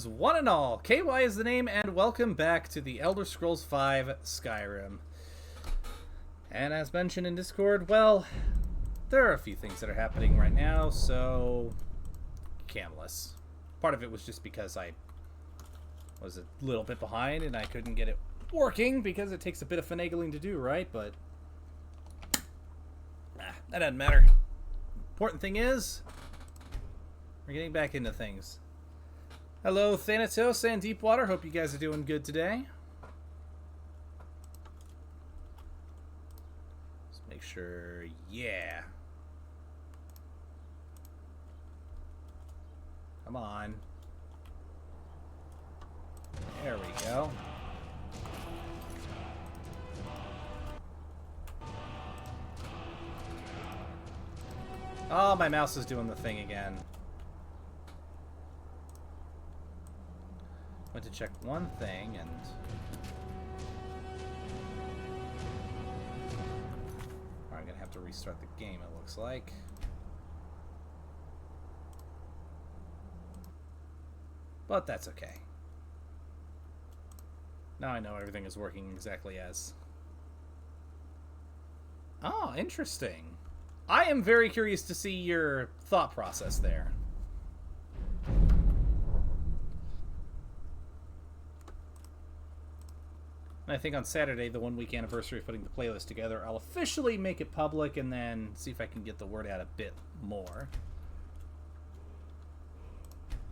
one and all. KY is the name, and welcome back to the Elder Scrolls V Skyrim. And as mentioned in Discord, well, there are a few things that are happening right now, so camless. Part of it was just because I was a little bit behind and I couldn't get it working because it takes a bit of finagling to do, right? But that doesn't matter. Important thing is, we're getting back into things. Hello, Thanatos and Deepwater. Hope you guys are doing good today. Let's make sure, yeah. Come on. There we go. Oh, my mouse is doing the thing again. Went to check one thing and... Alright, I'm gonna have to restart the game, it looks like. But that's okay. Now I know everything is working exactly as... Oh, interesting. I am very curious to see your thought process there. And I think on Saturday, the 1 week anniversary of putting the playlist together, I'll officially make it public and then see if I can get the word out a bit more.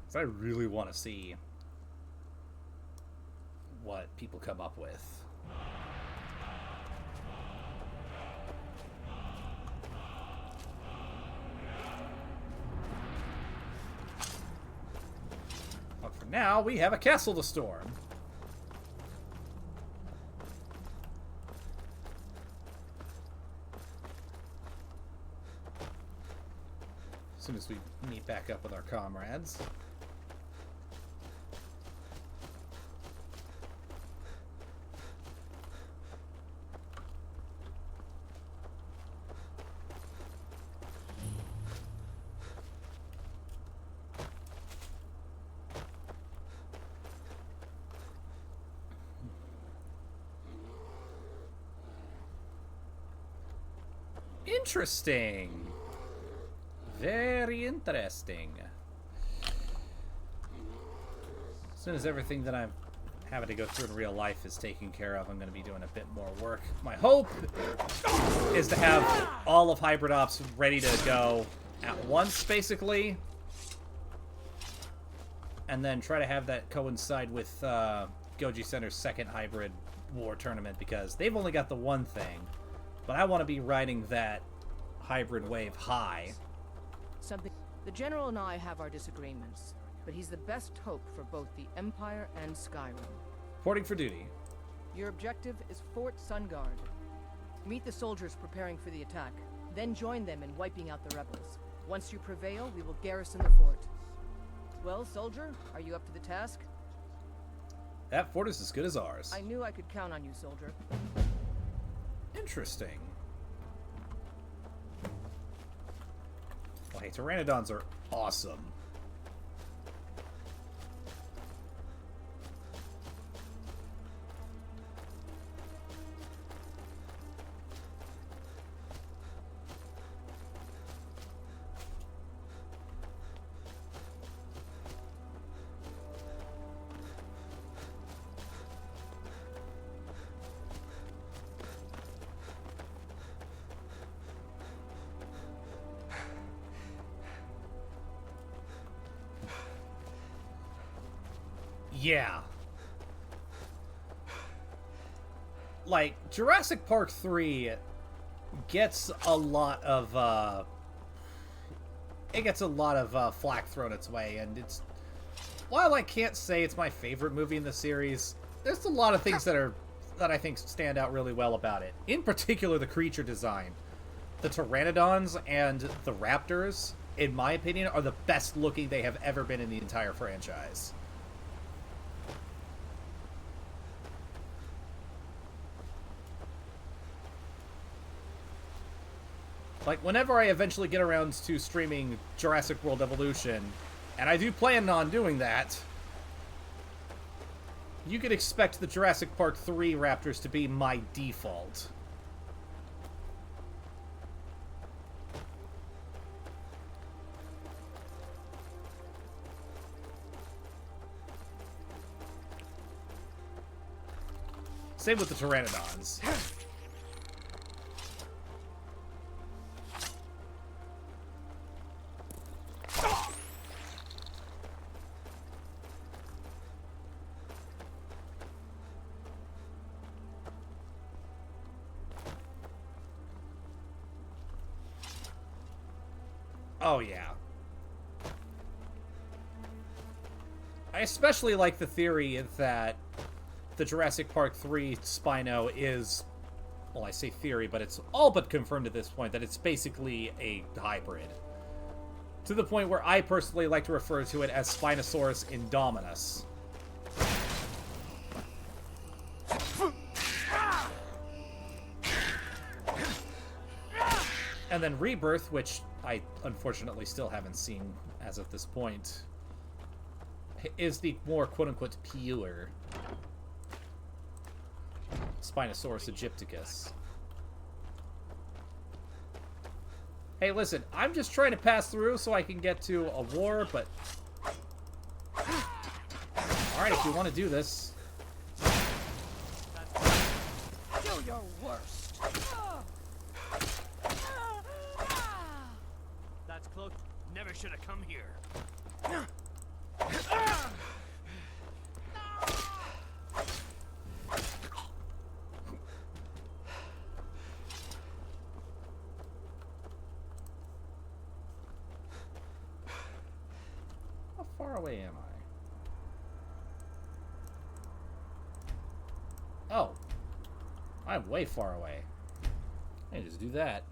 Because I really want to see what people come up with. But for now, we have a castle to storm. As soon as we meet back up with our comrades. Interesting. Very interesting. As soon as everything that I'm having to go through in real life is taken care of, I'm going to be doing a bit more work. My hope is to have all of Hybrid Ops ready to go at once, basically. And then try to have that coincide with Goji Center's second Hybrid War tournament, because they've only got the one thing. But I want to be riding that Hybrid wave high. The General and I have our disagreements, but he's the best hope for both the Empire and Skyrim. Reporting for duty. Your objective is Fort Sunguard. Meet the soldiers preparing for the attack, then join them in wiping out the rebels. Once you prevail, we will garrison the fort. Well, soldier, are you up to the task? That fort is as good as ours. I knew I could count on you, soldier. Interesting. Well, hey, Pteranodons are awesome. Yeah. Like, Jurassic Park 3 gets a lot of, flack thrown its way, and it's... While I can't say it's my favorite movie in the series, there's a lot of things that I think stand out really well about it. In particular, the creature design. The Pteranodons and the Raptors, in my opinion, are the best looking they have ever been in the entire franchise. Like, whenever I eventually get around to streaming Jurassic World Evolution, and I do plan on doing that, You could expect the Jurassic Park 3 raptors to be my default. Same with the Pteranodons. Oh, yeah. I especially like the theory that the Jurassic Park 3 Spino is, well, I say theory, but it's all but confirmed at this point that it's basically a hybrid. To the point where I personally like to refer to it as Spinosaurus Indominus. And then Rebirth, which I unfortunately still haven't seen as of this point, is the more quote-unquote pure Spinosaurus aegypticus. Hey, listen, I'm just trying to pass through so I can get to a war, but... Alright, if you want to do this. Do your worst. That's close. Never should have come here. How far away am I? Oh. I'm way far away. I can just do that.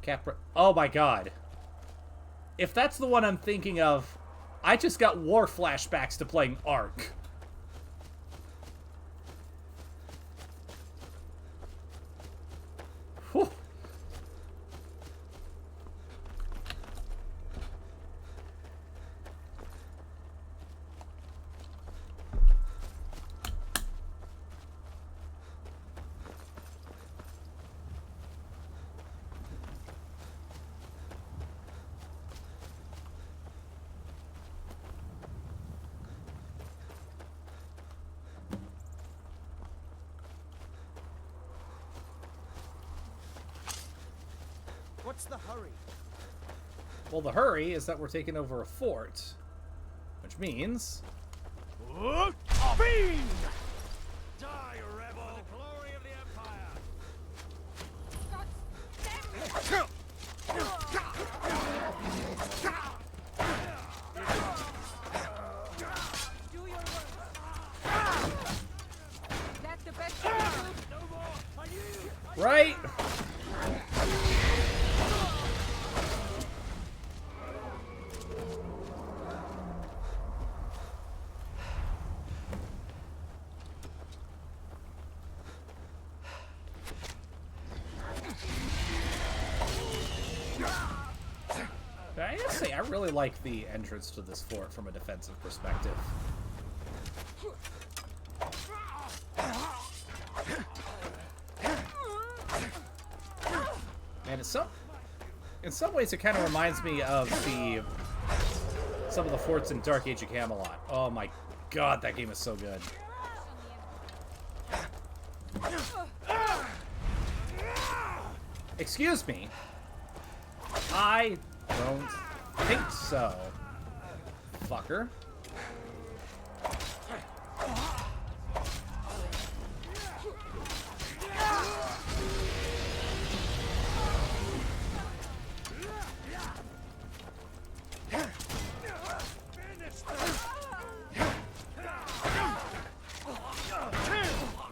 Capra... Oh my god. If that's the one I'm thinking of, I just got war flashbacks to playing Ark. Whew. What's the hurry? Well, the hurry is that we're taking over a fort. Which means... Fiend! Die, rebel! For the glory of the Empire! Do your worst. That's the best you can do. No more! Are you? Right? I gotta say, I really like the entrance to this fort from a defensive perspective. And in some ways, it kind of reminds me of some of the forts in Dark Age of Camelot. Oh my god, that game is so good. Excuse me. I don't think so, fucker.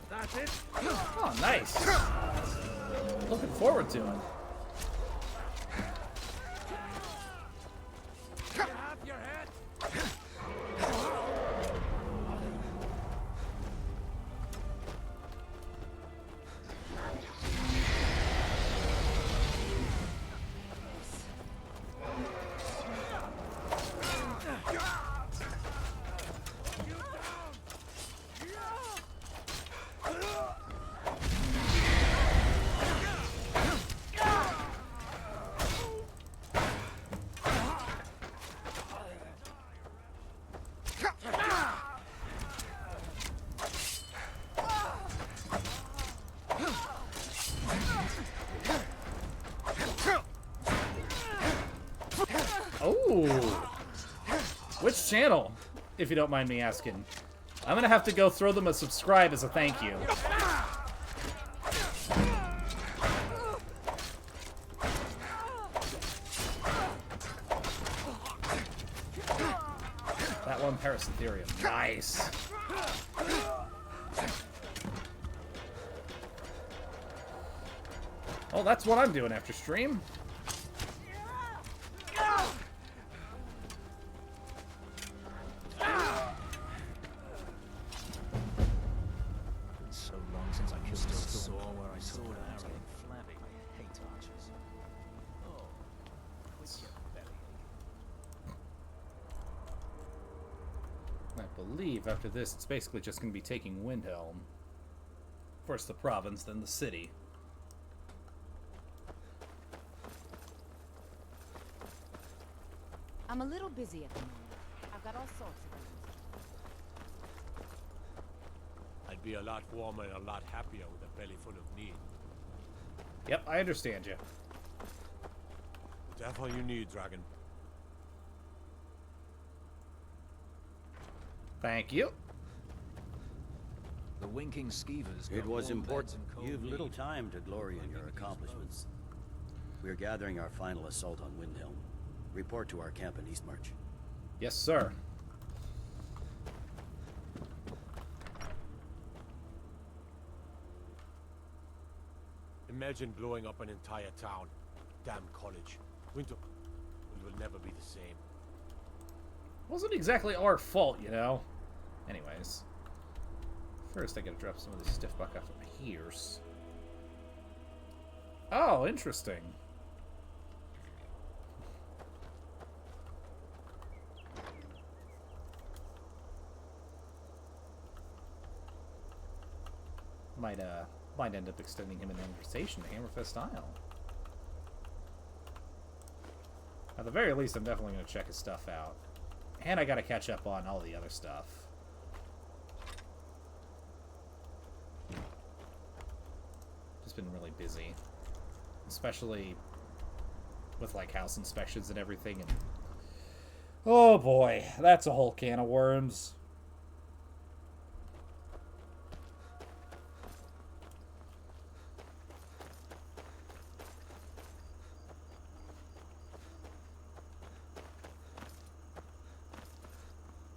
That's it. Oh, nice. Looking forward to it. You have your head. Ooh. Which channel, if you don't mind me asking? I'm gonna have to go throw them a subscribe as a thank you. That one Parasyntherium. Nice. Oh, that's what I'm doing after stream. So long since I killed a saw where I saw it, I was getting flabby. I hate archers. Oh, quit your belly. I believe after this, it's basically just going to be taking Windhelm. First the province, then the city. I'm a little busy at the moment. I've got all sorts of things. I'd be a lot warmer and a lot happier with a belly full of need. Yep, I understand you. Whatever you need, Dragon. Thank you. The winking skeevers. It got was warm important. beds and cold You've little meat. time to glory in your accomplishments. We're gathering our final assault on Windhelm. Report to our camp in Eastmarch. Yes, sir. Imagine blowing up an entire town. Damn college. Winter. It will never be the same. Wasn't exactly our fault, you know. Anyways. First, I gotta drop some of this stiff buck off of here. Oh, interesting. Might end up extending him an invitation to Hammerfest Isle. At the very least, I'm definitely going to check his stuff out. And I got to catch up on all the other stuff. Just been really busy. Especially with, like, house inspections and everything. And oh boy, that's a whole can of worms.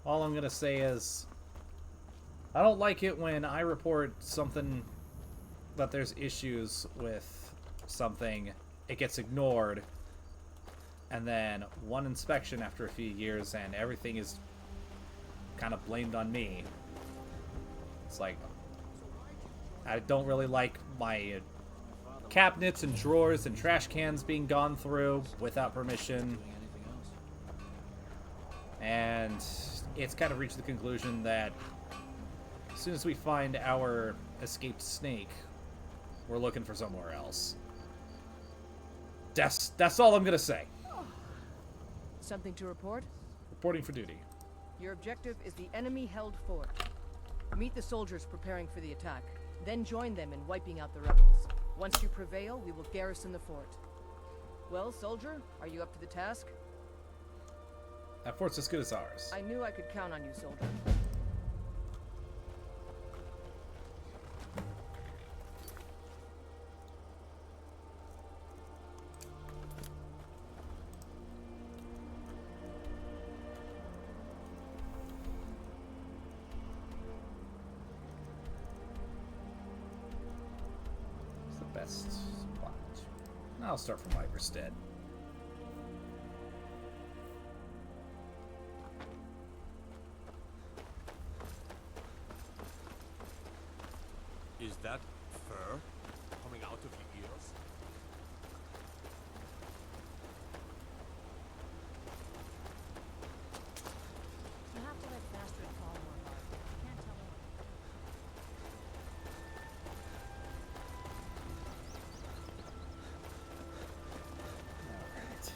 All I'm gonna say is, I don't like it when I report something that there's issues with something, it gets ignored, and then one inspection after a few years and everything is kind of blamed on me. It's like, I don't really like my cabinets and drawers and trash cans being gone through without permission. And it's kind of reached the conclusion that as soon as we find our escaped snake, we're looking for somewhere else. That's all I'm gonna say. Something to report? Reporting for duty. Your objective is the enemy-held fort. Meet the soldiers preparing for the attack, then join them in wiping out the rebels. Once you prevail, we will garrison the fort. Well, soldier, are you up to the task? That fort's as good as ours. I knew I could count on you, soldier. It's the best spot. I'll start from Iverstead. Is that fur coming out of your ears? You have to let faster and fall more hard. I can't tell when. Alright.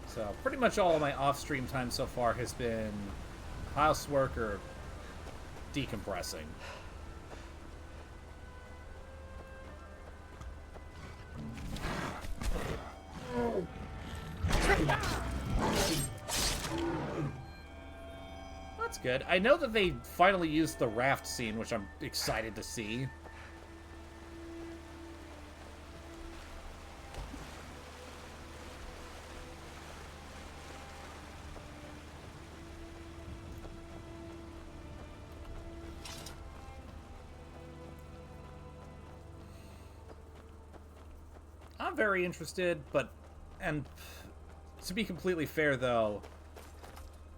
So, pretty much all of my off-stream time so far has been housework or decompressing. That's good. I know that they finally used the raft scene, which I'm excited to see. I'm very interested, and to be completely fair, though,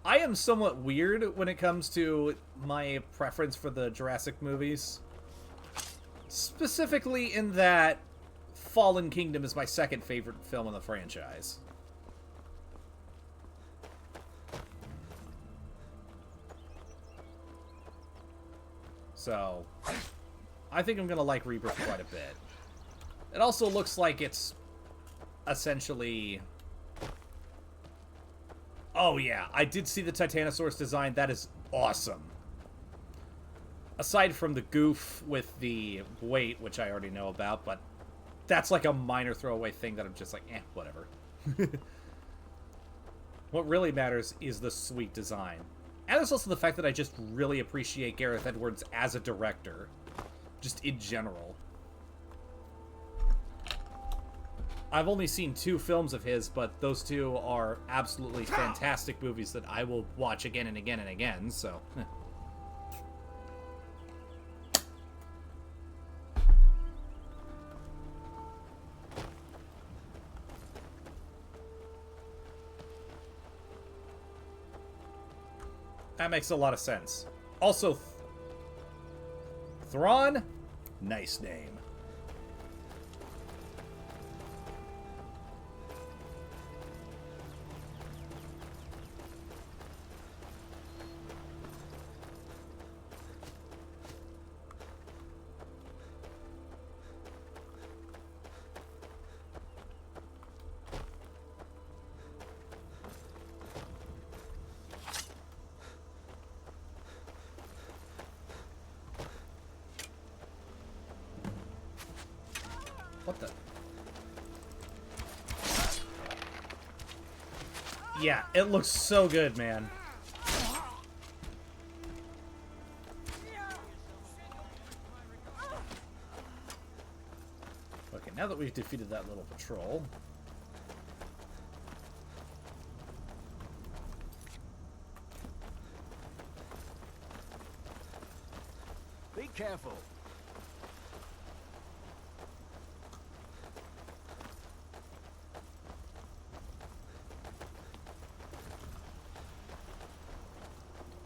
I am somewhat weird when it comes to my preference for the Jurassic movies. Specifically in that Fallen Kingdom is my second favorite film in the franchise. So, I think I'm going to like Rebirth quite a bit. It also looks like it's essentially... Oh yeah, I did see the Titanosaurus design. That is awesome. Aside from the goof with the weight, which I already know about, but that's like a minor throwaway thing that I'm just like, whatever. What really matters is the sweet design. And there's also the fact that I just really appreciate Gareth Edwards as a director. Just in general. I've only seen 2 films of his, but those 2 are absolutely fantastic movies that I will watch again and again and again, so... That makes a lot of sense. Also, Thrawn? Nice name. What the? Yeah, it looks so good, man. Okay, now that we've defeated that little patrol... Be careful.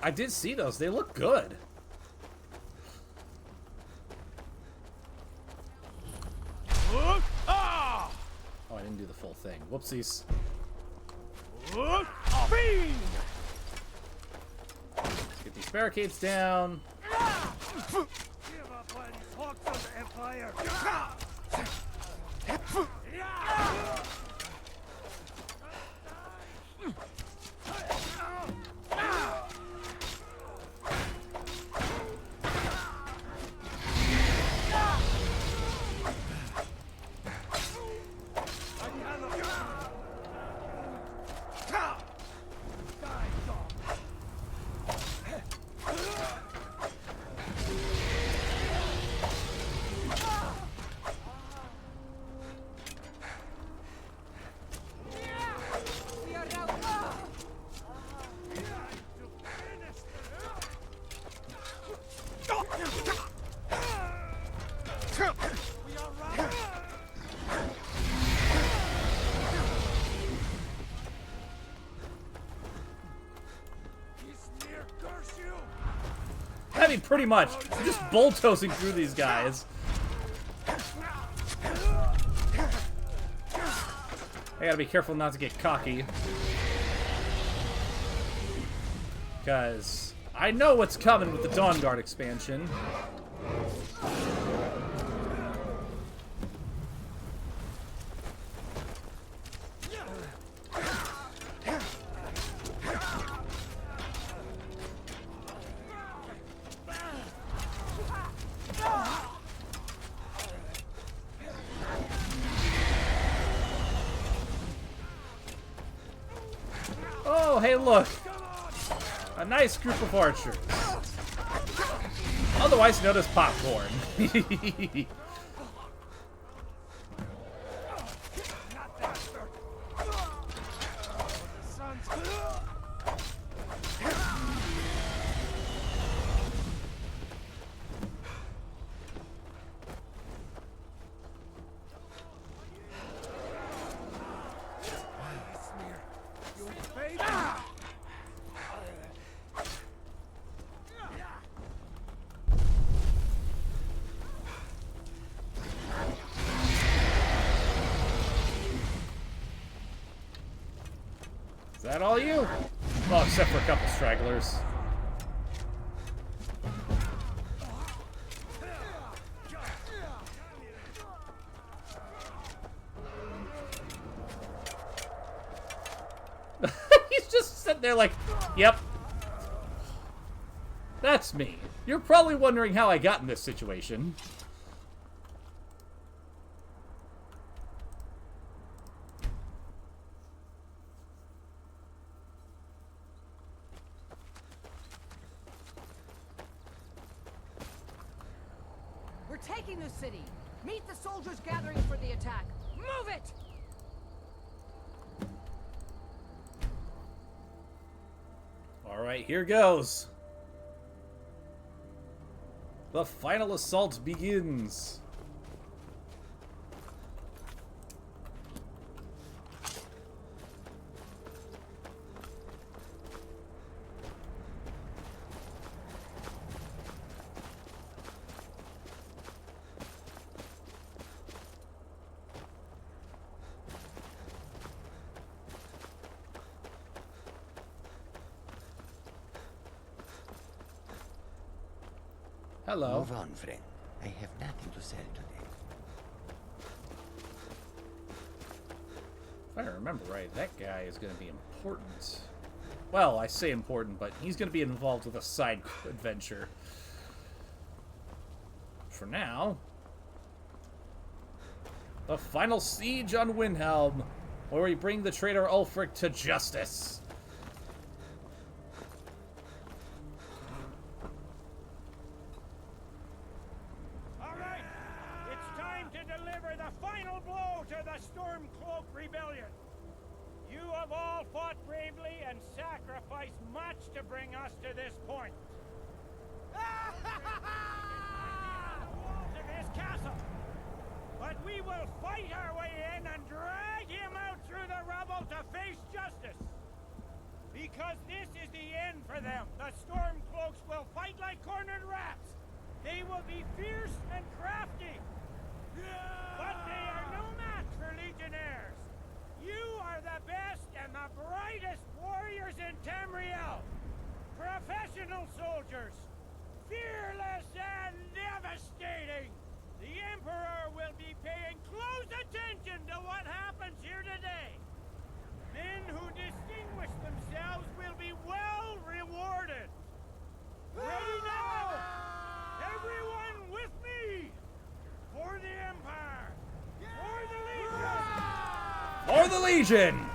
I did see those. They look good. Oh, I didn't do the full thing. Whoopsies. Let's get these barricades down. I mean, pretty much. I'm just bulldozing through these guys. I gotta be careful not to get cocky. Because I know what's coming with the Dawn Guard expansion. hey, look. A nice group of archers. Otherwise known as popcorn. Is that all you? Well, except for a couple stragglers. He's just sitting there like, yep. That's me. You're probably wondering how I got in this situation. We're taking the city. Meet the soldiers gathering for the attack. Move it! All right, here goes. The final assault begins. Hello. Move on, friend. I have nothing to sell today. If I remember right, that guy is going to be important. Well, I say important, but he's going to be involved with a side adventure. For now, the final siege on Windhelm, where we bring the traitor Ulfric to justice. To bring us to this point. Walls of his castle. But we will fight our way in and drag him out through the rubble to face justice. Because this is the end for them. The Stormcloaks will fight like cornered rats. They will be fierce and crafty. But they are no match for legionnaires. You are the best and the brightest warriors in Tamriel. Professional soldiers, fearless and devastating. The Emperor will be paying close attention to what happens here today. Men who distinguish themselves will be well rewarded. Ready now? Everyone with me! For the Empire! For the Legion! For the Legion!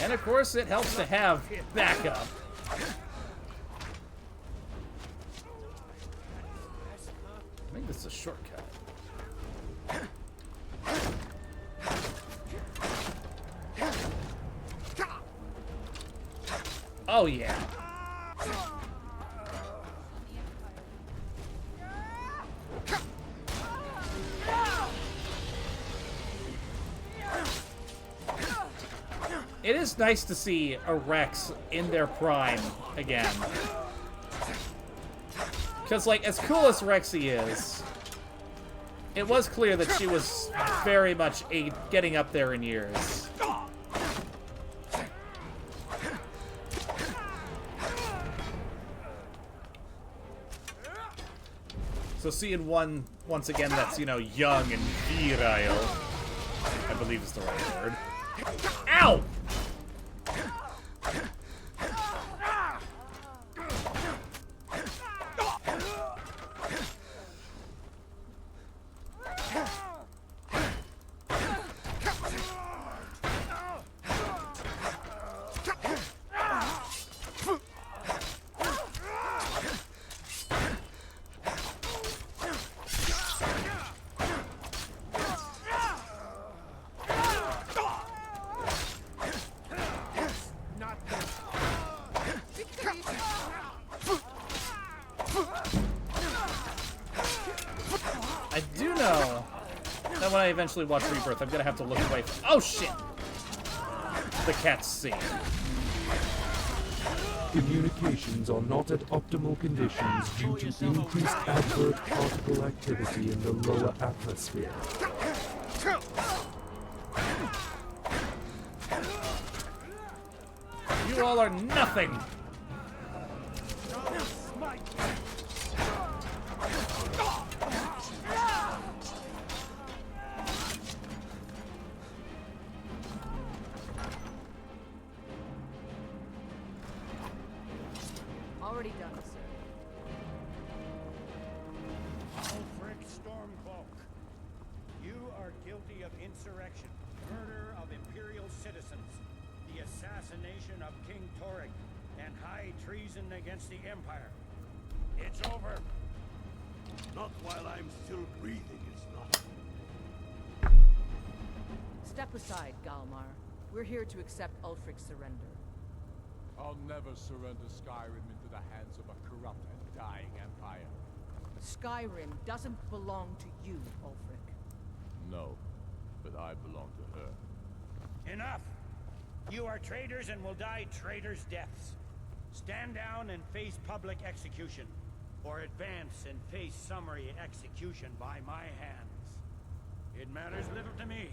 And of course, it helps to have backup. I think this is a shortcut. Oh, yeah. It is nice to see a Rex in their prime again. Because, like, as cool as Rexy is, it was clear that she was very much getting up there in years. So seeing one, once again, that's, you know, young and virile, I believe is the right word. Ow! know that when I eventually watch Rebirth, I'm gonna have to look away from. Oh shit! The cat's scene. Communications are not at optimal conditions due to increased advert particle activity in the lower atmosphere. You all are nothing. Already done, sir. Ulfric Stormcloak, you are guilty of insurrection, murder of Imperial citizens, the assassination of King Torek, and high treason against the Empire. It's over. Not while I'm still breathing, it's not. Step aside, Galmar. We're here to accept Ulfric's surrender. I'll never surrender Skyrim into the hands of a corrupt and dying empire. Skyrim doesn't belong to you, Ulfric. No, but I belong to her. Enough! You are traitors and will die traitors' deaths. Stand down and face public execution, or advance and face summary execution by my hands. It matters little to me.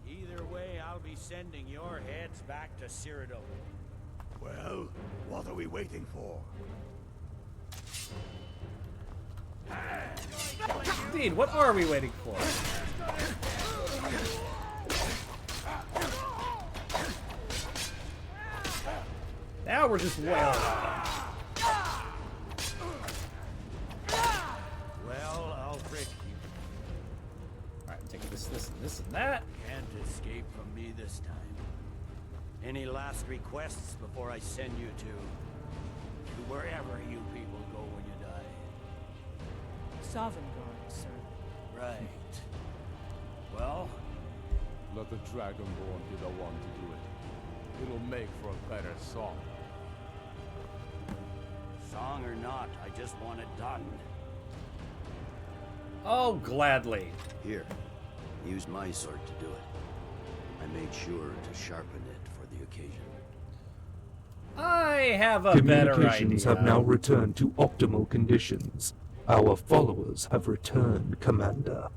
Either way, I'll be sending your heads back to Cyrodiil. Well, what are we waiting for? Indeed, what are we waiting for? Now we're just wailing. Well, Ulfric, you Alright, I'm taking this, and that. can't escape from me this time. Any last requests before I send you to wherever you people go when you die? Sovngarde, sir. Right. Well, Let the Dragonborn be the one to do it. It'll make for a better song. song or not, I just want it done. Oh, gladly. Here, use my sword to do it. I made sure to sharpen it for the occasion. I have a better Communications idea. have now returned to optimal conditions. Our followers have returned, Commander.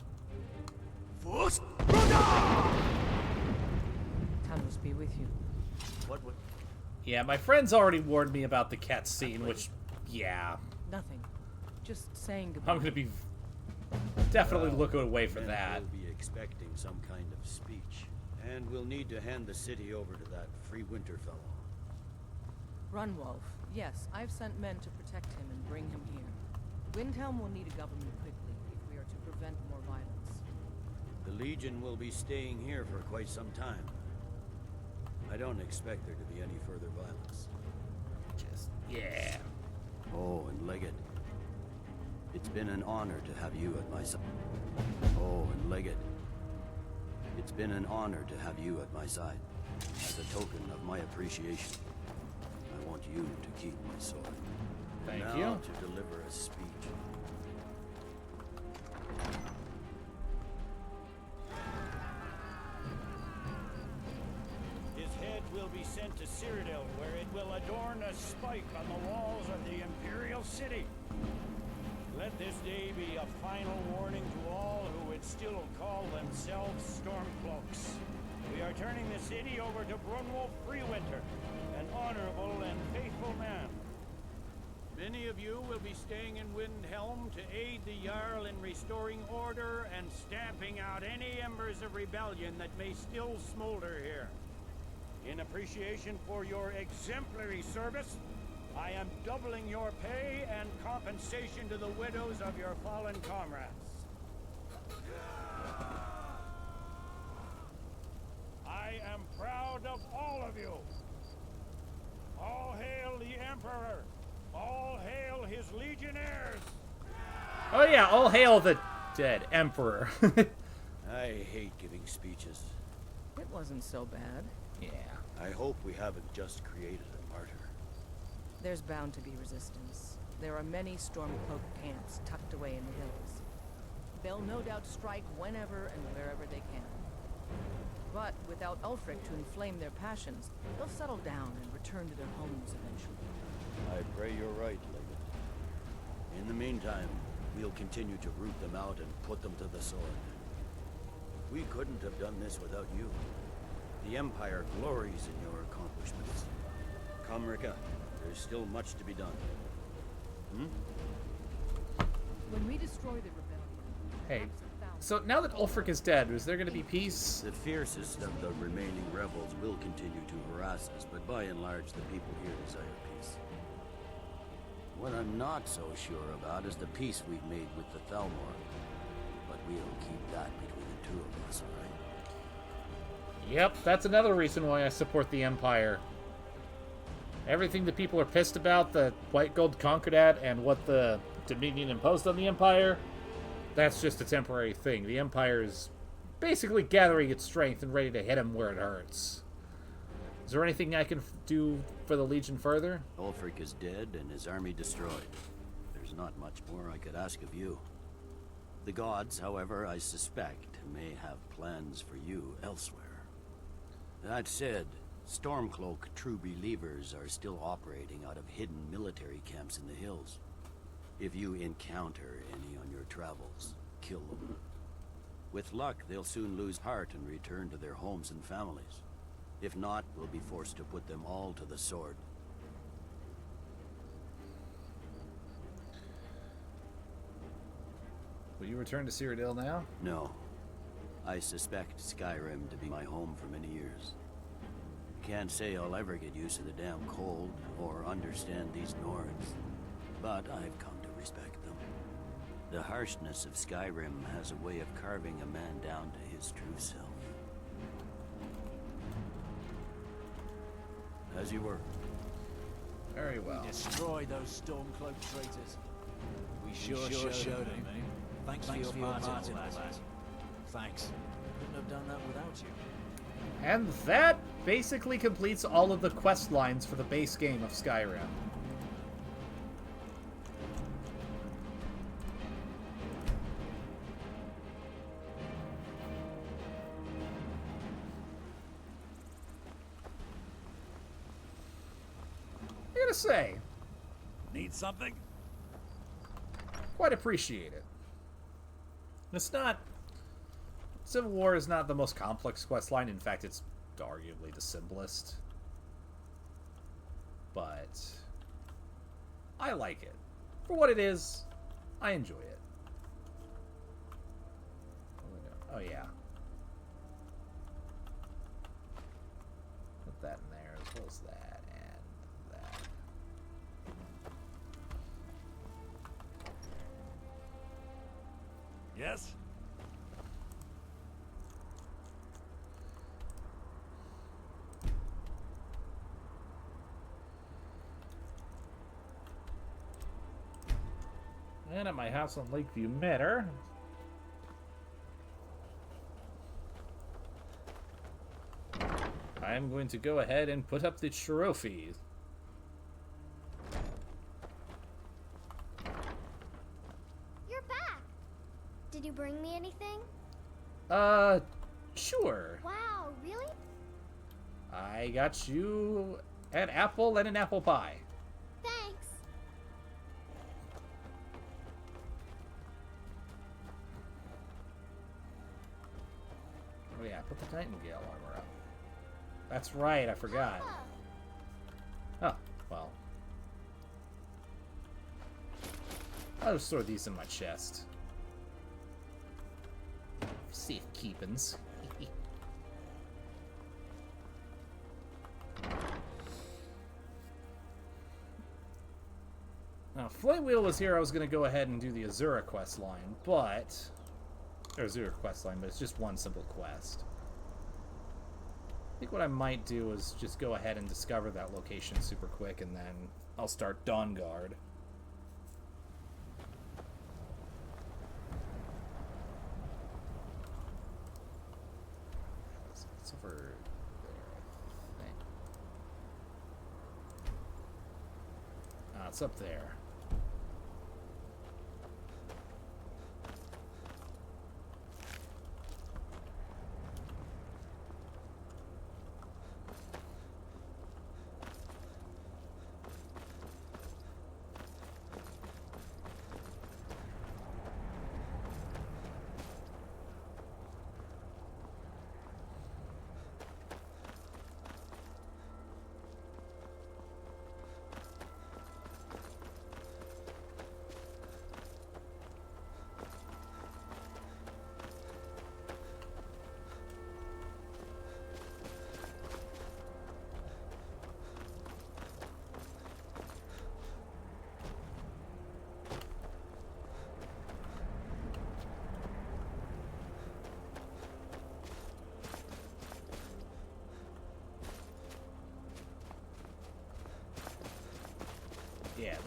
Tanos be with you. What would... Yeah, my friends already warned me about the cat scene, which, yeah, Nothing. Just saying goodbye. I'm gonna be definitely looking away from Then that. we'll be expecting some kind of speech. And we'll need to hand the city over to that free winter fellow. Runwolf. Yes, I've sent men to protect him and bring him here. Windhelm will need a government quickly if we are to prevent more violence. The Legion will be staying here for quite some time. I don't expect there to be any further violence. Just, yeah. Oh, and Leggett. It's been an honor to have you at my side. Oh, and Leggett. It's been an honor to have you at my side. As a token of my appreciation, I want you to keep my sword. Thank now you. to deliver a speech. His head will be sent to Cyrodiil, where it will adorn a spike on the walls of the Imperial City. Let this day be a final warning to all who would still call themselves Stormcloaks. We are turning the city over to Brunwolf Freewinter, an honorable and faithful man. Many of you will be staying in Windhelm to aid the Jarl in restoring order and stamping out any embers of rebellion that may still smolder here. In appreciation for your exemplary service, I am doubling your pay and compensation to the widows of your fallen comrades. I am proud of all of you. All hail the Emperor! All hail his legionnaires! Oh yeah, all hail the dead Emperor. I hate giving speeches. It wasn't so bad. Yeah. I hope we haven't just created a martyr. There's bound to be resistance. There are many Stormcloak camps tucked away in the hills. They'll no doubt strike whenever and wherever they can. But without Ulfric to inflame their passions, they'll settle down and return to their homes eventually. I pray you're right, Leggett. In the meantime, we'll continue to root them out and put them to the sword. We couldn't have done this without you. The Empire glories in your accomplishments. Come, Rika. There's still much to be done. When we destroy the rebellion... Hey, so now that Ulfric is dead, is there going to be peace? The fiercest of the remaining rebels will continue to harass us, but by and large, the people here desire peace. What I'm not so sure about is the peace we've made with the Thalmor. But we'll keep that between the two of us, all right? Yep, that's another reason why I support the Empire. Everything the people are pissed about, the White Gold conquered at, and what the Dominion imposed on the Empire, that's just a temporary thing. The Empire is basically gathering its strength and ready to hit him where it hurts. Is there anything I can do for the Legion further? Ulfric is dead and his army destroyed. There's not much more I could ask of you. The gods, however, I suspect, may have plans for you elsewhere. That said, Stormcloak true believers are still operating out of hidden military camps in the hills. If you encounter any on your travels, kill them. With luck, they'll soon lose heart and return to their homes and families. If not, we'll be forced to put them all to the sword. Will you return to Cyrodiil now? No. I suspect Skyrim to be my home for many years. Can't say I'll ever get used to the damn cold or understand these Nords, but I've come to respect them. The harshness of Skyrim has a way of carving a man down to his true self. As you were. Very well. Destroy those Stormcloak traitors. We sure showed them, eh? Thanks for your part in all that. Thanks. Couldn't have done that without you. And that basically completes all of the quest lines for the base game of Skyrim. I gotta say, Need something? quite appreciate it. It's not... Civil War is not the most complex quest line. In fact, it's arguably the simplest. But I like it. For what it is, I enjoy it. Oh, yeah. Put that in there, as well as that, and that. Yes? And at my house on Lakeview Manor. I'm going to go ahead and put up the trophies. You're back! Did you bring me anything? Sure. Wow, really? I got you an apple and an apple pie. Thanks. Oh yeah, put the Nightingale armor up. That's right, I forgot. Oh, well. I'll just throw these in my chest. Safe keepins. Now, if Flame Wheel was here, I was going to go ahead and do the Azura quest line, but... Or Azura quest line, but it's just one simple quest. I think what I might do is just go ahead and discover that location super quick, and then I'll start Dawnguard. It's over there, I think. It's up there.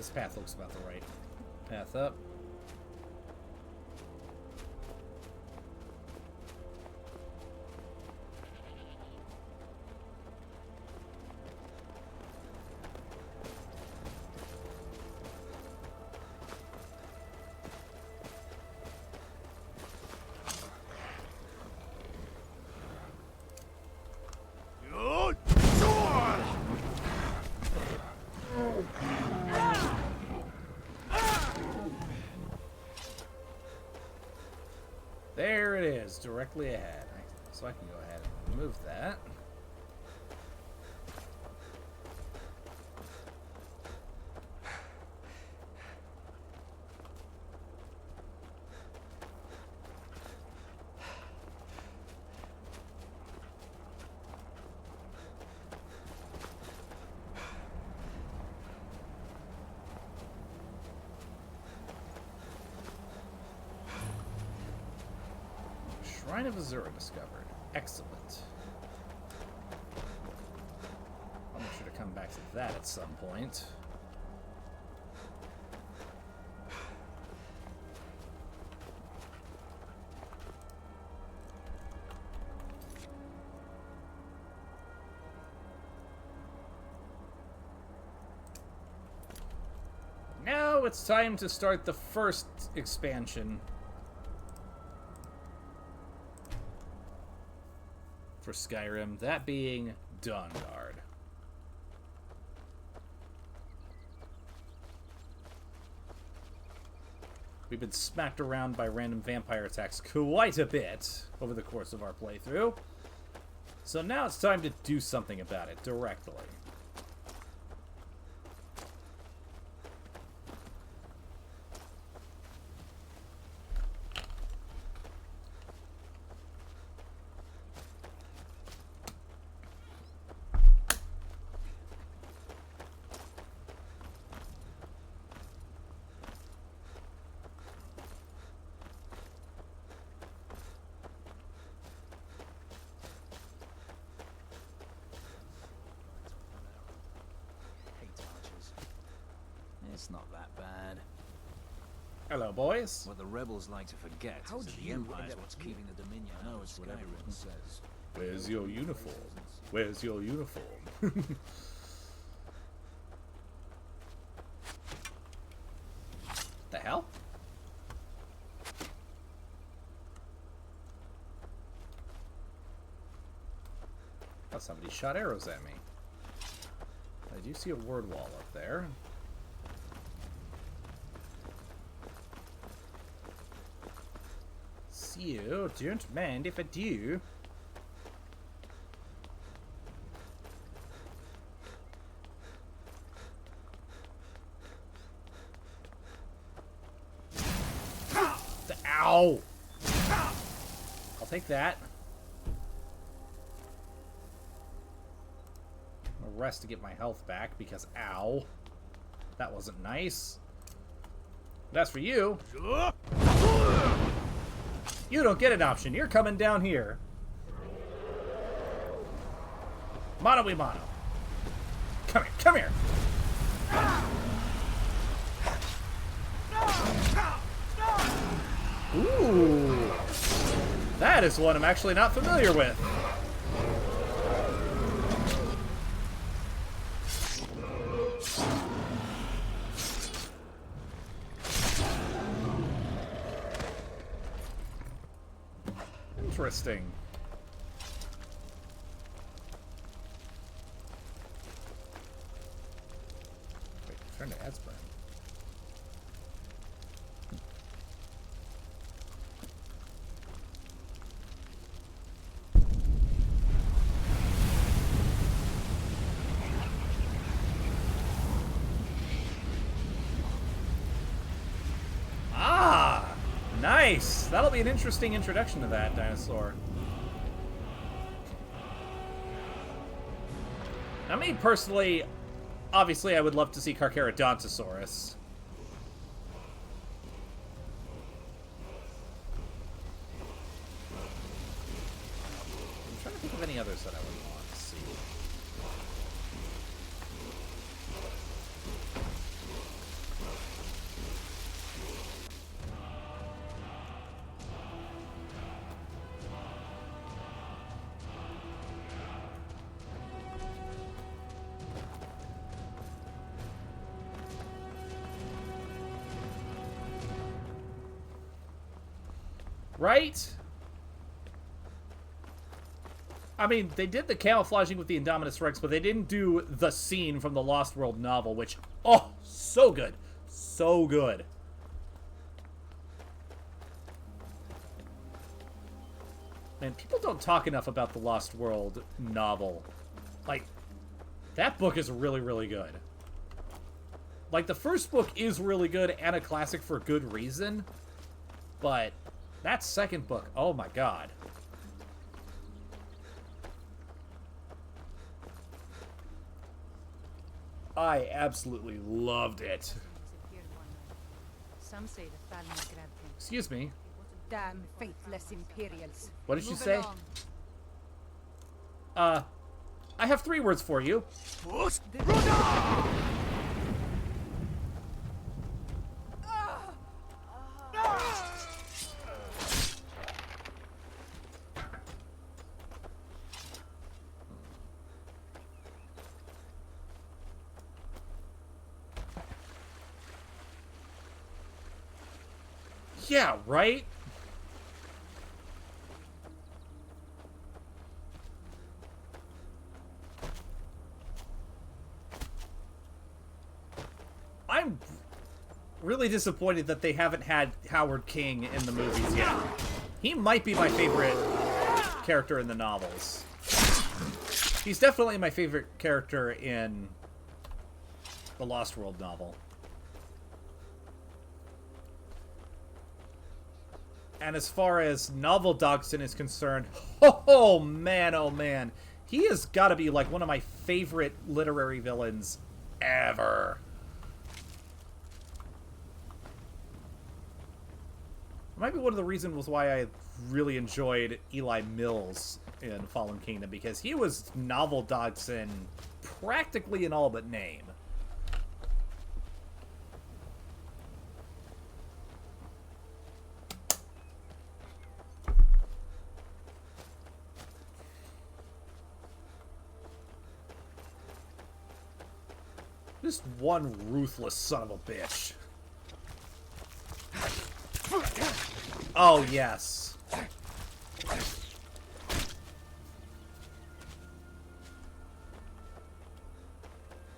This path looks about the right path up. There it is, directly ahead. So I can go ahead and move that. Shrine of Azura discovered. Excellent. I'll make sure to come back to that at some point. Now it's time to start the first expansion for Skyrim, that being Dawnguard. We've been smacked around by random vampire attacks quite a bit over the course of our playthrough, so now it's time to do something about it directly. It's not that bad. Hello, boys. What the rebels like to forget is that the Empire's what's keeping the Dominion out of Skyrim. Says. Where's your uniform? Where's your uniform? The hell? Oh, somebody shot arrows at me. I do see a word wall up there. See you. Don't mind if I do. Ow! I'll take that. I'll rest to get my health back because ow. That wasn't nice. But as for you, you don't get an option. You're coming down here. Mono we mono. Come here, come here. Ooh. That is one I'm actually not familiar with. Interesting. Wait, turn to Edsburn. Nice! That'll be an interesting introduction to that dinosaur. Now, me personally, obviously I would love to see Carcharodontosaurus. I'm trying to think of any others that I would want to see. Right? I mean, they did the camouflaging with the Indominus Rex, but they didn't do the scene from the Lost World novel, which, oh, so good. So good. Man, people don't talk enough about the Lost World novel. Like, that book is really, really good. Like, the first book is really good and a classic for good reason, but that second book, oh my god. I absolutely loved it. Some say the Fallen grabbed him. Excuse me. Damn faithless Imperials. What did you Move say? along. I have 3 words for you. Yeah, right? I'm really disappointed that they haven't had Howard King in the movies yet. He might be my favorite character in the novels. He's definitely my favorite character in the Lost World novel. And as far as novel Dodgson is concerned, oh man, he has got to be like one of my favorite literary villains ever. Might be one of the reasons why I really enjoyed Eli Mills in Fallen Kingdom, because he was novel Dodgson practically in all but name. Just one ruthless son of a bitch. Oh, yes.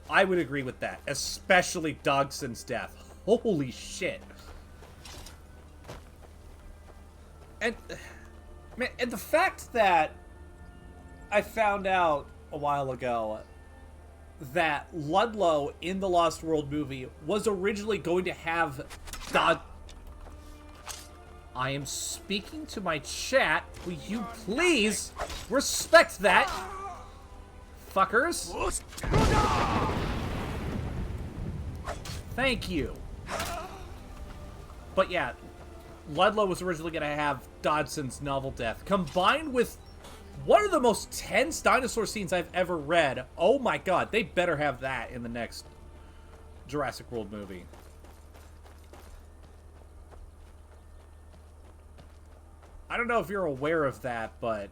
I would agree with that, especially Dogson's death. Holy shit. And, man, and the fact that I found out a while ago that Ludlow in the Lost World movie was originally going to have I am speaking to my chat. Will you please respect that? Fuckers. Thank you. But yeah, Ludlow was originally going to have Dodson's novel death, combined with one of the most tense dinosaur scenes I've ever read. Oh my god, they better have that in the next Jurassic World movie. I don't know if you're aware of that, but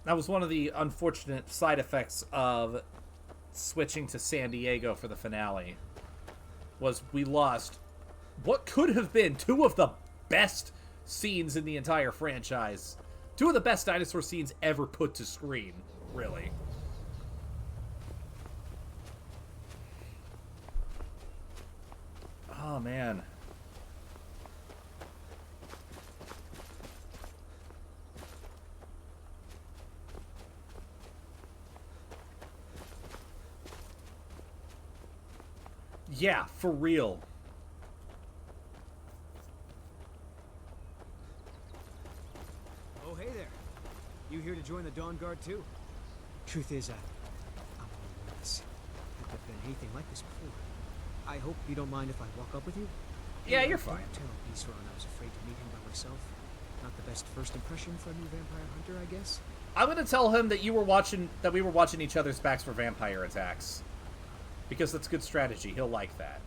that was one of the unfortunate side effects of switching to San Diego for the finale. Was we lost what could have been 2 of the best scenes in the entire franchise. 2 of the best dinosaur scenes ever put to screen, really. Oh, man. Yeah, for real. Oh, hey there. You here to join the Dawn Guard, too? Truth is, I'm a little nervous. I've never been anything like this before. I hope you don't mind if I walk up with you? Yeah, you're fine. Tell Beastron I was afraid to meet him by myself. Not the best first impression for a new vampire hunter, I guess. I'm gonna tell him that we were watching each other's backs for vampire attacks. Because that's good strategy. He'll like that.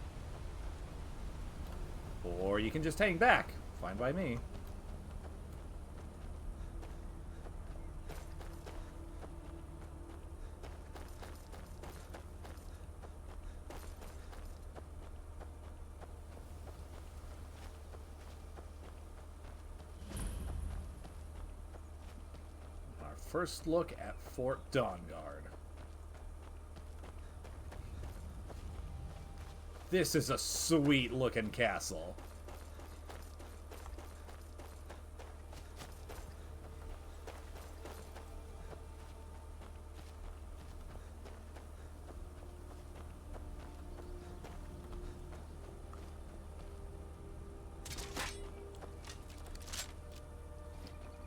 Or you can just hang back. Fine by me. first look at Fort Dawnguard. This is a sweet looking castle.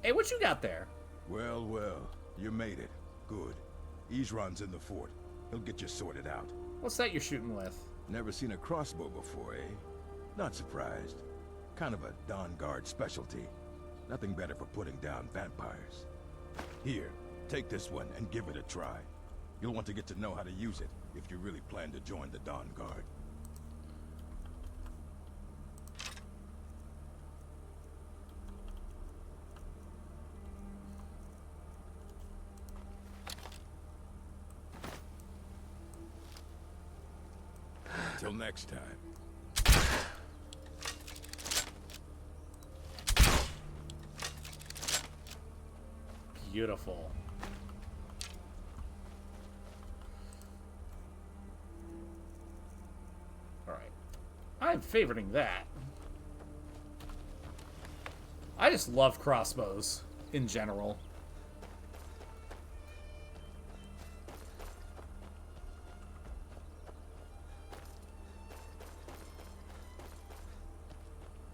Hey, what you got there? Well, well, you made it. Good. Isran's in the fort. He'll get you sorted out. What's that you're shooting with? Never seen a crossbow before, eh? Not surprised. Kind of a Dawnguard specialty. Nothing better for putting down vampires. Here, take this one and give it a try. You'll want to get to know how to use it if you really plan to join the Dawnguard. Till next time. Beautiful. Alright. I'm favoriting that. I just love crossbows in general.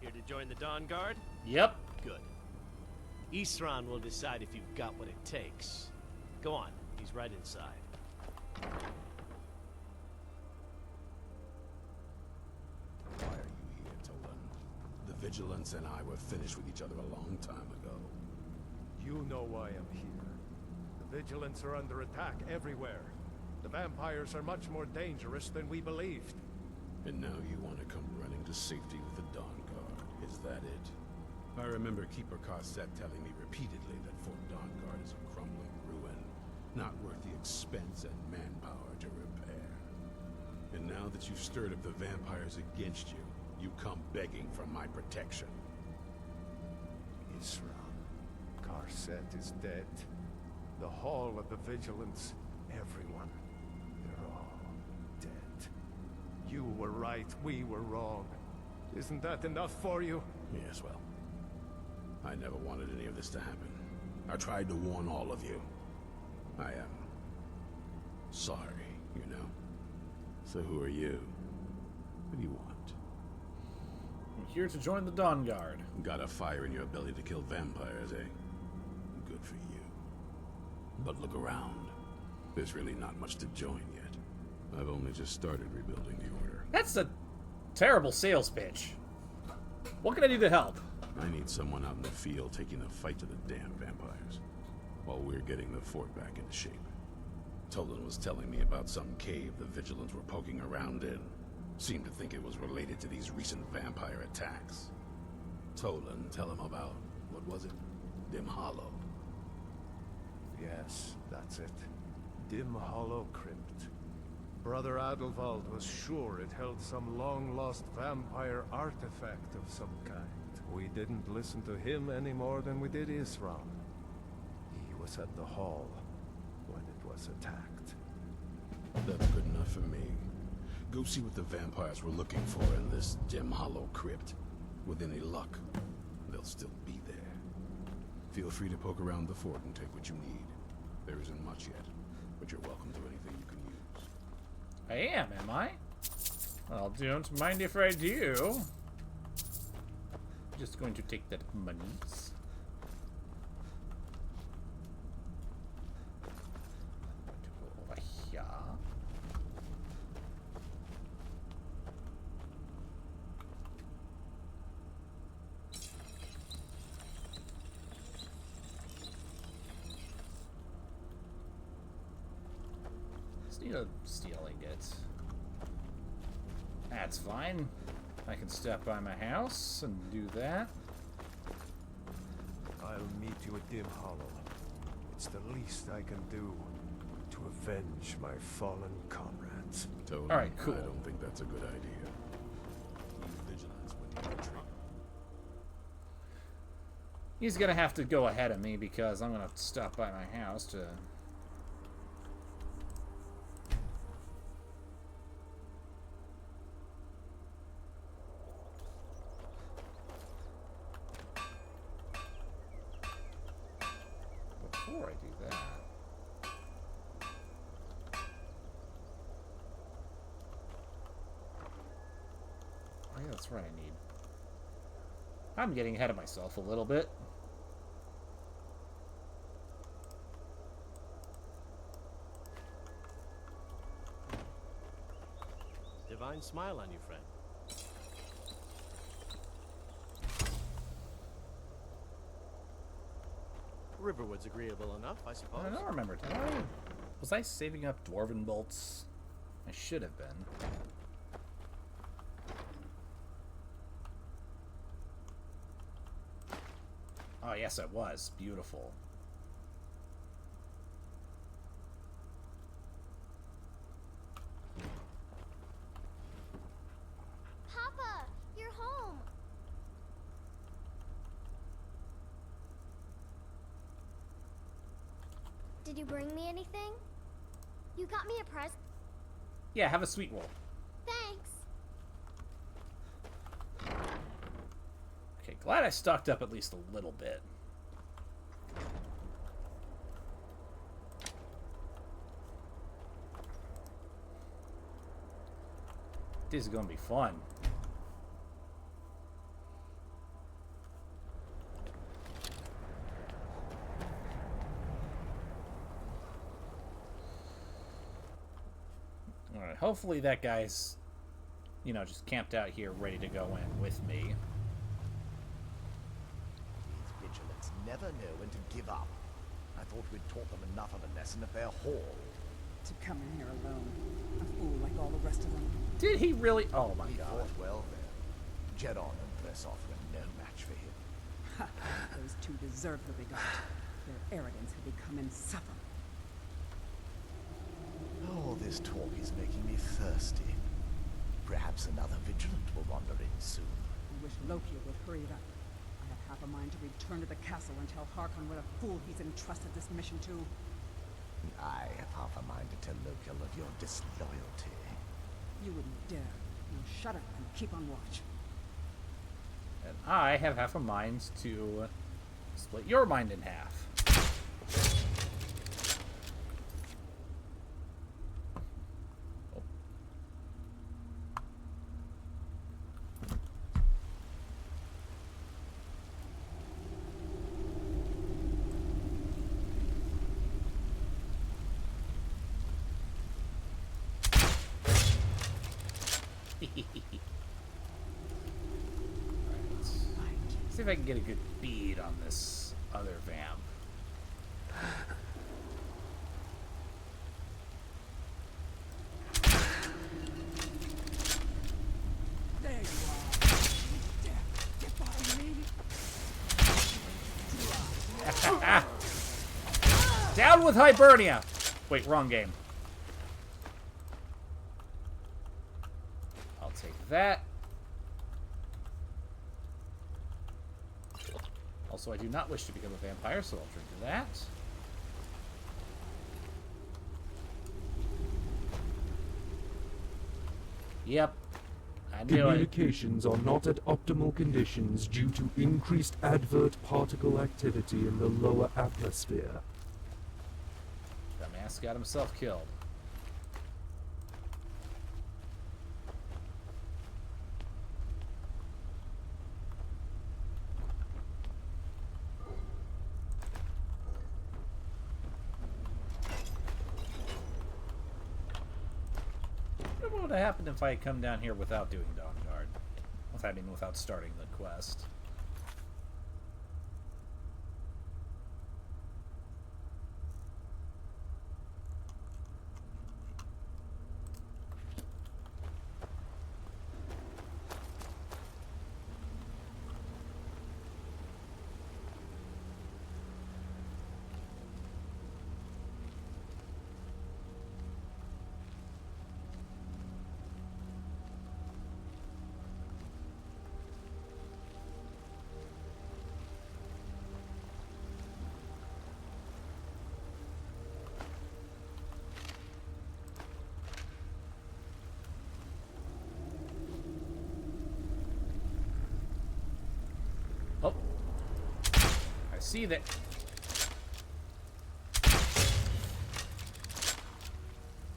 Here to join the Dawnguard? Yep. Good. Isran will decide if you've got what it takes. Go on, he's right inside. Why are you here, Tolan? The Vigilance and I were finished with each other a long time ago. You know why I'm here. The Vigilants are under attack everywhere. The vampires are much more dangerous than we believed. And now you want to come running to safety with the Dawnguard. Is that it? I remember Keeper Carset telling me repeatedly that Fort Dawnguard is a crumbling ruin, not worth the expense and manpower to repair. And now that you've stirred up the vampires against you, you come begging for my protection. Isran, Carset is dead. The Hall of the Vigilance, everyone, they're all dead. You were right, we were wrong. Isn't that enough for you? Yes, well, I never wanted any of this to happen. I tried to warn all of you. I am sorry, you know. So who are you? What do you want? I'm here to join the Dawnguard. Got a fire in your belly to kill vampires, eh? Good for you. But look around. There's really not much to join yet. I've only just started rebuilding the Order. That's a terrible sales pitch. What can I do to help? I need someone out in the field taking the fight to the damn vampires, while we're getting the fort back into shape. Tolan was telling me about some cave the Vigilants were poking around in. Seemed to think it was related to these recent vampire attacks. Tolan, tell him about, what was it? Dim Hollow. Yes, that's it. Dim Hollow Crypt. Brother Adelwald was sure it held some long-lost vampire artifact of some kind. We didn't listen to him any more than we did Isran. He was at the hall when it was attacked. That's good enough for me. Go see what the vampires were looking for in this Dim Hollow Crypt. With any luck, they'll still be there. Feel free to poke around the fort and take what you need. There isn't much yet, but you're welcome to anything you can use. I am I? Well, don't mind if I do. Just going to take that monies. Going to go over here. Just need a steel ingot. That's fine. I can stop by my house and do that. I'll meet you at Dim Hollow. It's the least I can do to avenge my fallen comrades. Totally. All right, cool. I don't think that's a good idea. Use vigilance when you retreat. He's gonna have to go ahead of me because I'm gonna stop by my house to... Before I do that... Oh yeah, that's right, I need... I'm getting ahead of myself a little bit. Divine smile on you, friend. Riverwood's agreeable enough, I suppose. I don't remember. Was I saving up dwarven bolts? I should have been. Oh, yes, I was. Beautiful. Papa, you're home. Did you bring me anything? You got me a present? Yeah, have a sweet roll. Thanks. Okay, glad I stocked up at least a little bit. This is gonna be fun. Alright, hopefully that guy's, you know, just camped out here ready to go in with me. These vigilants never know when to give up. I thought we'd taught them enough of a lesson at their hall. To come in here alone. A fool like all the rest of them. Did he really? Oh my He god. fought well then. Jedon and Versov were no match for him. Ha! Those two deserve what they got. Their arrogance had become insufferable. All this talk is making me thirsty. Perhaps another vigilant will wander in soon. I wish Loki would hurry it up. I have half a mind to return to the castle and tell Harkon what a fool he's entrusted this mission to. I have half a mind to tell Loki of your disloyalty. You wouldn't dare. Now shut up and keep on watch. And I have half a mind to split your mind in half. Oh. See if I can get a good bead on this other vamp. There you are. Get behind me. Down with Hibernia! Wait, wrong game. I'll take that. Also, I do not wish to become a vampire, so I'll drink that. Yep. I knew it. Communications are not at optimal conditions due to increased advert particle activity in the lower atmosphere. Dumbass got himself killed. What would have happened if I had come down here without doing Dawn Guard? I mean, without starting the quest. see that.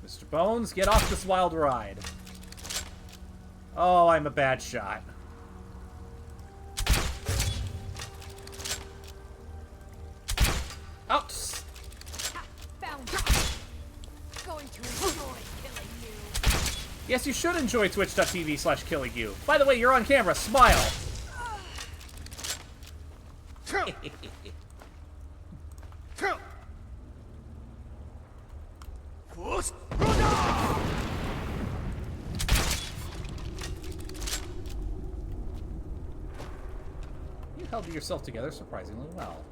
Mr. Bones, get off this wild ride. Oh, I'm a bad shot. Out. Found you. Going to enjoy killing you. Yes, you should enjoy twitch.tv/killing you. By the way, you're on camera. Smile. You held yourself together surprisingly well.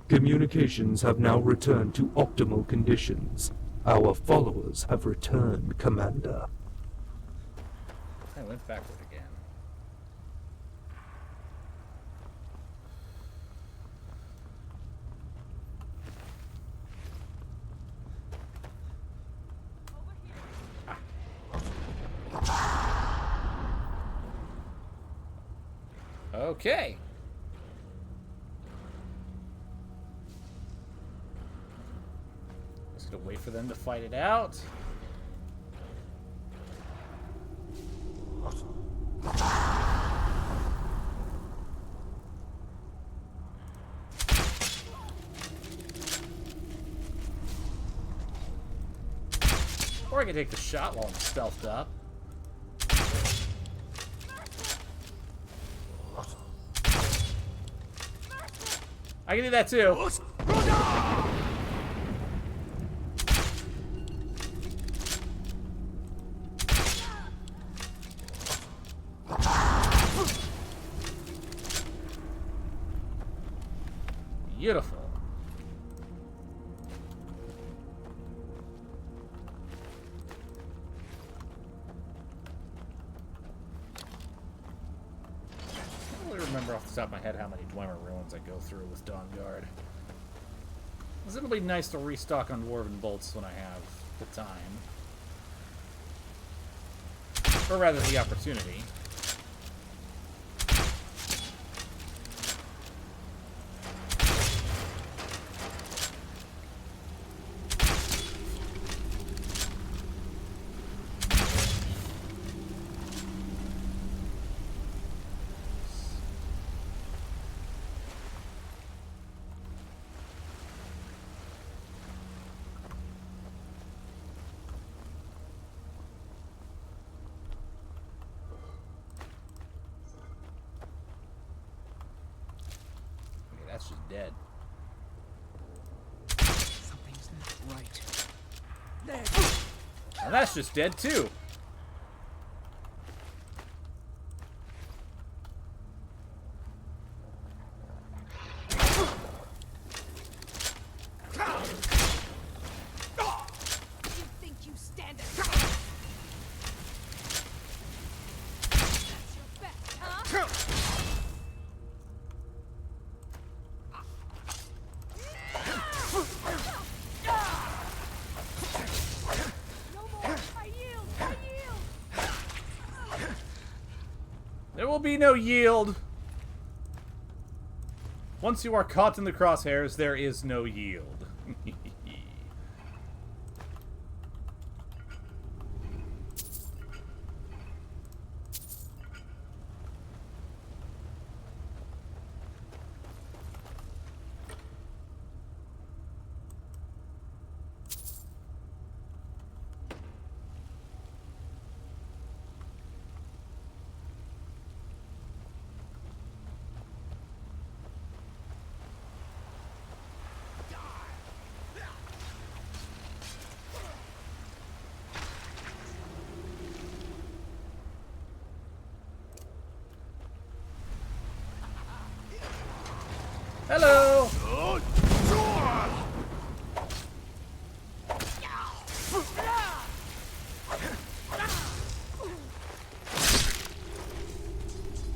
Communications have now returned to optimal conditions. Our followers have returned, Commander. I went backward again. Okay. Just gonna wait for them to fight it out. Or I can take the shot while I'm stealthed up. I can do that too. Beautiful. I don't really remember off the top of my head how many Dwemer ruins I go through with Dawnguard. Because it'll be nice to restock on Dwarven bolts when I have the time. Or rather, the opportunity. That's just dead. Something's not right. And that's just dead too. You think you stand a chance? That's your best, huh? There will be no yield. Once you are caught in the crosshairs, there is no yield.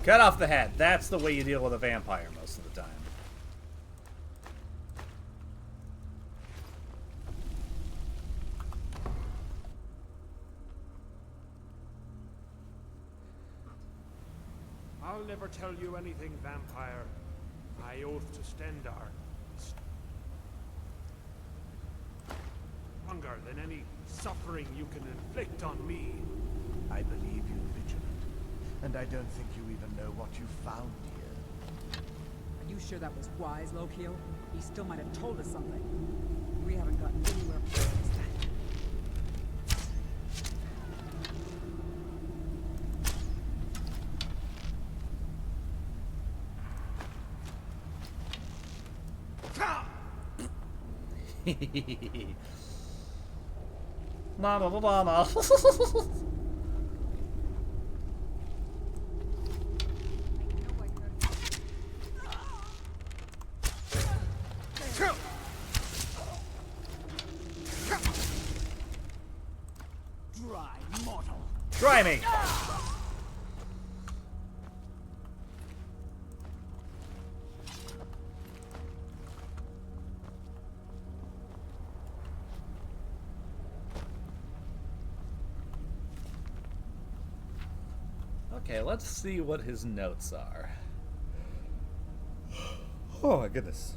Cut off the head. That's the way you deal with a vampire most of the time. I'll never tell you anything, vampire. I oath to Stendar. Stronger than any suffering you can inflict on me. I believe you, Vigilant. And I don't think you even know what you found here. Are you sure that was wise, Lokio? He still might have told us something. We haven't gotten anywhere past that. Mama, mama. Dry mortal. Try me. Okay, let's see what his notes are. Oh my goodness.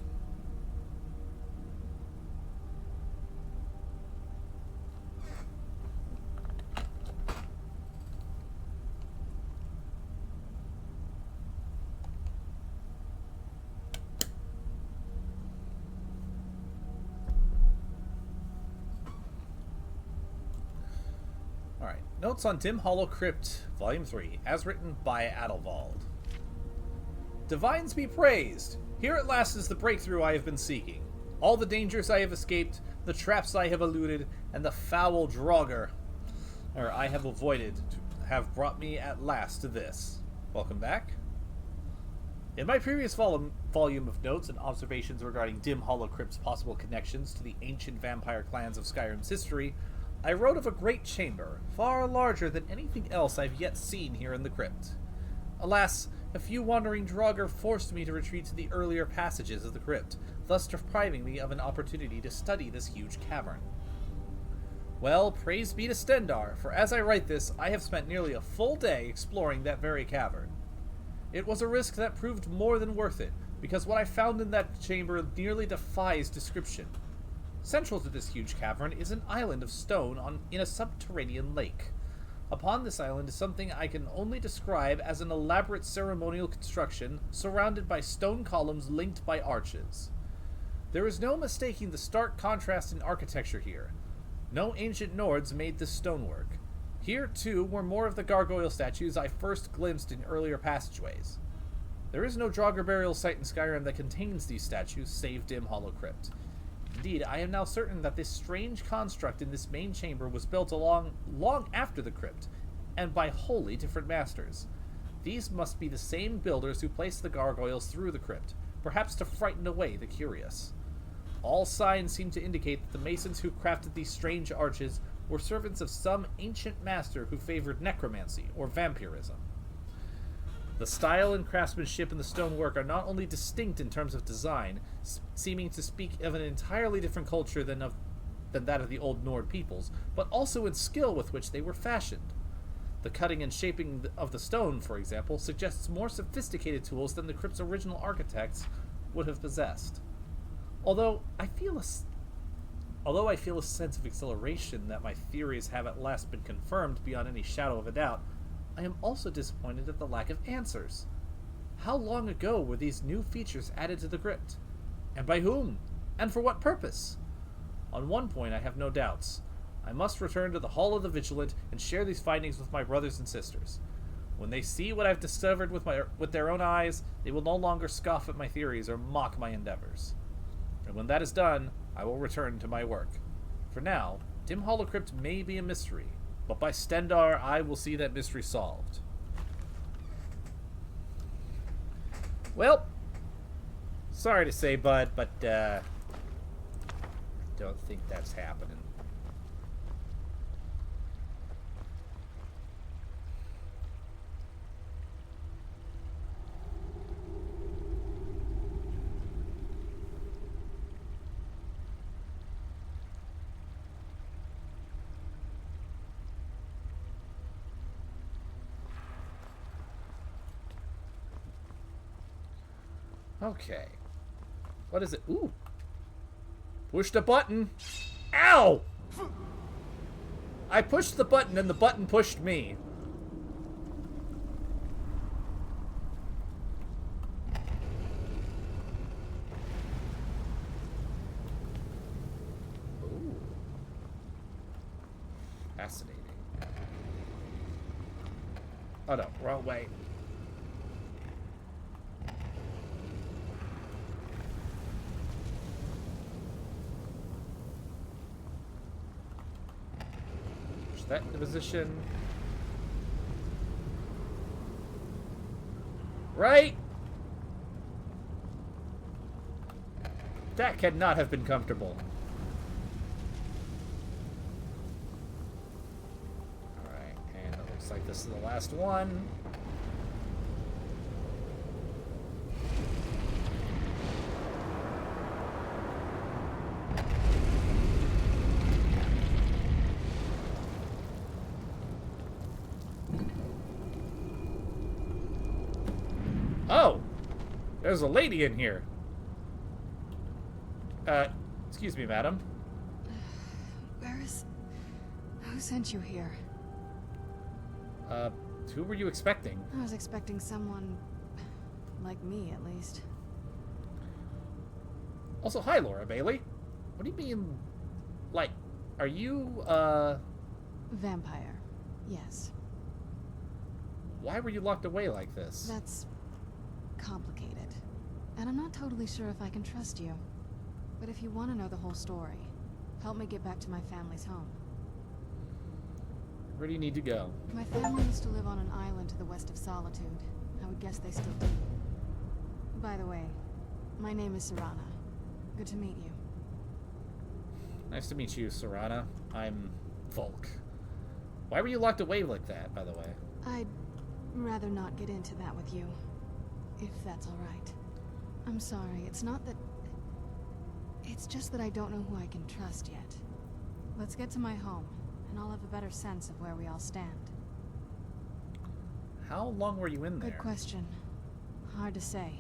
Alright, notes on Dim Hollow Crypt, Volume 3, as written by Adalvald. Divines be praised! Here at last is the breakthrough I have been seeking. All the dangers I have escaped, the traps I have eluded, and the foul Draugr I have avoided have brought me at last to this. Welcome back. In my previous volume of notes and observations regarding Dim Hollow Crypt's possible connections to the ancient vampire clans of Skyrim's history, I wrote of a great chamber, far larger than anything else I've yet seen here in the crypt. Alas, a few wandering Draugr forced me to retreat to the earlier passages of the crypt, thus depriving me of an opportunity to study this huge cavern. Well, praise be to Stendar, for as I write this, I have spent nearly a full day exploring that very cavern. It was a risk that proved more than worth it, because what I found in that chamber nearly defies description. Central to this huge cavern is an island of stone in a subterranean lake. Upon this island is something I can only describe as an elaborate ceremonial construction surrounded by stone columns linked by arches. There is no mistaking the stark contrast in architecture here. No ancient Nords made this stonework. Here, too, were more of the gargoyle statues I first glimpsed in earlier passageways. There is no Draugr burial site in Skyrim that contains these statues, save Dim Hollow Crypt. Indeed, I am now certain that this strange construct in this main chamber was built long after the crypt, and by wholly different masters. These must be the same builders who placed the gargoyles through the crypt, perhaps to frighten away the curious. All signs seem to indicate that the masons who crafted these strange arches were servants of some ancient master who favored necromancy or vampirism. The style and craftsmanship in the stonework are not only distinct in terms of design, seeming to speak of an entirely different culture than that of the old Nord peoples, but also in skill with which they were fashioned. The cutting and shaping of the stone, for example, suggests more sophisticated tools than the crypt's original architects would have possessed. Although I feel a sense of exhilaration that my theories have at last been confirmed beyond any shadow of a doubt, I am also disappointed at the lack of answers. How long ago were these new features added to the crypt? And by whom? And for what purpose? On one point I have no doubts. I must return to the Hall of the Vigilant and share these findings with my brothers and sisters. When they see what I've discovered with their own eyes, they will no longer scoff at my theories or mock my endeavors. And when that is done, I will return to my work. For now, Dim Hollow Crypt may be a mystery, but by Stendar, I will see that mystery solved. Well, sorry to say, bud, but I don't think that's happening. Okay. What is it? Ooh. Pushed a button. Ow! I pushed the button and the button pushed me. Ooh. Fascinating. Oh no, wrong way. Push that into position. Right? That cannot have been comfortable. Alright, and it looks like this is the last one. Oh! There's a lady in here. Excuse me, madam. Who sent you here? Who were you expecting? I was expecting someone like me, at least. Also, hi, Laura Bailey. What do you mean, like, are you, Vampire, yes. Why were you locked away like this? That's complicated. And I'm not totally sure if I can trust you. But if you want to know the whole story, help me get back to my family's home. Where do you need to go? My family used to live on an island to the west of Solitude. I would guess they still do. By the way, my name is Serana. Good to meet you. Nice to meet you, Serana. I'm Volk. Why were you locked away like that, by the way? I'd rather not get into that with you, if that's all right. I'm sorry, it's not that... It's just that I don't know who I can trust yet. Let's get to my home, and I'll have a better sense of where we all stand. How long were you in there? Good question. Hard to say.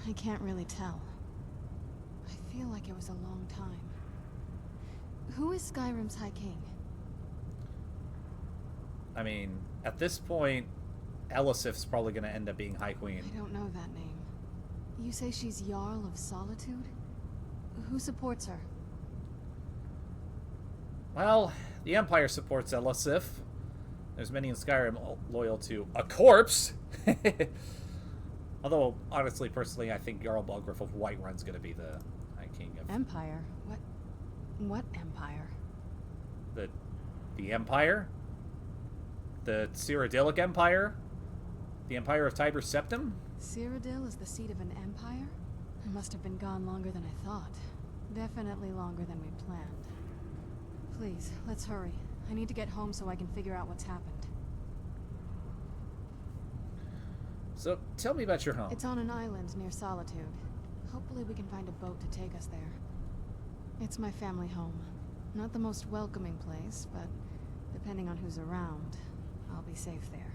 I can't really tell. I feel like it was a long time. Who is Skyrim's High King? I mean, at this point, Elisif's probably going to end up being High Queen. I don't know that name. You say she's Jarl of Solitude? Who supports her? Well, the Empire supports Elisif. There's many in Skyrim loyal to a corpse. Although, honestly, personally, I think Jarl Balgruuf of Whiterun's going to be the High King of... Empire? What Empire? The Empire? The Cyrodiilic Empire? The Empire of Tiber Septim? Cyrodiil is the seat of an empire? It must have been gone longer than I thought. Definitely longer than we planned. Please, let's hurry. I need to get home so I can figure out what's happened. So, tell me about your home. It's on an island near Solitude. Hopefully we can find a boat to take us there. It's my family home. Not the most welcoming place, but depending on who's around, I'll be safe there.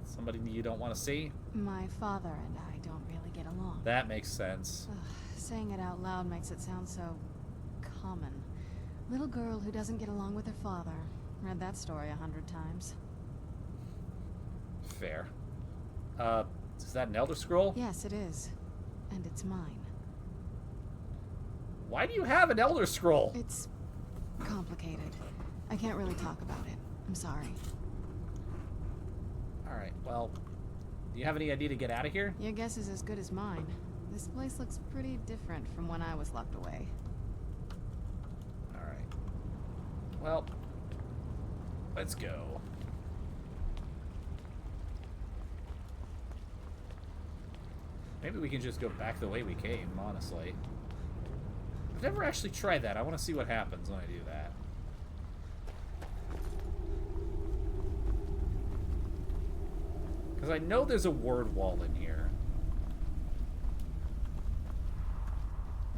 Somebody you don't want to see? My father and I don't really get along. That makes sense. Saying it out loud makes it sound so common. Little girl who doesn't get along with her father. Read that story 100 times. Fair. Is that an Elder Scroll? Yes, it is. And it's mine. Why do you have an Elder Scroll? It's complicated. I can't really talk about it. I'm sorry. Alright, well, do you have any idea to get out of here? Your guess is as good as mine. This place looks pretty different from when I was locked away. Alright. Well, let's go. Maybe we can just go back the way we came, honestly. I've never actually tried that. I want to see what happens when I do that. Because I know there's a word wall in here.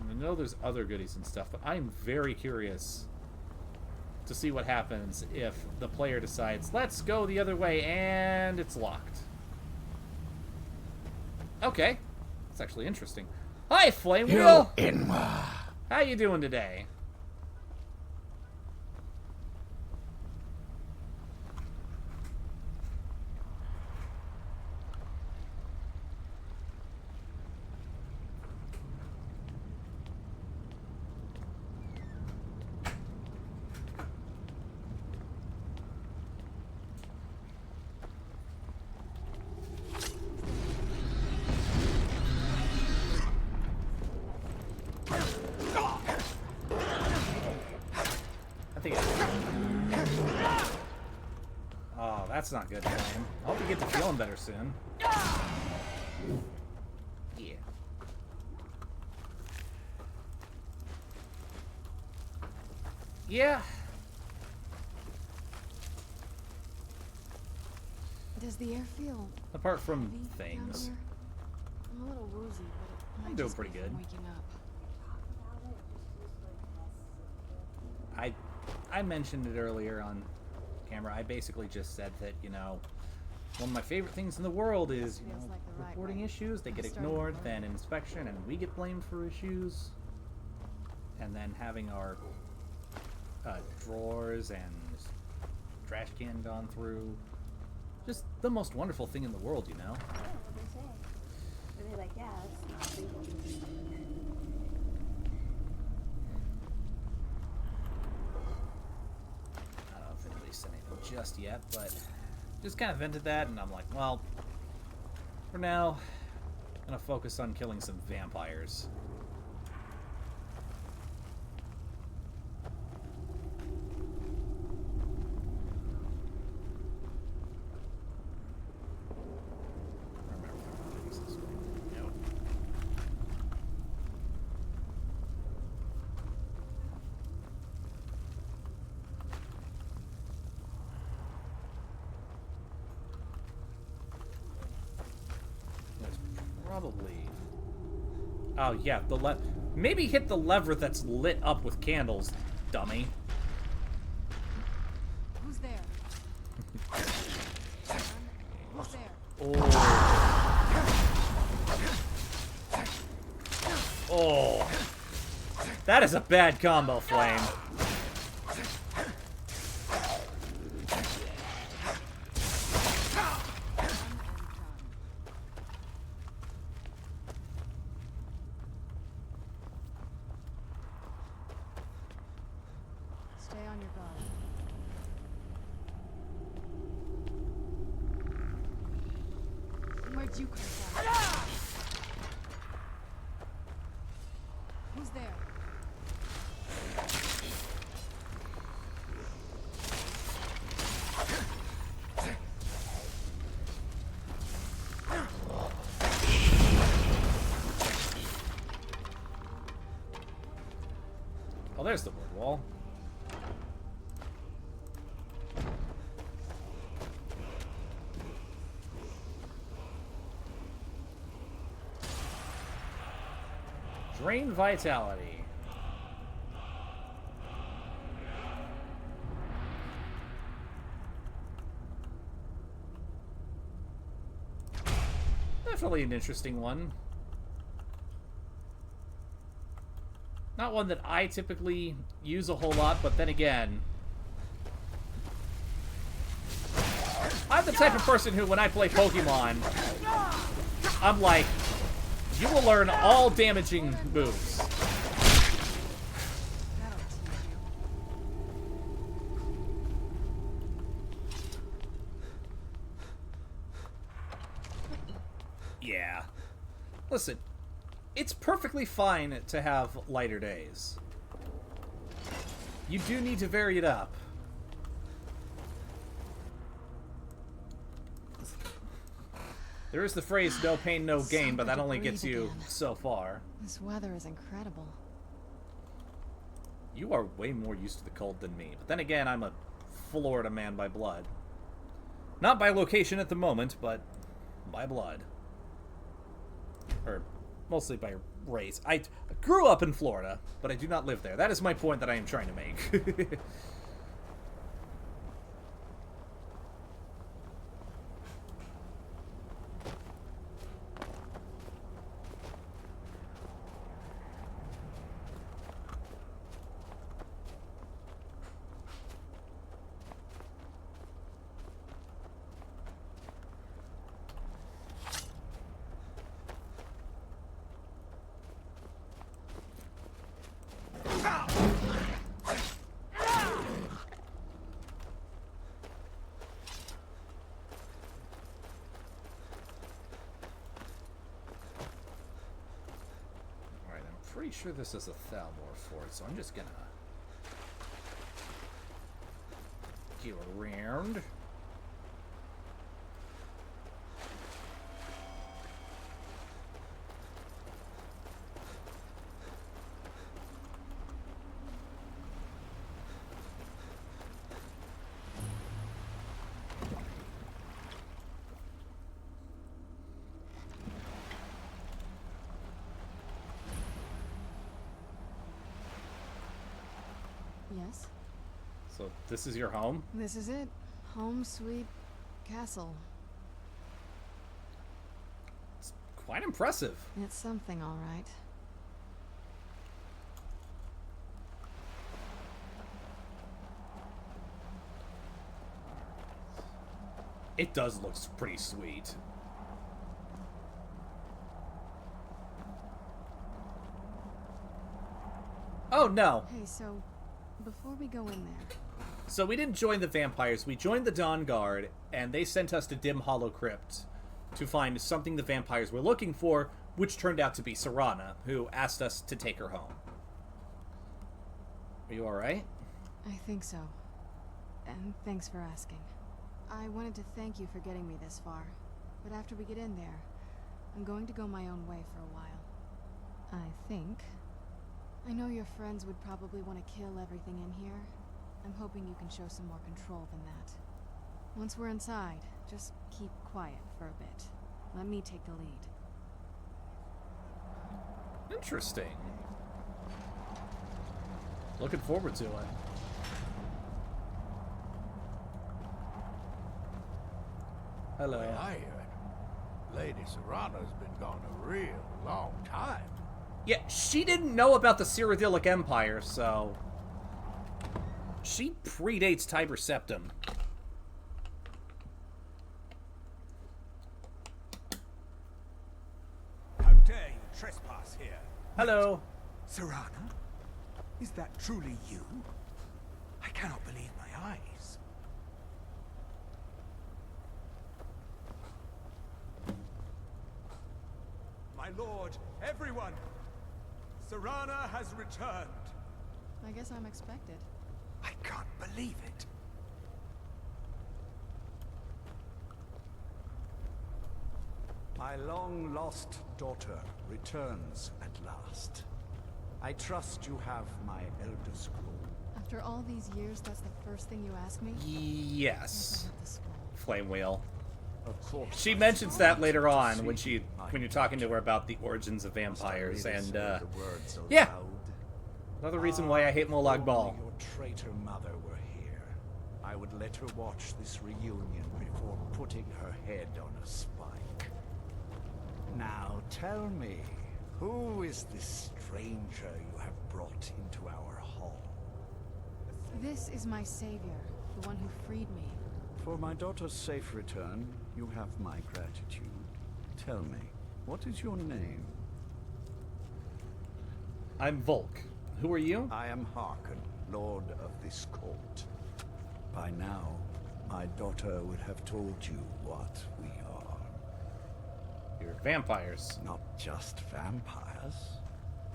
And I know there's other goodies and stuff, but I'm very curious to see what happens if the player decides, let's go the other way, and it's locked. Okay. That's actually interesting. Hi, Flame Wheel! How you doing today? Oh, that's not good, Flame. I hope you get to feeling better soon. Yeah. Yeah. Does the air feel Apart from heavy down things. here? I'm a little woozy, but it might I'm doing just pretty be good. from waking up. I mentioned it earlier on camera. I basically just said that, you know, one of my favorite things in the world is, you know, reporting issues. They get ignored, then inspection, and we get blamed for issues. And then having our drawers and trash can gone through. Just the most wonderful thing in the world, you know? Yeah, what they say. But they're like, yeah, it's not legal. I don't know if anybody's said anything just yet, but just kind of vented that, and I'm like, well, for now, I'm gonna focus on killing some vampires. Probably. Oh yeah, maybe hit the lever that's lit up with candles, dummy. Who's there? Who's there? Oh. That is a bad combo, Flame. Stay on your guard. Where'd you come from? Who's there? Oh, there's the word wall. Drain vitality. Definitely an interesting one. Not one that I typically use a whole lot, but then again, I'm the type of person who, when I play Pokemon, I'm like, you will learn all damaging moves. Yeah. Listen, it's perfectly fine to have lighter days. You do need to vary it up. There is the phrase, no pain, no gain, but that only gets you so far. This weather is incredible. You are way more used to the cold than me. But then again, I'm a Florida man by blood. Not by location at the moment, but by blood. Or mostly by race. I grew up in Florida, but I do not live there. That is my point that I am trying to make. pretty sure this is a Thalmor fort, so I'm just gonna go around. Yes? So this is your home? This is it. Home sweet castle. It's quite impressive. It's something, all right. It does look pretty sweet. Oh no. Hey, so before we go in there, So we didn't join the vampires, we joined the Dawn Guard, and they sent us to Dim Hollow Crypt to find something the vampires were looking for, which turned out to be Serana, who asked us to take her home. Are you alright? I think so. And thanks for asking. I wanted to thank you for getting me this far, but after we get in there, I'm going to go my own way for a while. I think. I know your friends would probably want to kill everything in here. I'm hoping you can show some more control than that. Once we're inside, just keep quiet for a bit. Let me take the lead. Interesting. Looking forward to it. Hello. Well, I hear it. Lady Serana's been gone a real long time. Yeah, she didn't know about the Cyrodiilic Empire, so... She predates Tiber Septim. How dare you trespass here? Hello. Serana? Is that truly you? I cannot believe my eyes. My lord, everyone! Serana has returned. I guess I'm expected. I can't believe it. My long-lost daughter returns at last. I trust you have my Elder Scroll. After all these years, that's the first thing you ask me? Yes. Flame Wheel. Of course. She mentions that later on when you're talking to her about the origins of vampires, and yeah. Another reason why I hate Molag Bal. Your traitor mother were here, I would let her watch this reunion before putting her head on a spike. Now tell me, who is this stranger you have brought into our hall? This is my savior, the one who freed me. For my daughter's safe return, you have my gratitude. Tell me, what is your name? I'm Volk. Who are you? I am Harkon, Lord of this court. By now, my daughter would have told you what we are. You're vampires. Not just vampires.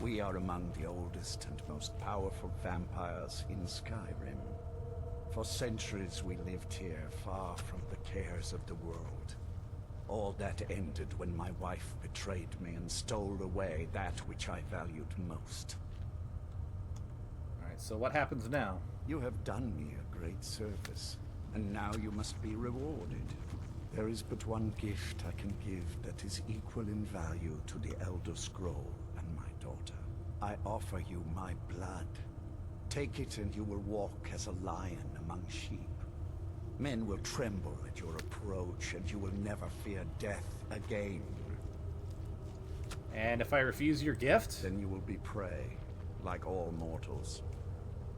We are among the oldest and most powerful vampires in Skyrim. For centuries we lived here, far from the cares of the world. All that ended when my wife betrayed me and stole away that which I valued most. Alright, so what happens now? You have done me a great service, and now you must be rewarded. There is but one gift I can give that is equal in value to the Elder Scroll and my daughter. I offer you my blood. Take it and you will walk as a lion among sheep. Men will tremble at your approach and you will never fear death again. And if I refuse your gift? Then you will be prey, like all mortals.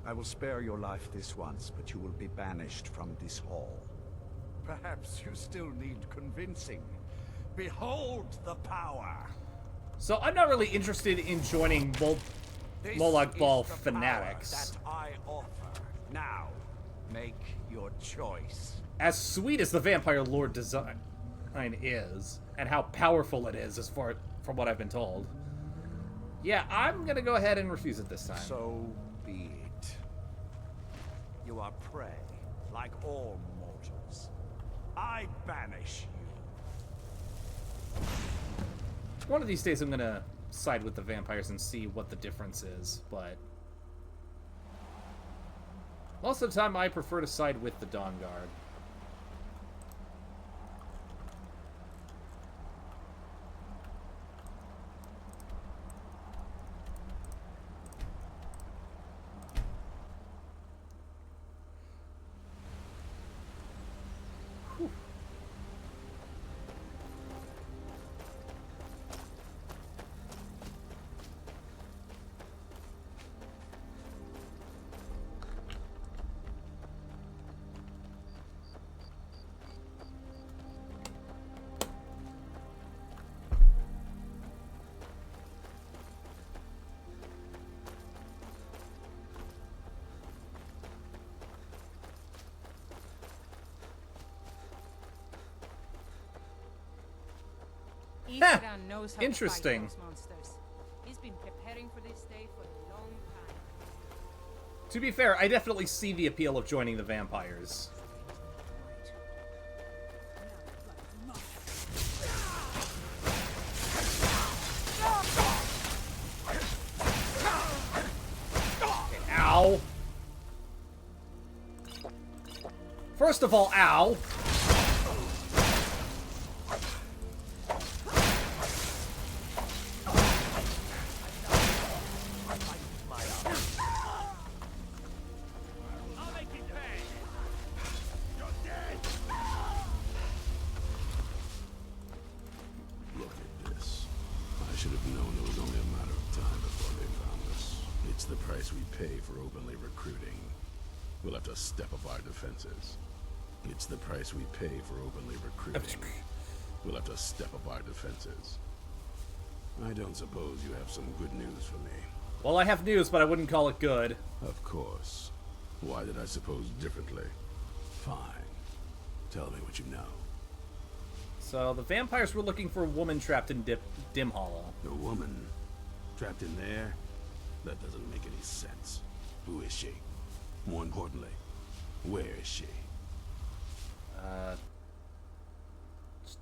I will spare your life this once, but you will be banished from this hall. Perhaps you still need convincing. Behold the power! So I'm not really interested in joining Molag Bal fanatics. That I offer. Now, make your choice. As sweet as the Vampire Lord design is, and how powerful it is as far from what I've been told, Yeah, I'm gonna go ahead and refuse it this time. So be it. You are prey, like all mortals. I banish you. One of these days I'm gonna side with the vampires and see what the difference is, but most of the time I prefer to side with the Dawn Guard. Isran knows how Interesting. to fight those monsters. He's been preparing for this day for a long time. To be fair, I definitely see the appeal of joining the vampires. Ow. First of all, ow. Look at this. I should have known it was only a matter of time before they found us. It's the price we pay for openly recruiting. We'll have to step up our defenses. It's the price we pay for openly recruiting. We'll have to step up our defenses. I don't suppose you have some good news for me. Well, I have news, but I wouldn't call it good. Of course. Why did I suppose differently? Fine. Tell me what you know. So, the vampires were looking for a woman trapped in Dim Hollow. A woman? Trapped in there? That doesn't make any sense. Who is she? More importantly, where is she?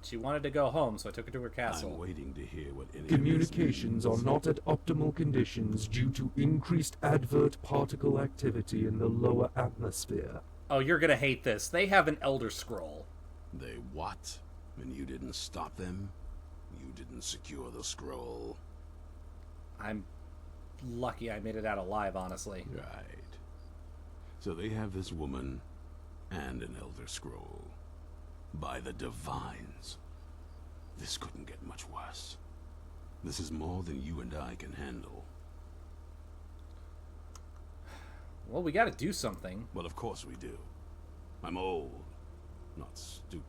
She wanted to go home, so I took her to her castle. I'm waiting to hear what any Communications are not at optimal conditions due to increased advert particle activity in the lower atmosphere. Oh, you're gonna hate this. They have an Elder Scroll. They what? And you didn't stop them? You didn't secure the scroll? I'm lucky I made it out alive, honestly. Right. So they have this woman and an Elder Scroll. By the Divines. This couldn't get much worse. This is more than you and I can handle. Well, we gotta do something. Well, of course we do. I'm old, not stupid.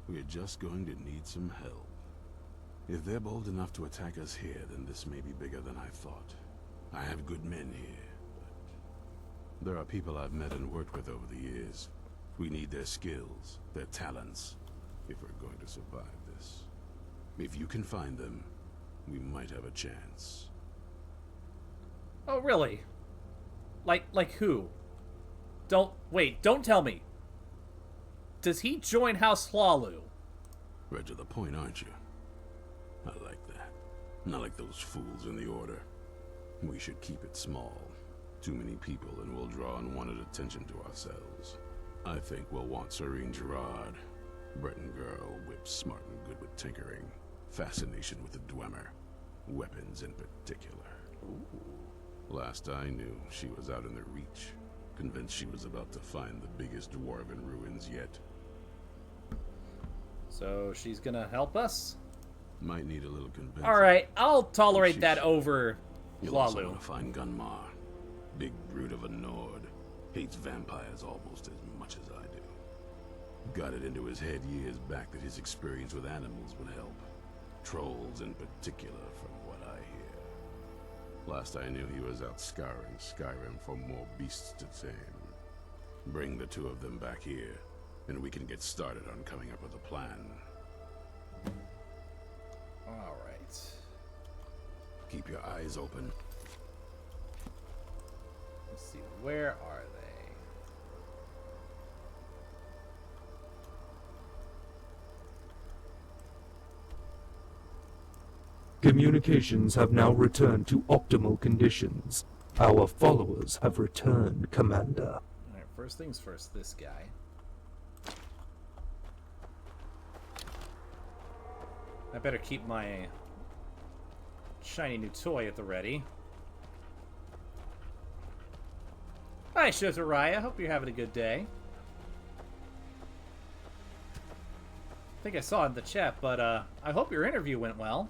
We're just going to need some help. If they're bold enough to attack us here, then this may be bigger than I thought. I have good men here, but there are people I've met and worked with over the years. We need their skills, their talents, if we're going to survive this. If you can find them, we might have a chance. Oh, really? Like who? Don't tell me. Does he join House Hlalu? Right to the point, aren't you? I like that. Not like those fools in the Order. We should keep it small. Too many people and we'll draw unwanted attention to ourselves. I think we'll want Serene Gerard. Breton girl, whip smart and good with tinkering. Fascination with the Dwemer. Weapons in particular. Ooh. Last I knew, she was out in the Reach. Convinced she was about to find the biggest dwarven ruins yet. So she's gonna help us? Might need a little convincing. Alright, I'll tolerate that over You'll also Hlalu. want to find Gunmar. Big brute of a Nord. Hates vampires almost as much as I do. Got it into his head years back that his experience with animals would help. Trolls in particular, from what I hear. Last I knew, he was out scouring Skyrim for more beasts to tame. Bring the two of them back here, and we can get started on coming up with a plan. Alright. Keep your eyes open. Let's see, where are they? Communications have now returned to optimal conditions. Our followers have returned, Commander. Alright, first things first, this guy. I better keep my shiny new toy at the ready. Hi, Shotariah. Hope you're having a good day. I think I saw it in the chat, but I hope your interview went well.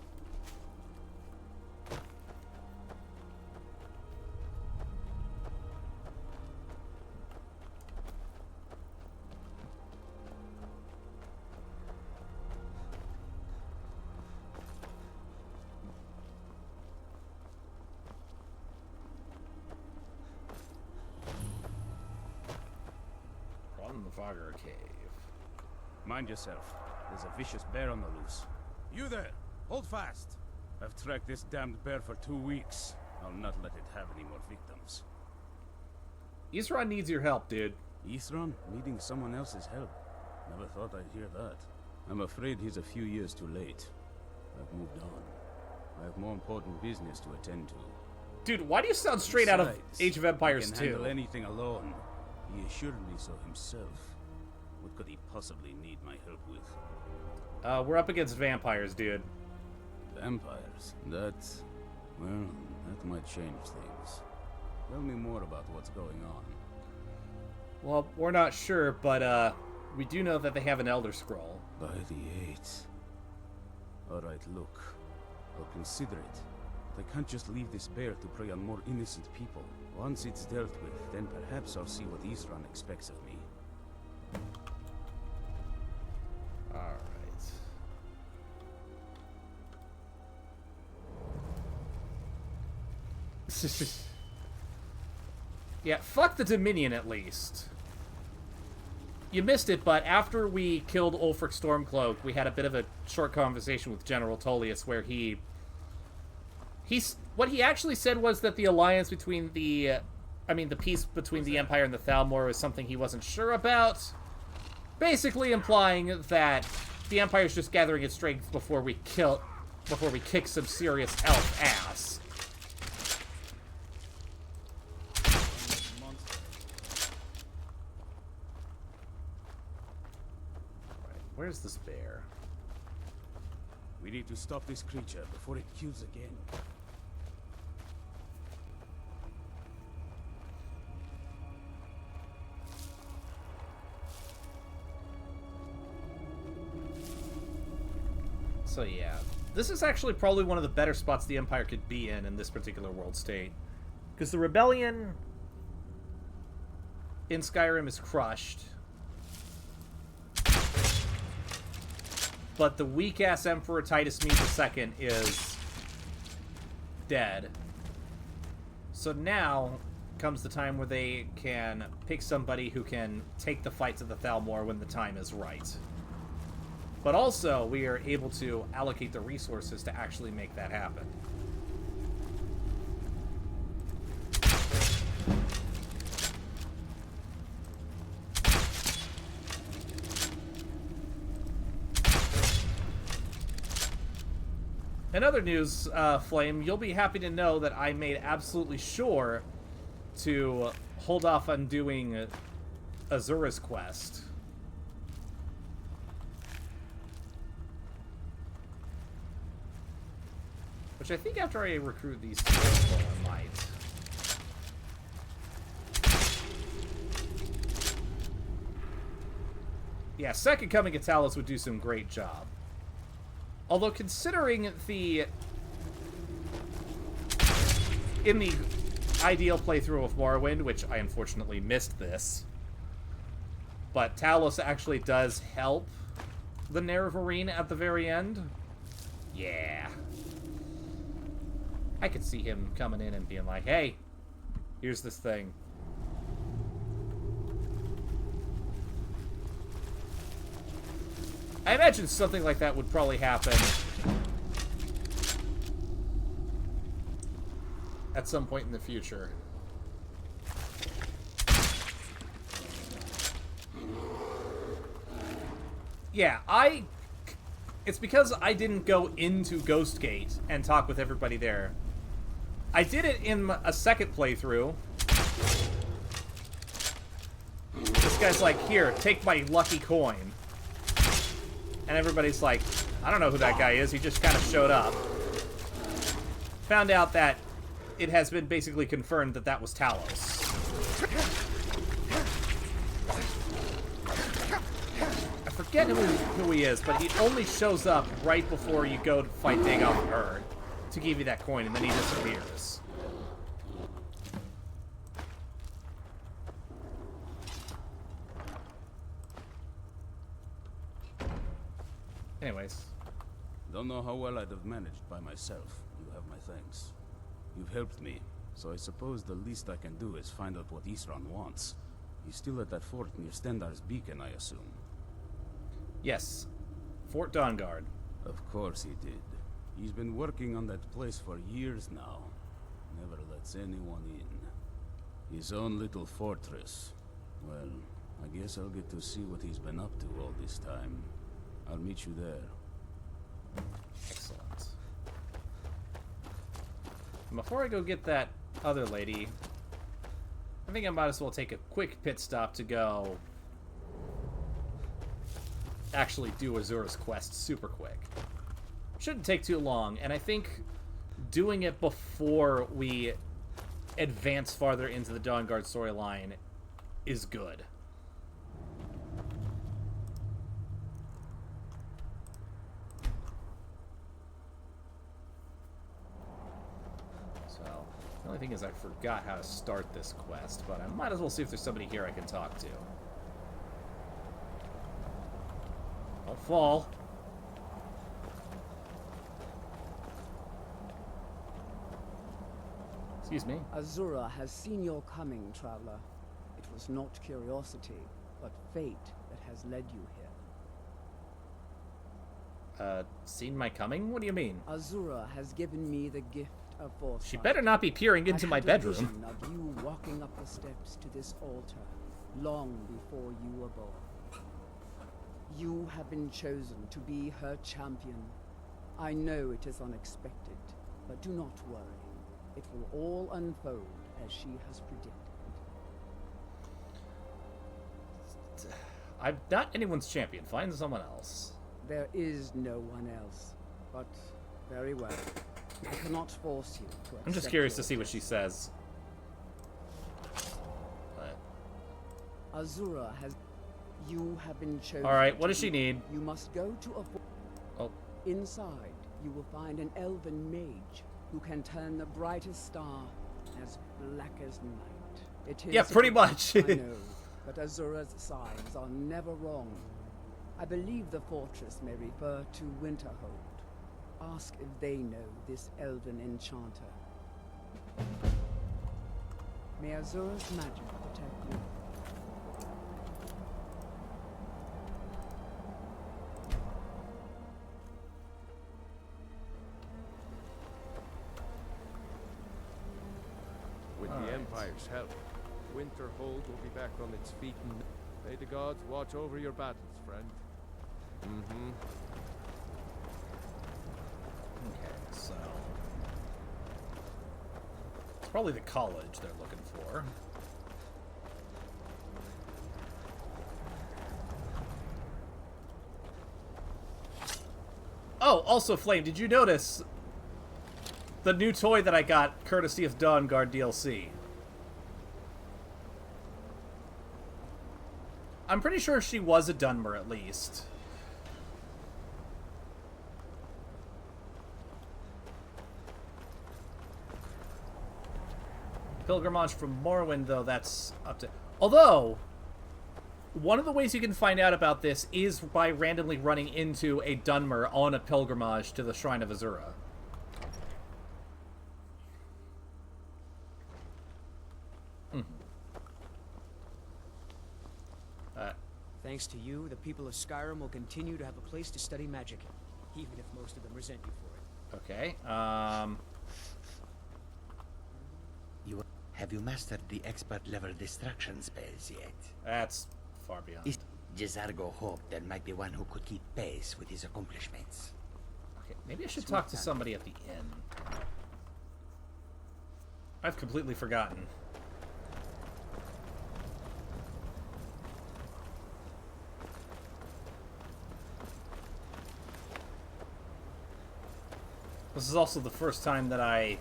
Fogger Cave. Mind yourself. There's a vicious bear on the loose. You there! Hold fast! I've tracked this damned bear for 2 weeks. I'll not let it have any more victims. Isran needs your help, dude. Isran needing someone else's help? Never thought I'd hear that. I'm afraid he's a few years too late. I've moved on. I have more important business to attend to. Dude, why do you sound straight out of Besides, Age of Empires he can 2? handle anything alone. He assured me so himself. What could he possibly need my help with? We're up against vampires, dude. Vampires? That might change things. Tell me more about what's going on. Well, we're not sure, but we do know that they have an Elder Scroll. By the 8th. Alright, look. I'll consider it. But I can't just leave this bear to prey on more innocent people. Once it's dealt with, then perhaps I'll see what Isran expects of me. Alright. Yeah, fuck the Dominion at least. You missed it, but after we killed Ulfric Stormcloak, we had a bit of a short conversation with General Tullius where what he actually said was that the alliance between the peace between the Empire and the Thalmor was something he wasn't sure about. Basically implying that the Empire's just gathering its strength before we kick some serious elf ass. Alright, where's this bear? We need to stop this creature before it kills again. So yeah, this is actually probably one of the better spots the Empire could be in this particular world state. Because the rebellion in Skyrim is crushed. But the weak-ass Emperor Titus Mede II is dead. So now comes the time where they can pick somebody who can take the fight to the Thalmor when the time is right. But also, we are able to allocate the resources to actually make that happen. In other news, Flame, you'll be happy to know that I made absolutely sure to hold off on doing Azura's quest. Which I think after I recruit these two people, I might. Yeah, Second Coming of Talos would do some great job. Although considering in the ideal playthrough of Morrowind, which I unfortunately missed this, but Talos actually does help the Nerevarine at the very end. Yeah. I could see him coming in and being like, hey, here's this thing. I imagine something like that would probably happen at some point in the future. Yeah, it's because I didn't go into Ghost Gate and talk with everybody there. I did it in a second playthrough. This guy's like, here, take my lucky coin. And everybody's like, I don't know who that guy is, he just kind of showed up. Found out that it has been basically confirmed that that was Talos. I forget who he is, but he only shows up right before you go to fight Dagon Herd to give you that coin, and then he disappears. Anyways. Don't know how well I'd have managed by myself. You have my thanks. You've helped me, so I suppose the least I can do is find out what Isran wants. He's still at that fort near Stendar's beacon, I assume. Yes. Fort Dawnguard. Of course he did. He's been working on that place for years now. Never lets anyone in. His own little fortress. Well, I guess I'll get to see what he's been up to all this time. I'll meet you there. Excellent. And before I go get that other lady, I think I might as well take a quick pit stop to go actually do Azura's quest super quick. Shouldn't take too long, and I think doing it before we advance farther into the Dawnguard storyline is good. So, the only thing is I forgot how to start this quest, but I might as well see if there's somebody here I can talk to. Don't fall. Excuse me. Azura has seen your coming, traveler. It was not curiosity, but fate that has led you here. Seen my coming? What do you mean? Azura has given me the gift of foresight. She better not be peering into my bedroom. I had a vision of you walking up the steps to this altar, long before you were born. You have been chosen to be her champion. I know it is unexpected, but do not worry. It will all unfold as she has predicted. I'm not anyone's champion. Find someone else. There is no one else, but very well. I cannot force you to accept. I'm just curious to see what she says. But Azura has... You have been chosen. Alright, what does she need? You must go to a... Oh. Inside, you will find an elven mage who can turn the brightest star as black as night. It is yeah, pretty much. I know, but Azura's signs are never wrong. I believe the fortress may refer to Winterhold. Ask if they know this elven enchanter. May Azura's magic protect you. With the Empire's help, Winterhold will be back on its feet and may the gods watch over your battles, friend. Okay, so it's probably the college they're looking for. Oh, also, Flame, did you notice the new toy that I got courtesy of Dawnguard DLC? I'm pretty sure she was a Dunmer at least. Pilgrimage from Morrowind, though, that's up to... Although, one of the ways you can find out about this is by randomly running into a Dunmer on a pilgrimage to the Shrine of Azura. Thanks to you, the people of Skyrim will continue to have a place to study magic, even if most of them resent you for it. Okay, Have you mastered the expert-level distraction spells yet? That's far beyond. Gisargo hoped there might be one who could keep pace with his accomplishments. Okay, maybe I should talk to somebody at the inn. I've completely forgotten. This is also the first time that I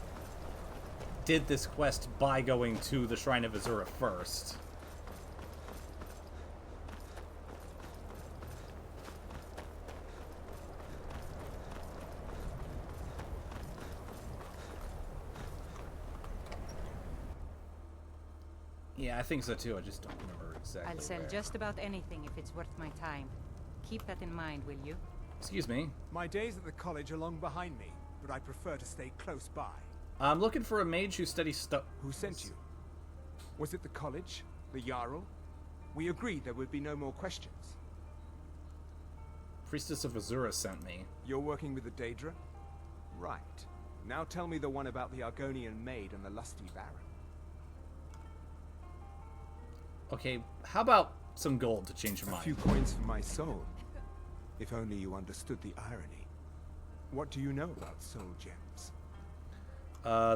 did this quest by going to the Shrine of Azura first. Yeah, I think so too. I just don't remember exactly. I'll sell where. just about anything if it's worth my time. Keep that in mind, will you? Excuse me. My days at the college are long behind me, but I prefer to stay close by. I'm looking for a mage who studies Who sent you? Was it the college? The Jarl? We agreed there would be no more questions. Priestess of Azura sent me. You're working with the Daedra? Right. Now tell me the one about the Argonian maid and the lusty baron. Okay, how about some gold to change your A mind? few coins for my soul. If only you understood the irony. What do you know about soul gems?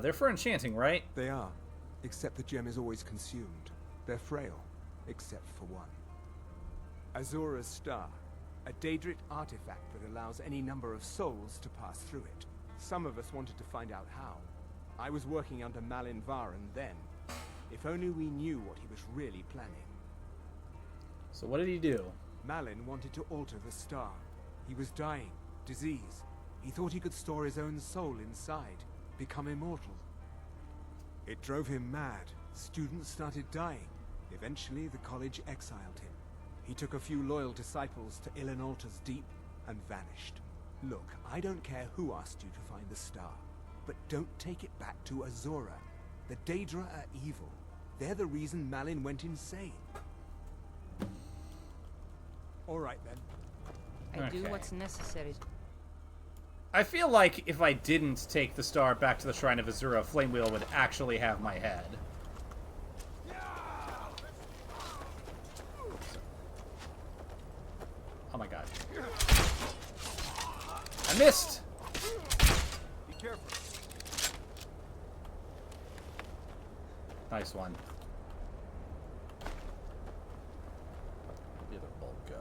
They're for enchanting, right? They are, except the gem is always consumed. They're frail, except for one. Azura's Star, a Daedric artifact that allows any number of souls to pass through it. Some of us wanted to find out how. I was working under Malin Varen then. If only we knew what he was really planning. So what did he do? Malin wanted to alter the star. He was dying, disease. He thought he could store his own soul inside, become immortal. It drove him mad. Students started dying. Eventually, the college exiled him. He took a few loyal disciples to Ilinalta's Deep and vanished. Look, I don't care who asked you to find the star, but don't take it back to Azura. The Daedra are evil. They're the reason Malin went insane. All right, then. I do what's necessary. I feel like if I didn't take the star back to the Shrine of Azura, Flamewheel would actually have my head. Oh my god. I missed! Be careful. Nice one. Where'd the other bolt go?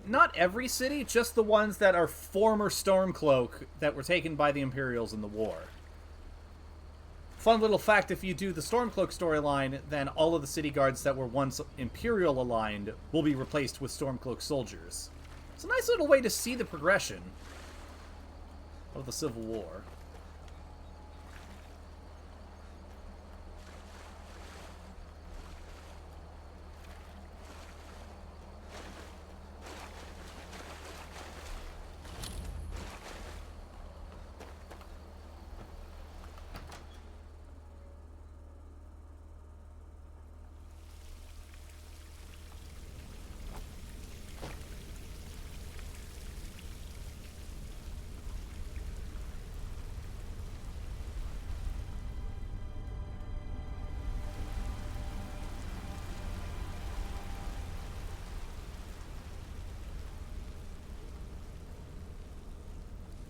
Not every city, just the ones that are former Stormcloak that were taken by the Imperials in the war. Fun little fact, if you do the Stormcloak storyline, then all of the city guards that were once Imperial aligned will be replaced with Stormcloak soldiers. It's a nice little way to see the progression of the Civil War.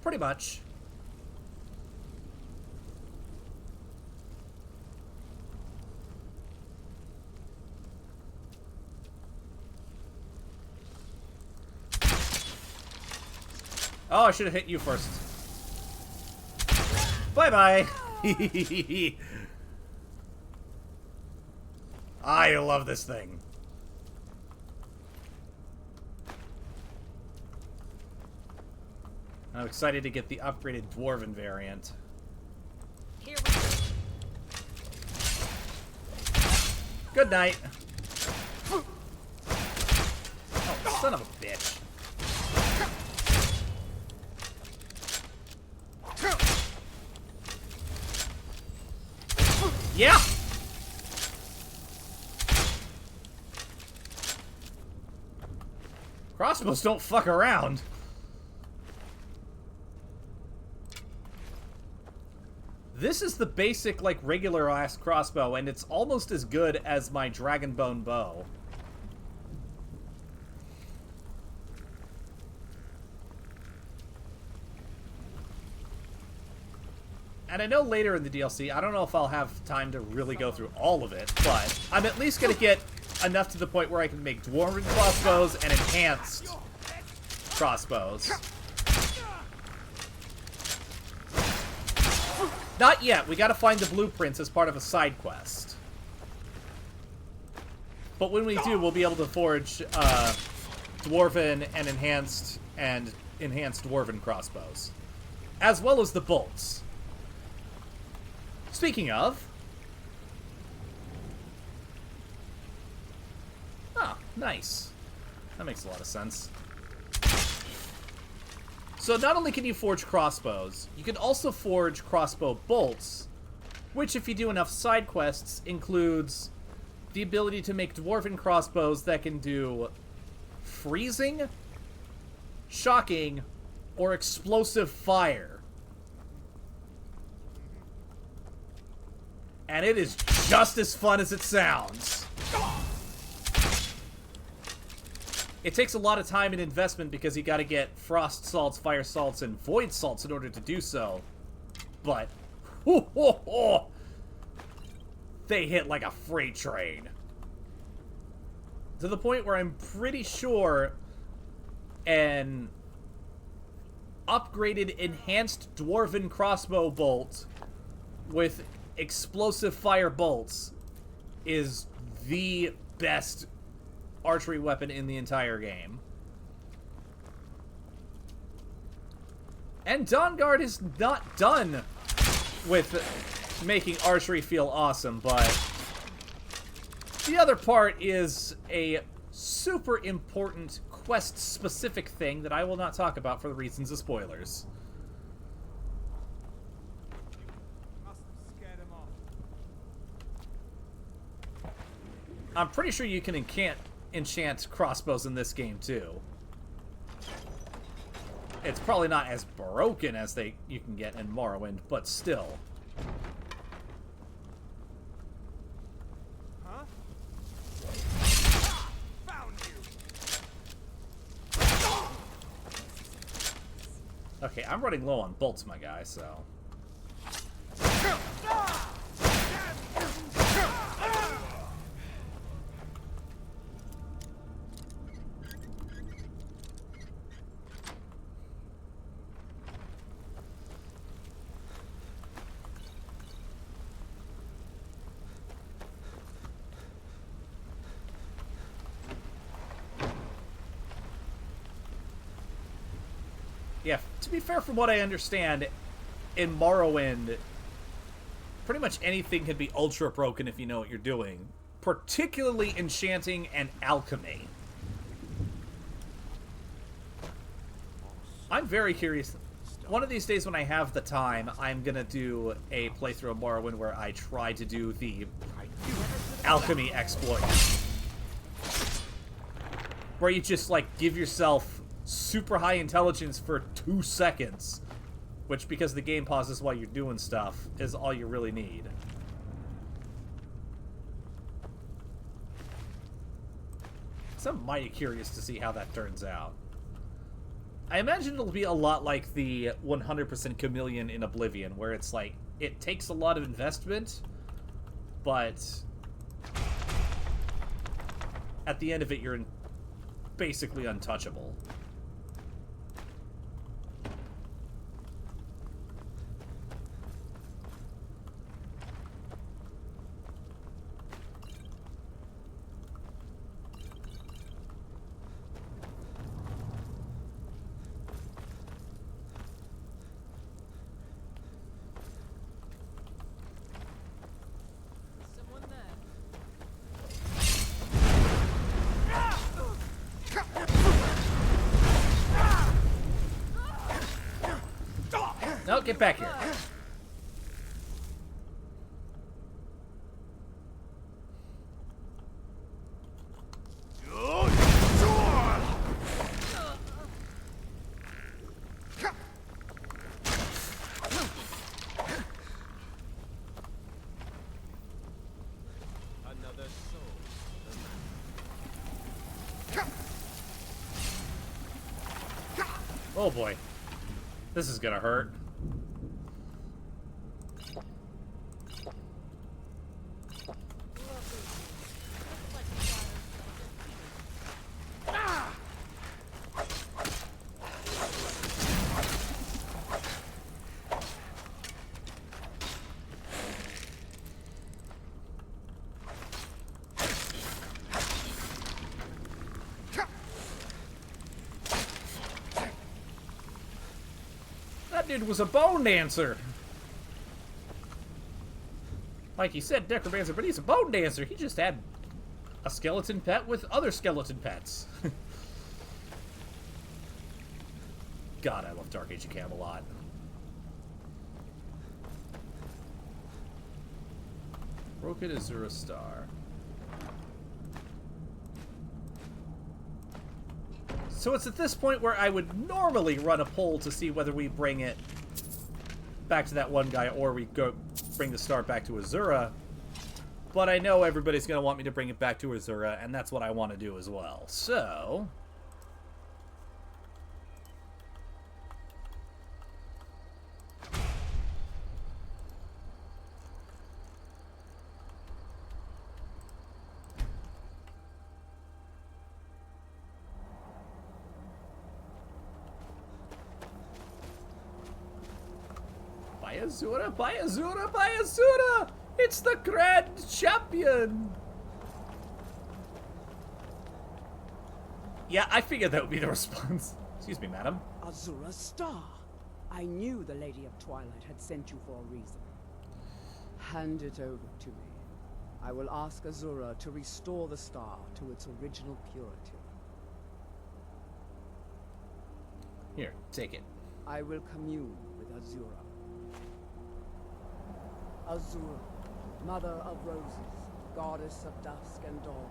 Pretty much. Oh, I should have hit you first. Bye-bye. I love this thing. I'm excited to get the upgraded Dwarven variant. Here we go. Good night. Oh, son of a bitch. Yeah! Crossbows don't fuck around. This is the basic, like, regular-ass crossbow, and it's almost as good as my Dragonborn bow. And I know later in the DLC, I don't know if I'll have time to really go through all of it, but I'm at least going to get enough to the point where I can make Dwarven crossbows and enhanced crossbows. Not yet. We gotta find the blueprints as part of a side quest. But when we do, we'll be able to forge Dwarven and enhanced Dwarven crossbows. As well as the bolts. Speaking of... Ah, nice. That makes a lot of sense. So not only can you forge crossbows, you can also forge crossbow bolts, which, if you do enough side quests, includes the ability to make Dwarven crossbows that can do freezing, shocking, or explosive fire. And it is just as fun as it sounds. It takes a lot of time and investment because you gotta get frost salts, fire salts, and void salts in order to do so. But, they hit like a freight train. To the point where I'm pretty sure an upgraded enhanced Dwarven crossbow bolt with explosive fire bolts is the best archery weapon in the entire game. And Dawnguard is not done with making archery feel awesome, but the other part is a super important quest-specific thing that I will not talk about for the reasons of spoilers. I'm pretty sure you can enchant crossbows in this game too. It's probably not as broken as you can get in Morrowind, but still. Huh? Found you. Okay, I'm running low on bolts, my guy, so. Yeah, to be fair, from what I understand, in Morrowind, pretty much anything can be ultra broken if you know what you're doing. Particularly enchanting and alchemy. I'm very curious. One of these days when I have the time, I'm gonna do a playthrough of Morrowind where I try to do the alchemy exploit. Where you just, like, give yourself super high intelligence for 2 seconds, which, because the game pauses while you're doing stuff, is all you really need. So I'm mighty curious to see how that turns out. I imagine it'll be a lot like the 100% Chameleon in Oblivion, where it's like, it takes a lot of investment, but at the end of it, you're basically untouchable. get back here. Another soul. Oh boy. This is gonna hurt. That dude was a bone dancer. Like he said, necromancer, but he's a bone dancer. He just had a skeleton pet with other skeleton pets. God, I love Dark Age of Camelot. Broken Azura Star. So it's at this point where I would normally run a poll to see whether we bring it back to that one guy or we go bring the star back to Azura. But I know everybody's going to want me to bring it back to Azura, and that's what I want to do as well. So... By Azura, by Azura, by Azura! It's the Grand Champion! Yeah, I figured that would be the response. Excuse me, madam. Azura Star. I knew the Lady of Twilight had sent you for a reason. Hand it over to me. I will ask Azura to restore the star to its original purity. Here, take it. I will commune with Azura. Azura, Mother of Roses, Goddess of Dusk and Dawn,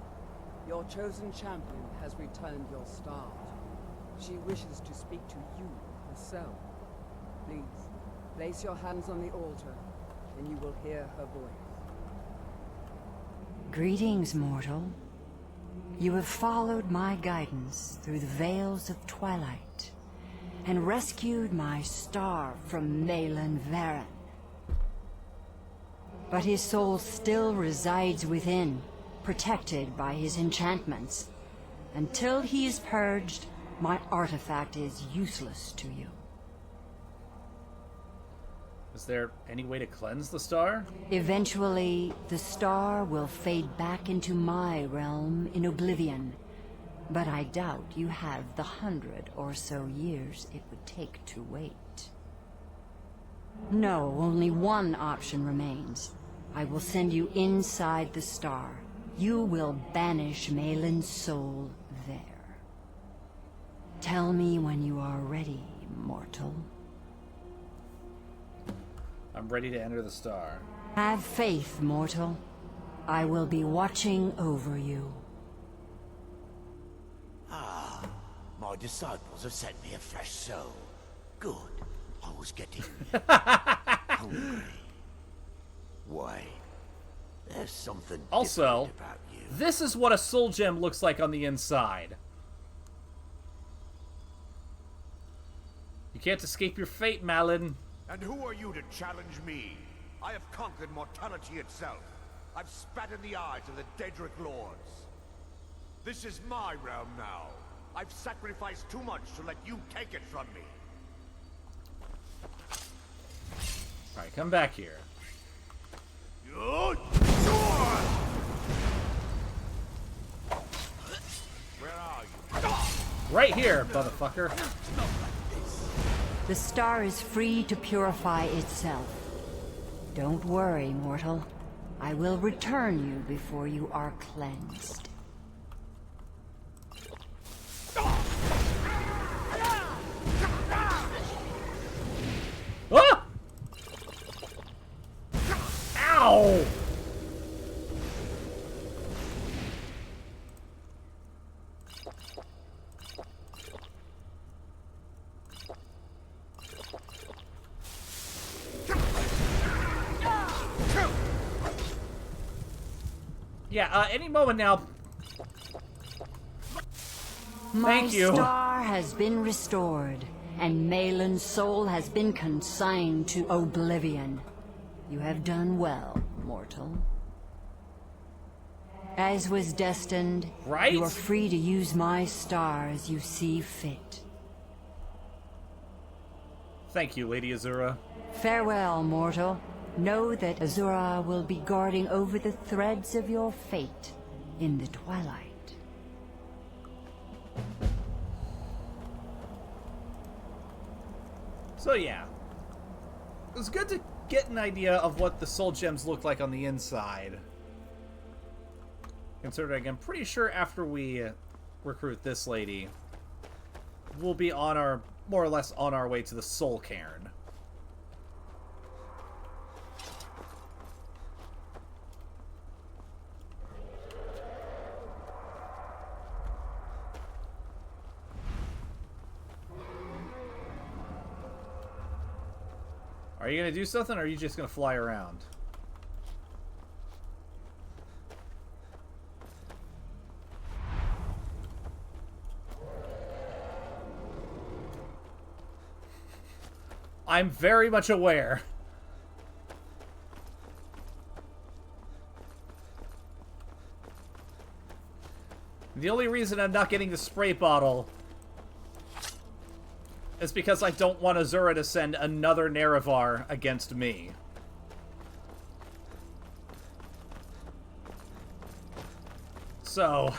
your chosen champion has returned your star. She wishes to speak to you herself. Please, place your hands on the altar, and you will hear her voice. Greetings, mortal. You have followed my guidance through the veils of twilight, and rescued my star from Malin Varen. But his soul still resides within, protected by his enchantments. Until he is purged, my artifact is useless to you. Is there any way to cleanse the star? Eventually, the star will fade back into my realm in oblivion. But I doubt you have the 100 or so years it would take to wait. No, only one option remains. I will send you inside the star. You will banish Malin's soul there. Tell me when you are ready, mortal. I'm ready to enter the star. Have faith, mortal. I will be watching over you. Ah, my disciples have sent me a fresh soul. Good. I was getting hungry. Why? There's something Also, different about you. this is what a soul gem looks like on the inside. You can't escape your fate, Malin. And who are you to challenge me? I have conquered mortality itself. I've spat in the eyes of the Daedric Lords. This is my realm now. I've sacrificed too much to let you take it from me. Alright, come back here. Where are you? Right here, motherfucker. The star is free to purify itself. Don't worry, mortal. I will return you before you are cleansed. Ah! Ow! Yeah, any moment now. Thank you. My star has been restored, and Malin's soul has been consigned to oblivion. You have done well, mortal. As was destined, right? You are free to use my star as you see fit. Thank you, Lady Azura. Farewell, mortal. Know that Azura will be guarding over the threads of your fate in the twilight. So yeah, it was good to get an idea of what the soul gems look like on the inside. Considering I'm pretty sure after we recruit this lady, we'll be on our, more or less on our way to the Soul Cairn. Are you gonna do something, or are you just gonna fly around? I'm very much aware. The only reason I'm not getting the spray bottle is because I don't want Azura to send another Nerevar against me. So...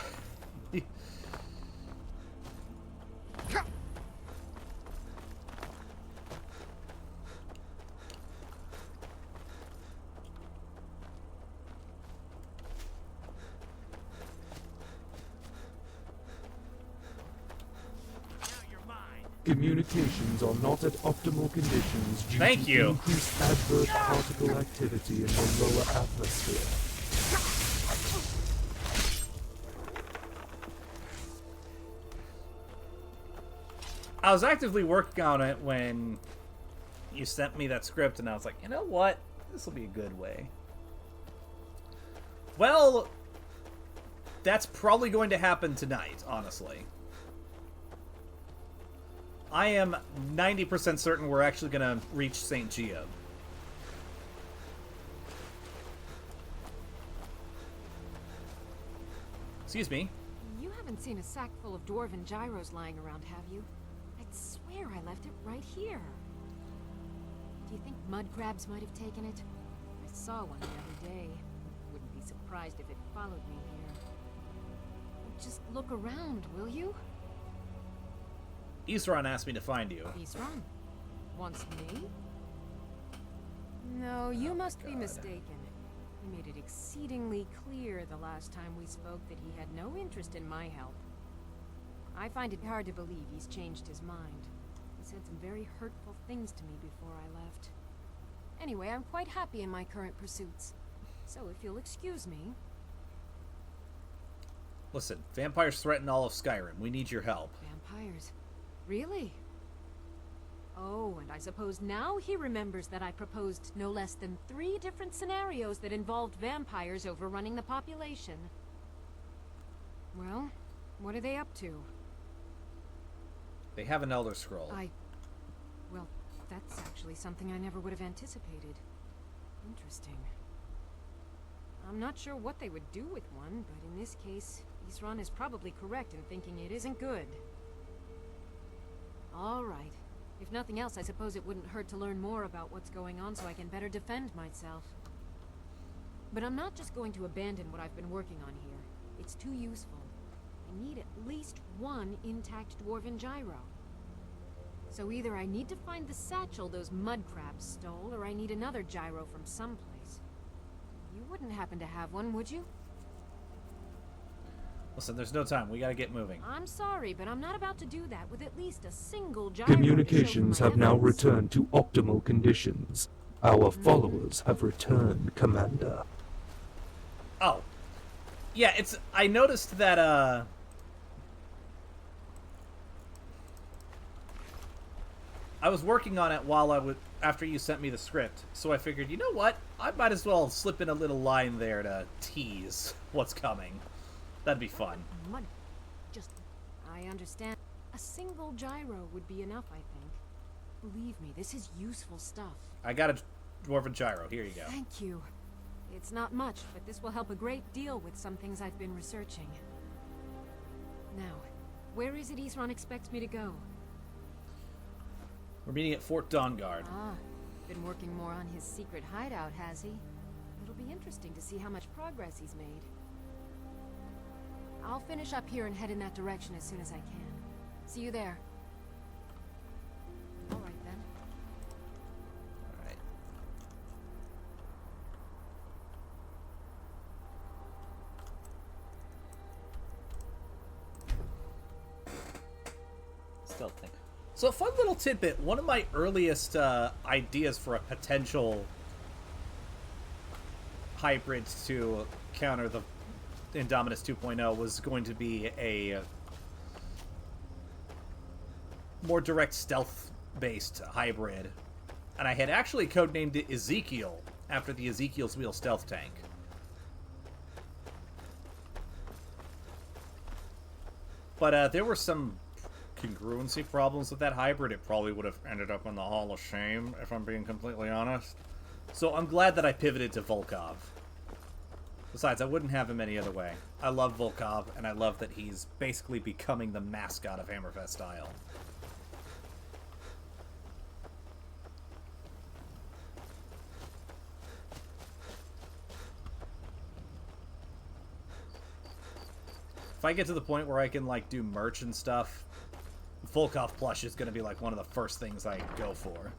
Communications are not at optimal conditions due Thank to you. increased adverse particle activity in the lower atmosphere. I was actively working on it when you sent me that script, and I was like, you know what? This will be a good way. Well, that's probably going to happen tonight, honestly. I am 90% certain we're actually going to reach St. Gia. Excuse me. You haven't seen a sack full of dwarven gyros lying around, have you? I'd swear I left it right here. Do you think mud crabs might have taken it? I saw one the other day. Wouldn't be surprised if it followed me here. Just look around, will you? Isran asked me to find you. Isran? Wants me? No, you must be mistaken. He made it exceedingly clear the last time we spoke that he had no interest in my help. I find it hard to believe he's changed his mind. He said some very hurtful things to me before I left. Anyway, I'm quite happy in my current pursuits. So if you'll excuse me... Listen, vampires threaten all of Skyrim. We need your help. Vampires? Really? Oh, and I suppose now he remembers that I proposed no less than 3 different scenarios that involved vampires overrunning the population. Well, what are they up to? They have an Elder Scroll. Well, that's actually something I never would have anticipated. Interesting. I'm not sure what they would do with one, but in this case, Isran is probably correct in thinking it isn't good. All right. If nothing else, I suppose it wouldn't hurt to learn more about what's going on so I can better defend myself. But I'm not just going to abandon what I've been working on here. It's too useful. I need at least 1 intact dwarven gyro. So either I need to find the satchel those mud crabs stole, or I need another gyro from someplace. You wouldn't happen to have one, would you? Listen, there's no time. We gotta get moving. I'm sorry, but I'm not about to do that with at least a single gyro. Communications have now returned to optimal conditions. Our followers have returned, Commander. Oh. Yeah, I noticed that, I was working on it after you sent me the script, so I figured, you know what? I might as well slip in a little line there to tease what's coming. That'd be fun. Money. I understand. A single gyro would be enough, I think. Believe me, this is useful stuff. I got a dwarven gyro. Here you go. Thank you. It's not much, but this will help a great deal with some things I've been researching. Now, where is it Isran expects me to go? We're meeting at Fort Dawnguard. Ah, been working more on his secret hideout, has he? It'll be interesting to see how much progress he's made. I'll finish up here and head in that direction as soon as I can. See you there. All right, then. All right. Stealth thing. So a fun little tidbit, one of my earliest ideas for a potential hybrid to counter the Indominus 2.0 was going to be a more direct stealth-based hybrid. And I had actually codenamed it Ezekiel, after the Ezekiel's Wheel stealth tank. But there were some congruency problems with that hybrid. It probably would have ended up in the Hall of Shame, if I'm being completely honest. So I'm glad that I pivoted to Volkov. Besides, I wouldn't have him any other way. I love Volkov, and I love that he's basically becoming the mascot of Hammerfest style. If I get to the point where I can, like, do merch and stuff, Volkov plush is going to be, like, one of the first things I go for.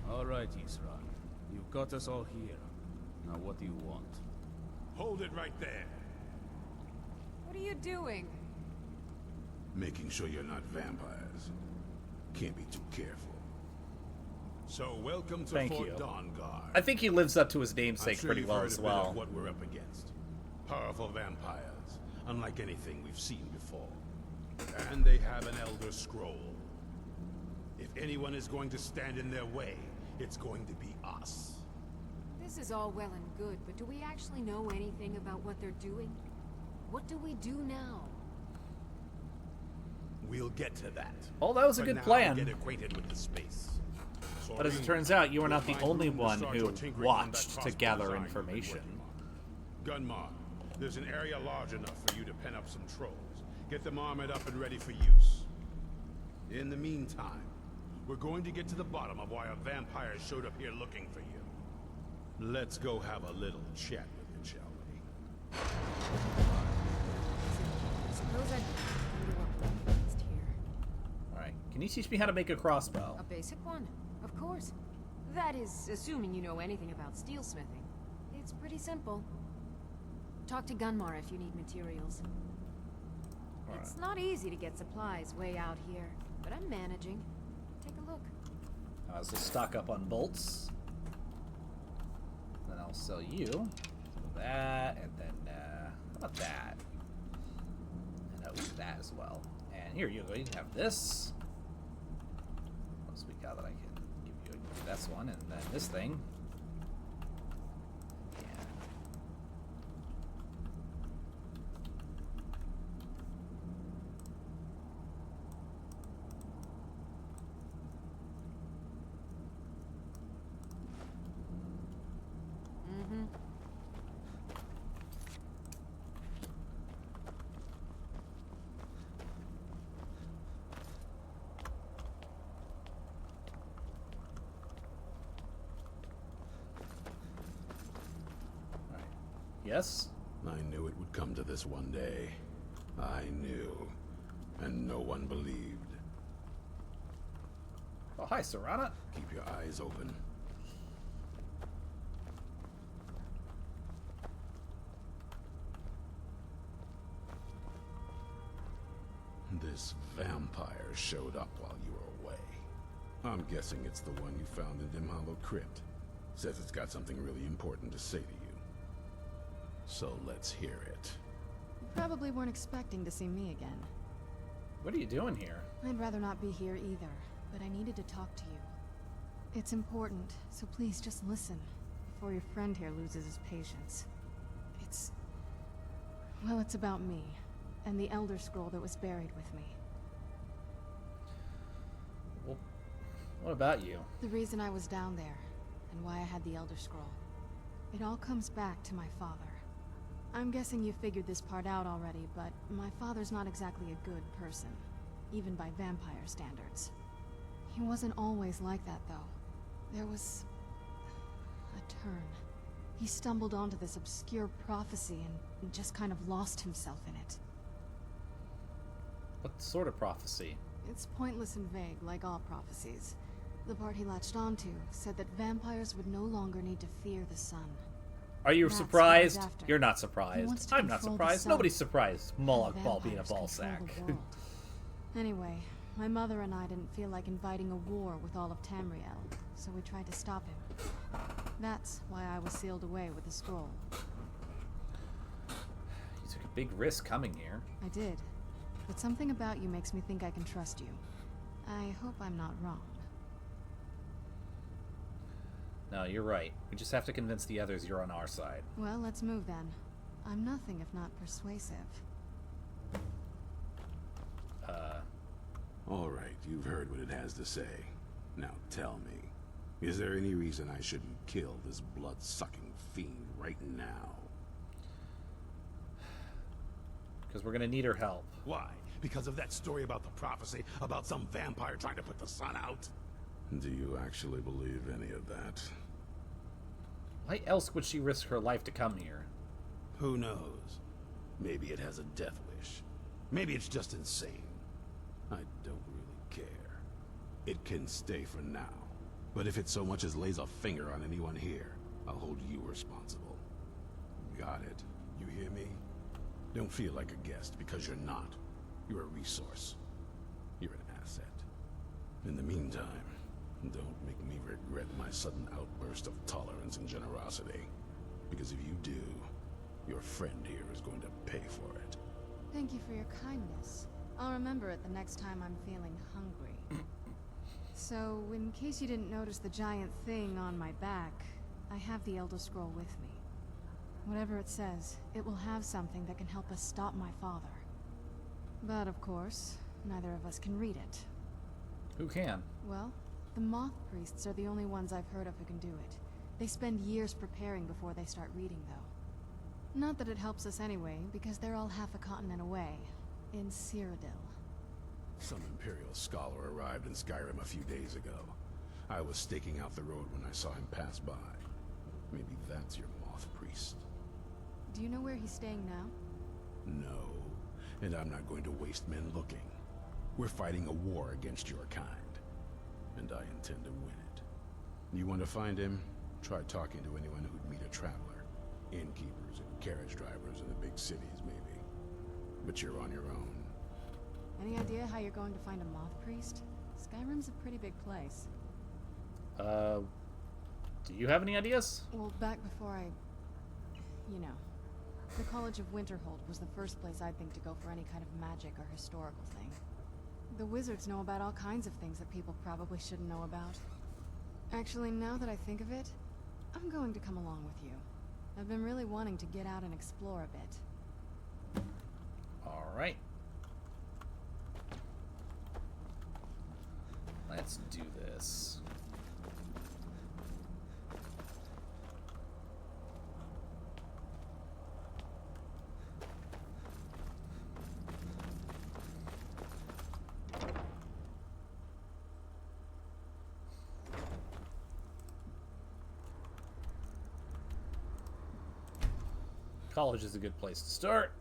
All right, Isran. You've got us all here. Now what do you want? Hold it right there. What are you doing? Making sure you're not vampires. Can't be too careful. So welcome to Thank Fort you. Dawnguard. I think he lives up to his namesake I'm sure pretty you've well heard as a bit of well. what we're up against. Powerful vampires, unlike anything we've seen before. And they have an Elder Scroll. If anyone is going to stand in their way, it's going to be us. This is all well and good, but do we actually know anything about what they're doing? What do we do now? We'll get to that. Oh, that was a But good now plan. Get acquainted with the space. But as it turns out, you are not the only one who watched to gather information. Gunmar, there's an area large enough for you to pen up some trolls. Get them armored up and ready for use. In the meantime, we're going to get to the bottom of why a vampire showed up here looking for you. Let's go have a little chat with you, shall we? Suppose I'd wonder what we're against here. Alright, can you teach me how to make a crossbow? A basic one, of course. That is, assuming you know anything about steelsmithing. It's pretty simple. Talk to Gunmar if you need materials. It's not easy to get supplies way out here, but I'm managing. Take a look. So stock up on bolts. Then I'll sell you some of that, and then, how about that? And that as well. And here you go, you can have this. What else we got that I can give you? I can give you this one, and then this thing. Yes? I knew it would come to this one day. I knew. And no one believed. Oh, hi, Serana. Keep your eyes open. This vampire showed up while you were away. I'm guessing it's the one you found in Dim Hollow Crypt. Says it's got something really important to say to you. So let's hear it. You probably weren't expecting to see me again. What are you doing here? I'd rather not be here either, but I needed to talk to you. It's important, so please just listen, before your friend here loses his patience. Well, it's about me, and the Elder Scroll that was buried with me. Well, what about you? The reason I was down there, and why I had the Elder Scroll. It all comes back to my father. I'm guessing you figured this part out already, but my father's not exactly a good person, even by vampire standards. He wasn't always like that, though. There was a turn. He stumbled onto this obscure prophecy and just kind of lost himself in it. What sort of prophecy? It's pointless and vague, like all prophecies. The part he latched onto said that vampires would no longer need to fear the sun. Are you That's surprised? what he's after. You're not He surprised. wants to I'm not control the surprised. sun. Nobody's surprised. Moloch And Ball being a vampires ball control sack. the world. Anyway, my mother and I didn't feel like inviting a war with all of Tamriel, so we tried to stop him. That's why I was sealed away with the scroll. You took a big risk coming here. I did. But something about you makes me think I can trust you. I hope I'm not wrong. No, you're right. We just have to convince the others you're on our side. Well, let's move then. I'm nothing if not persuasive. Alright, you've heard what it has to say. Now tell me, is there any reason I shouldn't kill this blood-sucking fiend right now? Because we're gonna need her help. Why? Because of that story about the prophecy, about some vampire trying to put the sun out? Do you actually believe any of that? Why else would she risk her life to come here? Who knows? Maybe it has a death wish. Maybe it's just insane. I don't really care. It can stay for now. But if it so much as lays a finger on anyone here, I'll hold you responsible. Got it? You hear me? Don't feel like a guest, because you're not. You're a resource. You're an asset. In the meantime, don't make me regret my sudden outburst of tolerance and generosity. Because if you do, your friend here is going to pay for it. Thank you for your kindness. I'll remember it the next time I'm feeling hungry. So, in case you didn't notice the giant thing on my back, I have the Elder Scroll with me. Whatever it says, it will have something that can help us stop my father. But of course, neither of us can read it. Who can? Well, the Moth Priests are the only ones I've heard of who can do it. They spend years preparing before they start reading, though. Not that it helps us anyway, because they're all half a continent away, in Cyrodiil. Some Imperial scholar arrived in Skyrim a few days ago. I was staking out the road when I saw him pass by. Maybe that's your Moth Priest. Do you know where he's staying now? No, and I'm not going to waste men looking. We're fighting a war against your kind, and I intend to win it. You want to find him? Try talking to anyone who'd meet a traveler. Innkeepers and carriage drivers in the big cities, maybe. But you're on your own. Any idea how you're going to find a Moth Priest? Skyrim's a pretty big place. Do you have any ideas? Well, back before I... you know. The College of Winterhold was the first place I'd think to go for any kind of magic or historical thing. The wizards know about all kinds of things that people probably shouldn't know about. Actually, now that I think of it, I'm going to come along with you. I've been really wanting to get out and explore a bit. Alright. Let's do this. College is a good place to start.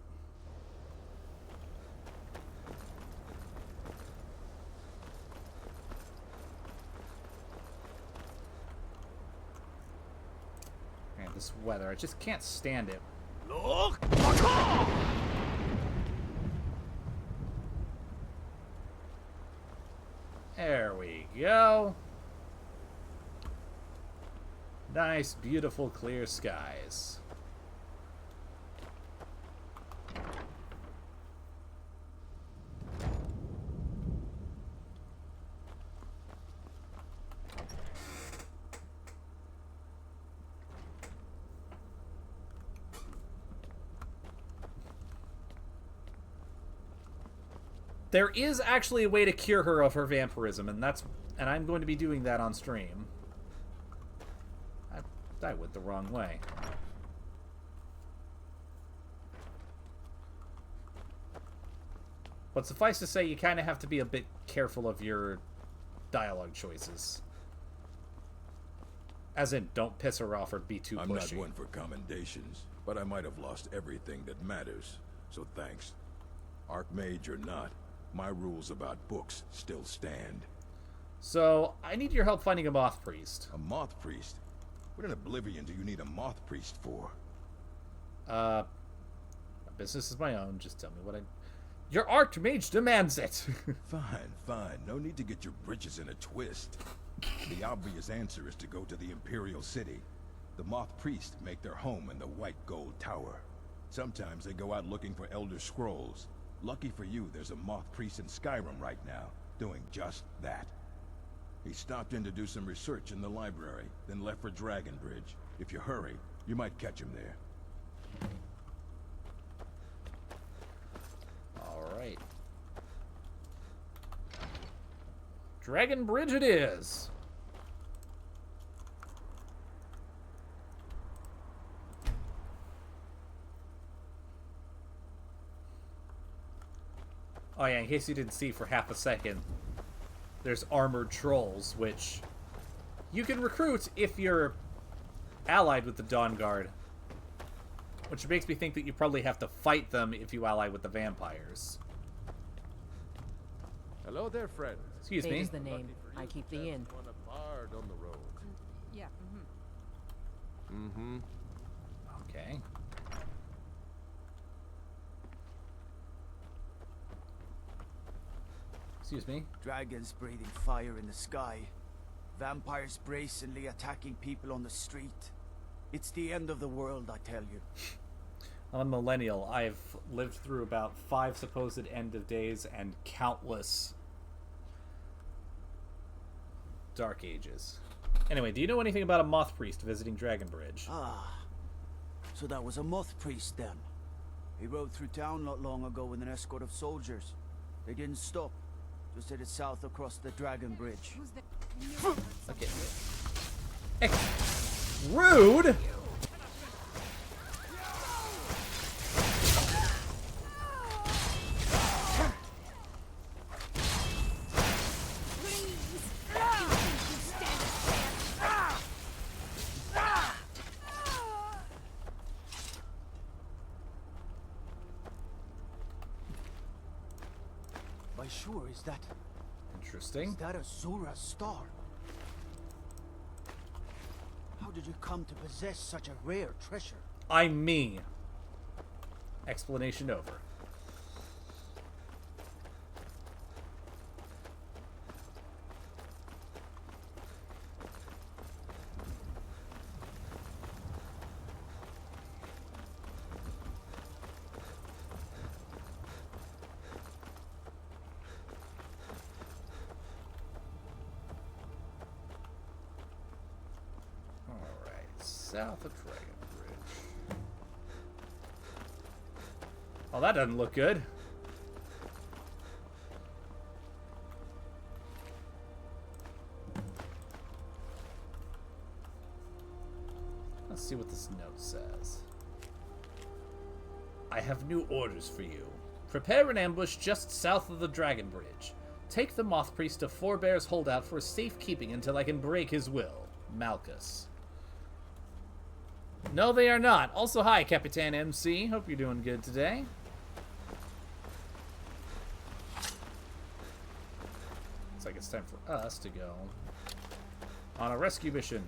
Man, this weather, I just can't stand it. Look! There we go. Nice, beautiful, clear skies. There is actually a way to cure her of her vampirism, and I'm going to be doing that on stream. I went the wrong way. But suffice to say, you kind of have to be a bit careful of your dialogue choices. As in, don't piss her off or be too pushy. I'm not one for commendations, but I might have lost everything that matters, so thanks. Archmage or not, my rules about books still stand. So, I need your help finding a moth priest. A moth priest? What in Oblivion do you need a moth priest for? My business is my own. Just tell me what I... Your Archmage demands it! Fine, fine. No need to get your britches in a twist. The obvious answer is to go to the Imperial City. The moth priests make their home in the White Gold Tower. Sometimes they go out looking for Elder Scrolls. Lucky for you, there's a moth priest in Skyrim right now, doing just that. He stopped in to do some research in the library, then left for Dragonbridge. If you hurry, you might catch him there. Alright. Dragonbridge it is! Oh yeah, in case you didn't see for half a second, there's armored trolls, which you can recruit if you're allied with the Dawn Guard. Which makes me think that you probably have to fight them if you ally with the vampires. Hello there, friend. Excuse me. Is the name. I keep the inn. On a bard on the road. Yeah. Mm-hmm. Okay. Excuse me. Dragons breathing fire in the sky. Vampires brazenly attacking people on the street. It's the end of the world, I tell you. I'm a millennial. I've lived through about 5 supposed end of days and countless dark ages. Anyway, do you know anything about a moth priest visiting Dragonbridge? Ah, so that was a moth priest then. He rode through town not long ago with an escort of soldiers. They didn't stop. Just headed south across the Dragon Bridge. Okay. Rude! Why sure, is that... Interesting. Is that a Zora star? How did you come to possess such a rare treasure? I'm me. Explanation over. South of Dragonbridge. Oh, that doesn't look good. Let's see what this note says. I have new orders for you. Prepare an ambush just south of the Dragon Bridge. Take the Moth Priest to Forebear's Holdout for safekeeping until I can break his will. Malchus. No, they are not. Also, hi, Capitan MC. Hope you're doing good today. Looks like it's time for us to go on a rescue mission.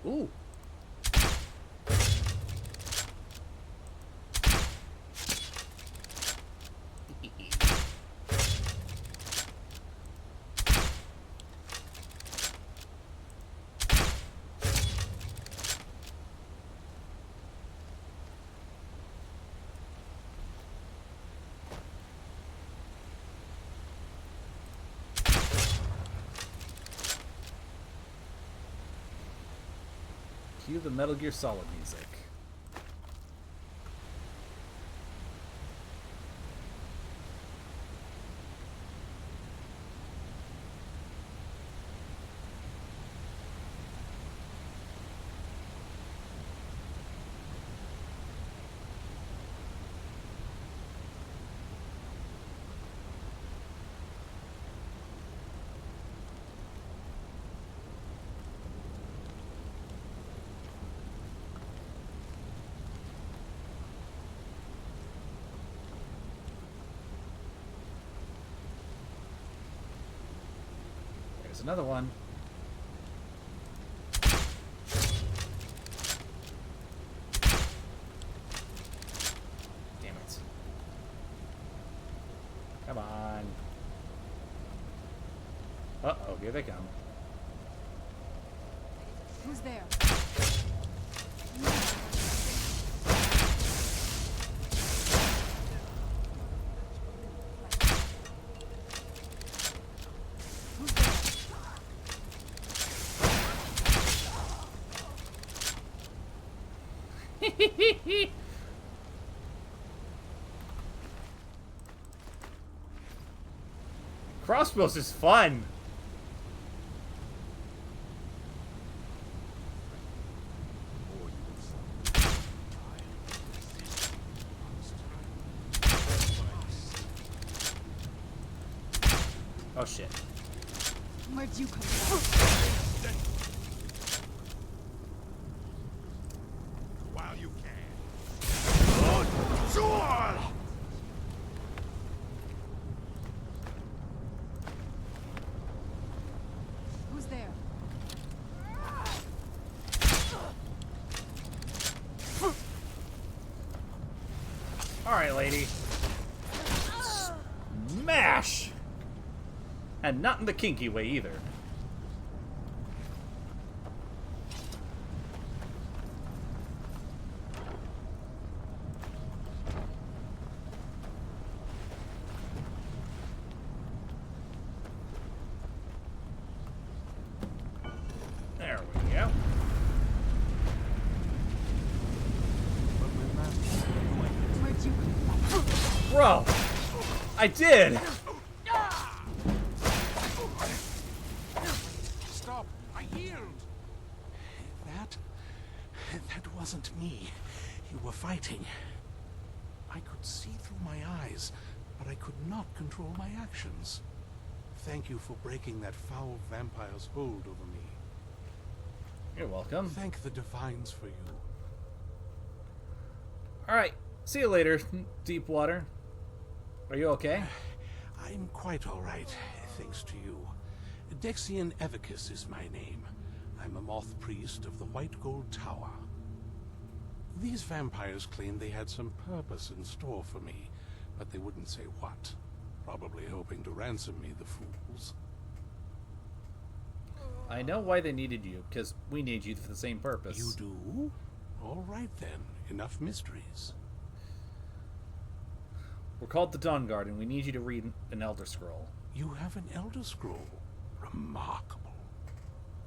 Ooh. Cue the Metal Gear Solid music. There's another one. Damn it. Come on. Uh-oh, here they come. Who's there? Crossbows is fun. Oh shit. Where'd you come from? While you can. Bonjour! Who's there? Alright, lady. Smash! And not in the kinky way either. There we go. Where'd you come from? Bro! I did! Stop! I yield! That wasn't me. You were fighting. I could see through my eyes, but I could not control my actions. Thank you for breaking that foul vampire's hold over me. You're welcome. Thank the Divines for you. Alright, see you later, Deepwater. Are you okay? I'm quite all right, thanks to you. Dexian Evicus is my name. I'm a moth priest of the White Gold Tower. These vampires claimed they had some purpose in store for me, but they wouldn't say what. Probably hoping to ransom me, the fools. I know why they needed you, because we need you for the same purpose. You do? All right then, enough mysteries. We're called the Dawn Guard, and we need you to read an Elder Scroll. You have an Elder Scroll. Remarkable.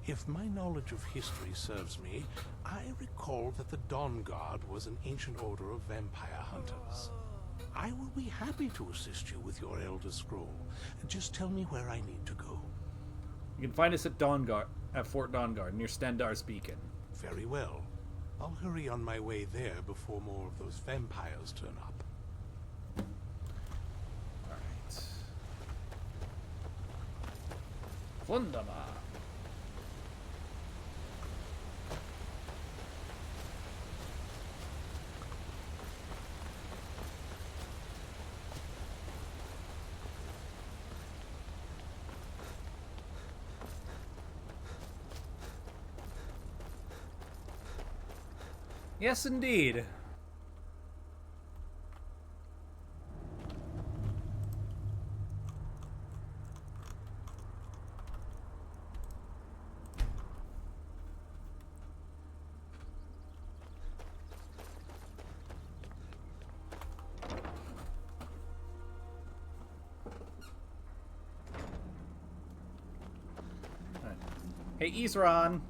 If my knowledge of history serves me, I recall that the Dawn Guard was an ancient order of vampire hunters. I will be happy to assist you with your Elder Scroll. Just tell me where I need to go. You can find us at Fort Dawnguard, near Stendar's Beacon. Very well. I'll hurry on my way there before more of those vampires turn up. Alright. Wunderbar. Yes, indeed. Hey, Isran.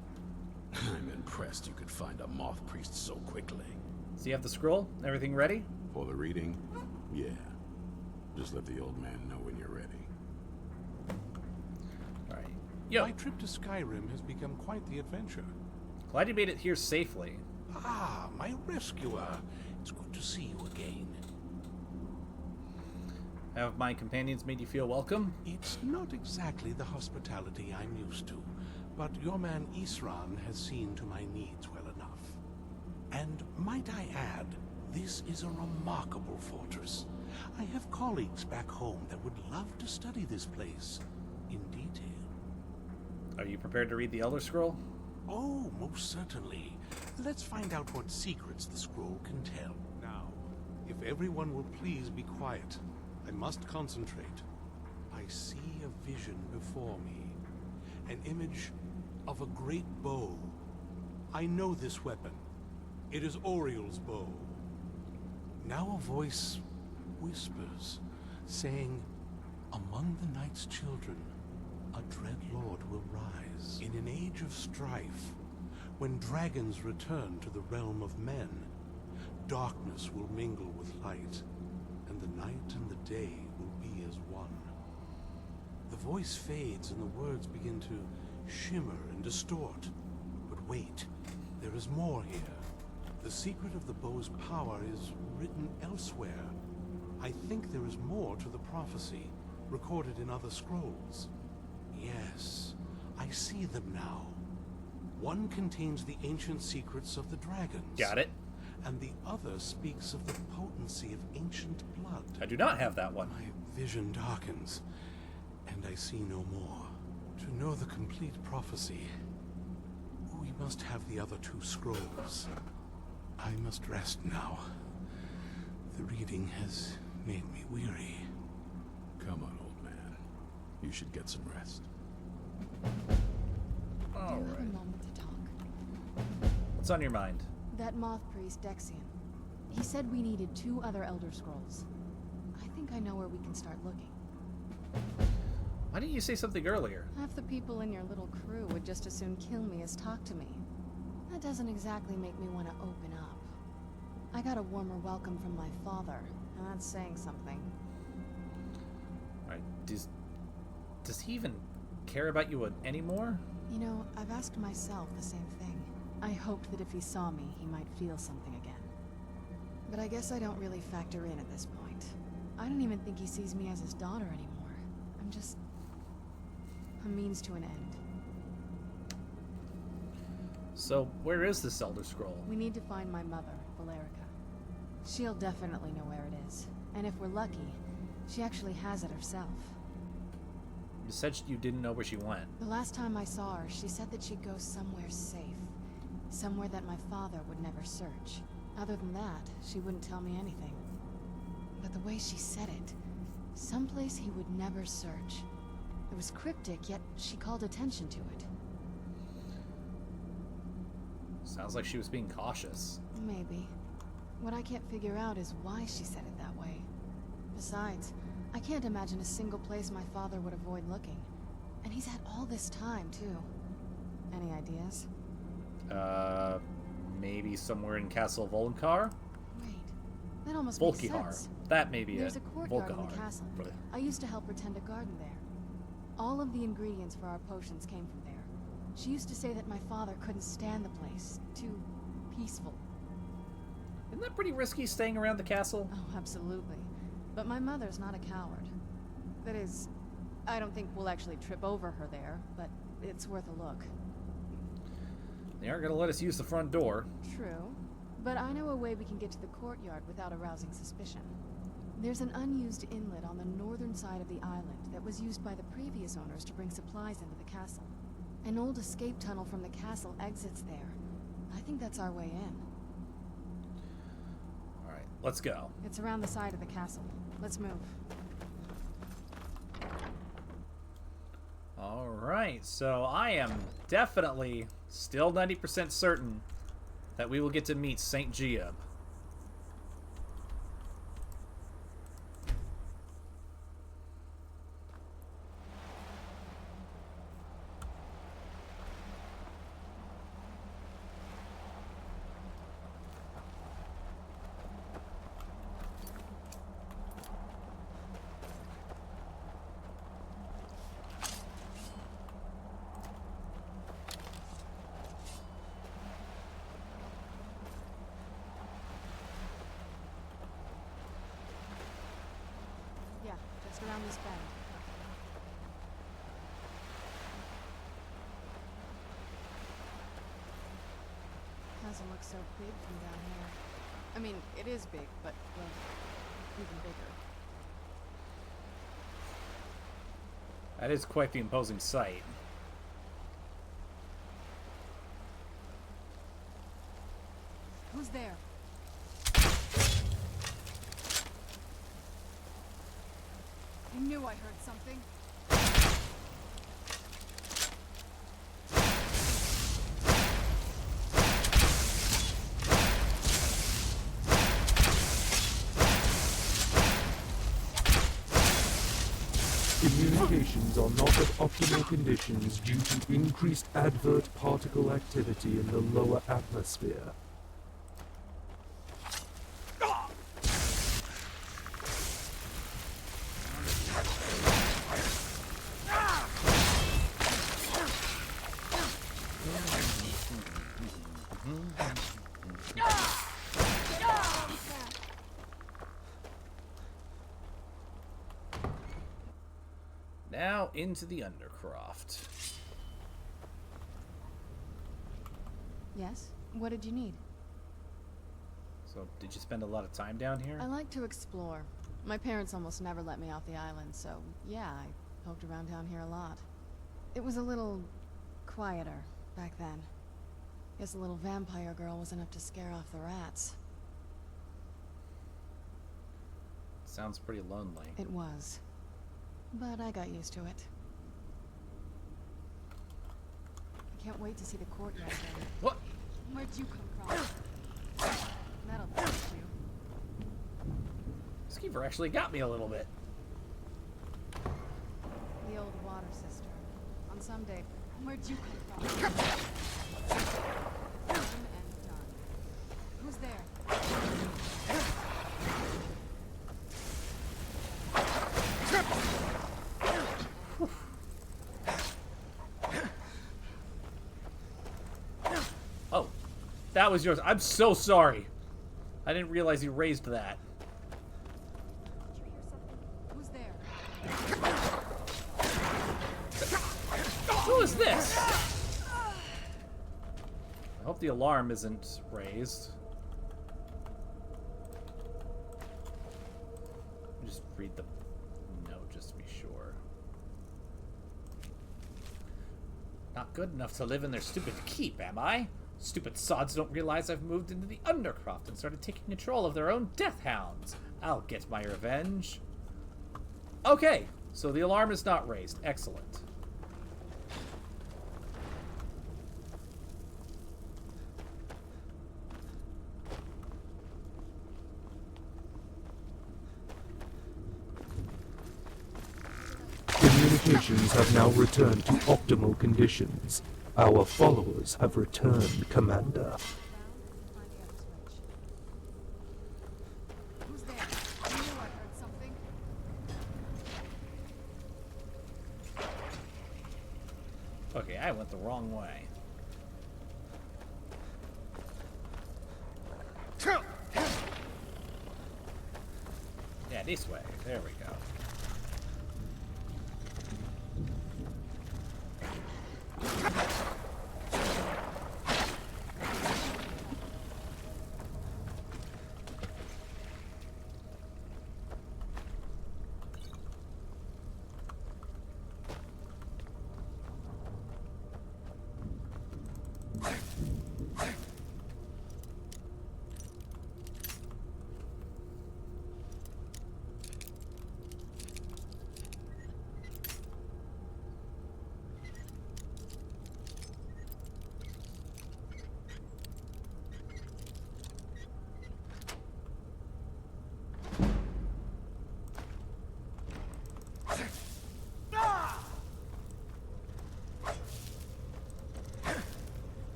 I'm impressed you could find a moth priest so quickly. So you have the scroll? Everything ready? For the reading? Yeah. Just let the old man know when you're ready. Alright. Yo. My trip to Skyrim has become quite the adventure. Glad you made it here safely. Ah, my rescuer. It's good to see you again. Have my companions made you feel welcome? It's not exactly the hospitality I'm used to, but your man Isran has seen to my needs well enough. And might I add, this is a remarkable fortress. I have colleagues back home that would love to study this place in detail. Are you prepared to read the Elder Scroll? Oh, most certainly. Let's find out what secrets the scroll can tell. Now, if everyone will please be quiet, I must concentrate. I see a vision before me, an image of a great bow. I know this weapon. It is Oriel's bow. Now a voice whispers, saying, among the night's children, a dread lord will rise. In an age of strife, when dragons return to the realm of men, darkness will mingle with light, and the night and the day will be as one. The voice fades and the words begin to shimmer and distort. But wait, there is more here. The secret of the bow's power is written elsewhere. I think there is more to the prophecy, recorded in other scrolls. Yes, I see them now. One contains the ancient secrets of the dragons. Got it. And the other speaks of the potency of ancient blood. I do not have that one. My vision darkens, and I see no more. To know the complete prophecy, we must have the other two scrolls. I must rest now. The reading has made me weary. Come on, old man. You should get some rest. All Do you have right. a moment to talk? What's on your mind? That moth priest, Dexian. He said we needed 2 other Elder Scrolls. I think I know where we can start looking. Why didn't you say something earlier? Half the people in your little crew would just as soon kill me as talk to me. That doesn't exactly make me want to open up. I got a warmer welcome from my father, and that's saying something. Alright, does he even care about you anymore? You know, I've asked myself the same thing. I hoped that if he saw me, he might feel something again. But I guess I don't really factor in at this point. I don't even think he sees me as his daughter anymore. I'm just a means to an end. So, where is this Elder Scroll? We need to find my mother, Valerica. She'll definitely know where it is. And if we're lucky, she actually has it herself. You said you didn't know where she went. The last time I saw her, she said that she'd go somewhere safe. Somewhere that my father would never search. Other than that, she wouldn't tell me anything. But the way she said it, someplace he would never search. It was cryptic, yet she called attention to it. Sounds like she was being cautious. Maybe. What I can't figure out is why she said it that way. Besides, I can't imagine a single place my father would avoid looking. And he's had all this time, too. Any ideas? Maybe somewhere in Castle Volkar? Wait, that almost makes Volkihar. sense. That may be There's it. a courtyard in Volkihar. the castle. For the- I used to help her tend a garden there. All of the ingredients for our potions came from there. She used to say that my father couldn't stand the place. Too peaceful. Isn't that pretty risky, staying around the castle? Oh, absolutely. But my mother's not a coward. That is, I don't think we'll actually trip over her there, but it's worth a look. They aren't going to let us use the front door. True. But I know a way we can get to the courtyard without arousing suspicion. There's an unused inlet on the northern side of the island that was used by the previous owners to bring supplies into the castle. An old escape tunnel from the castle exits there. I think that's our way in. let's go. It's around the side of the castle. Let's move. Alright, so I am definitely still 90% certain that we will get to meet St. Geob. Yeah, just around this bend. Doesn't look so big from down here. I mean, it is big, but, well, even bigger. That is quite the imposing sight. Who's there? I knew I heard something. Communications are not at optimal conditions due to increased advert particle activity in the lower atmosphere. Now into the Undercroft. Yes? What did you need? So, did you spend a lot of time down here? I like to explore. My parents almost never let me off the island, so yeah, I poked around down here a lot. It was a little quieter back then. Guess a little vampire girl was enough to scare off the rats. Sounds pretty lonely. It was. But I got used to it. I can't wait to see the courtyard again. What? Where'd you come from? That'll teach you. Skeever actually got me a little bit. The old water sister. On some day. Where'd you come from? Done and done. Who's there? Oh, that was yours. I'm so sorry. I didn't realize you raised that. Who's there? Who is this? I hope the alarm isn't raised. Let me just read the note just to be sure. Not good enough to live in their stupid keep, am I? Stupid sods don't realize I've moved into the Undercroft and started taking control of their own death hounds. I'll get my revenge. Okay, so the alarm is not raised. Excellent. Communications have now returned to optimal conditions. Our followers have returned, Commander. Who's there? I knew I heard something. Okay, I went the wrong way. Yeah, this way. There we go.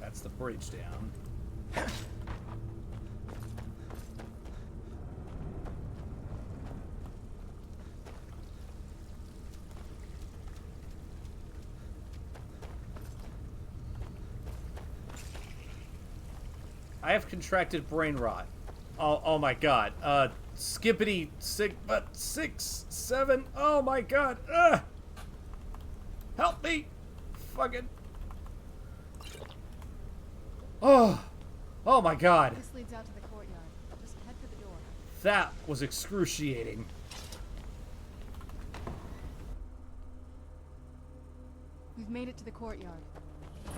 That's the bridge down. I have contracted brain rot. Oh my god. Skippity sigma 6, 7. Oh my god. Help me. Fucking. Oh. Oh my god. This leads out to the courtyard. Just head for the door. That was excruciating. We've made it to the courtyard. Oh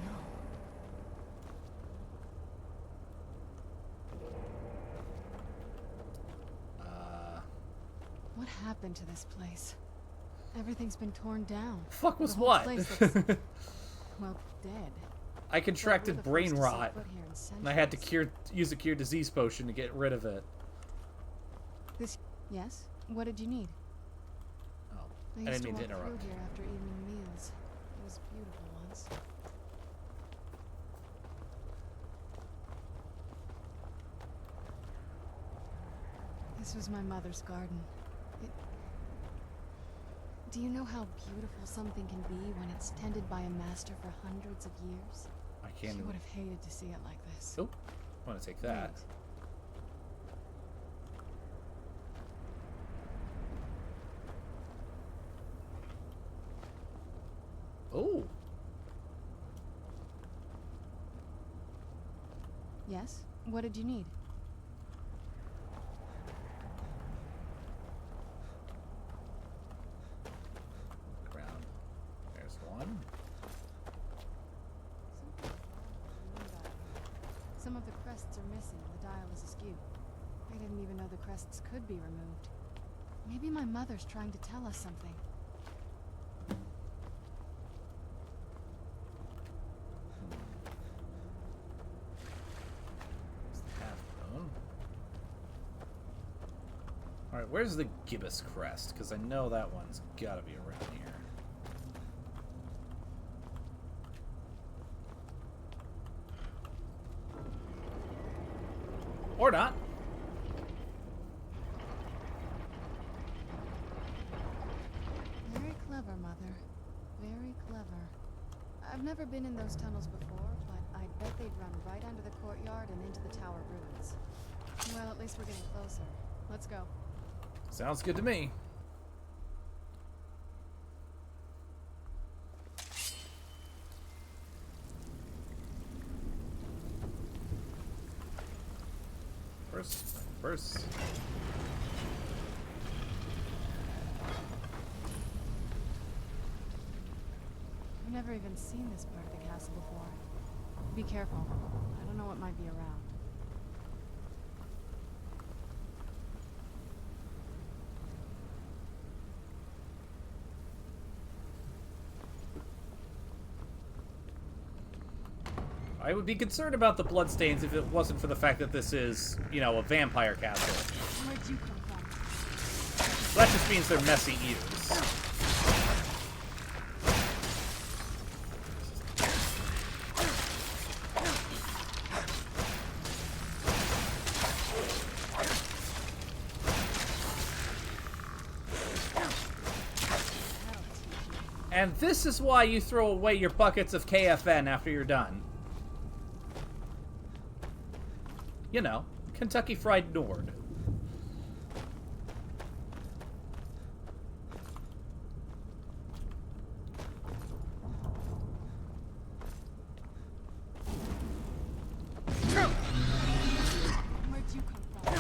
no. What happened to this place? Everything's been torn down. Fuck was The whole what? place looks, well, dead. I contracted But we're the brain first to set rot, foot here in and I had to centuries. use a cure disease potion to get rid of it. This. Yes. What did you need? Oh, I I used didn't to mean to walk interrupt. through here after evening meals. It was beautiful once. This was my mother's garden. Do you know how beautiful something can be when it's tended by a master for hundreds of years? I can't. She would have hated to see it like this. Oh, I want to take that. Oh. Yes? What did you need? Ground. There's one. Some of the crests are missing. The dial is askew. I didn't even know the crests could be removed. Maybe my mother's trying to tell us something. Alright, where's the gibbous crest? Because I know that one's gotta be around here. Or not. Very clever, Mother. Very clever. I've never been in those tunnels before, but I bet they'd run right under the courtyard and into the tower ruins. Well, at least we're getting closer. Let's go. Sounds good to me. First. I've never even seen this part of the castle before. Be careful. I don't know what might be around. I would be concerned about the bloodstains if it wasn't for the fact that this is, you know, a vampire castle. Where'd you come from? So that just means they're messy eaters. And this is why you throw away your buckets of KFN after you're done. You know, Kentucky Fried Nord. Where'd you come from?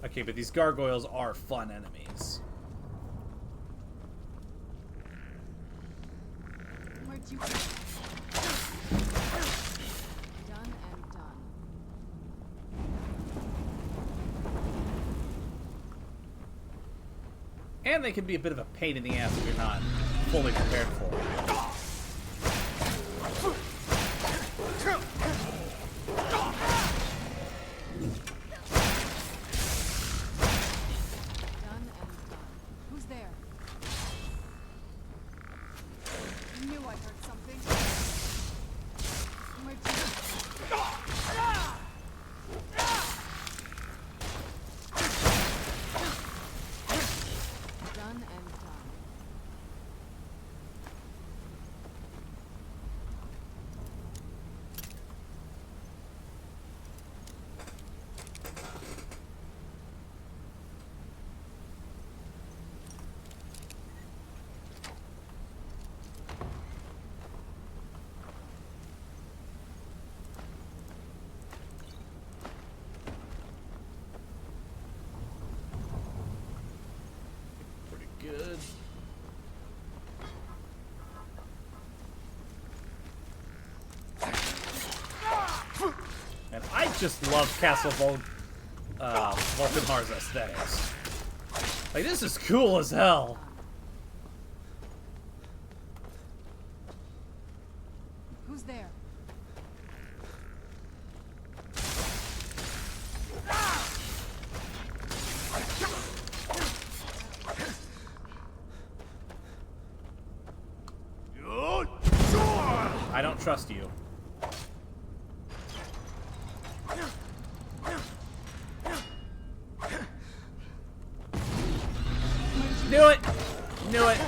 Okay, but these gargoyles are fun enemies. Where'd you come from? Done and done. And they can be a bit of a pain in the ass if you're not fully prepared for it. Who's there? I knew I heard something. Where'd Done and done. Good. And I just love Castle Volkenhar's aesthetics. Like, this is cool as hell. Who's there? I don't trust you. Knew it! Knew it!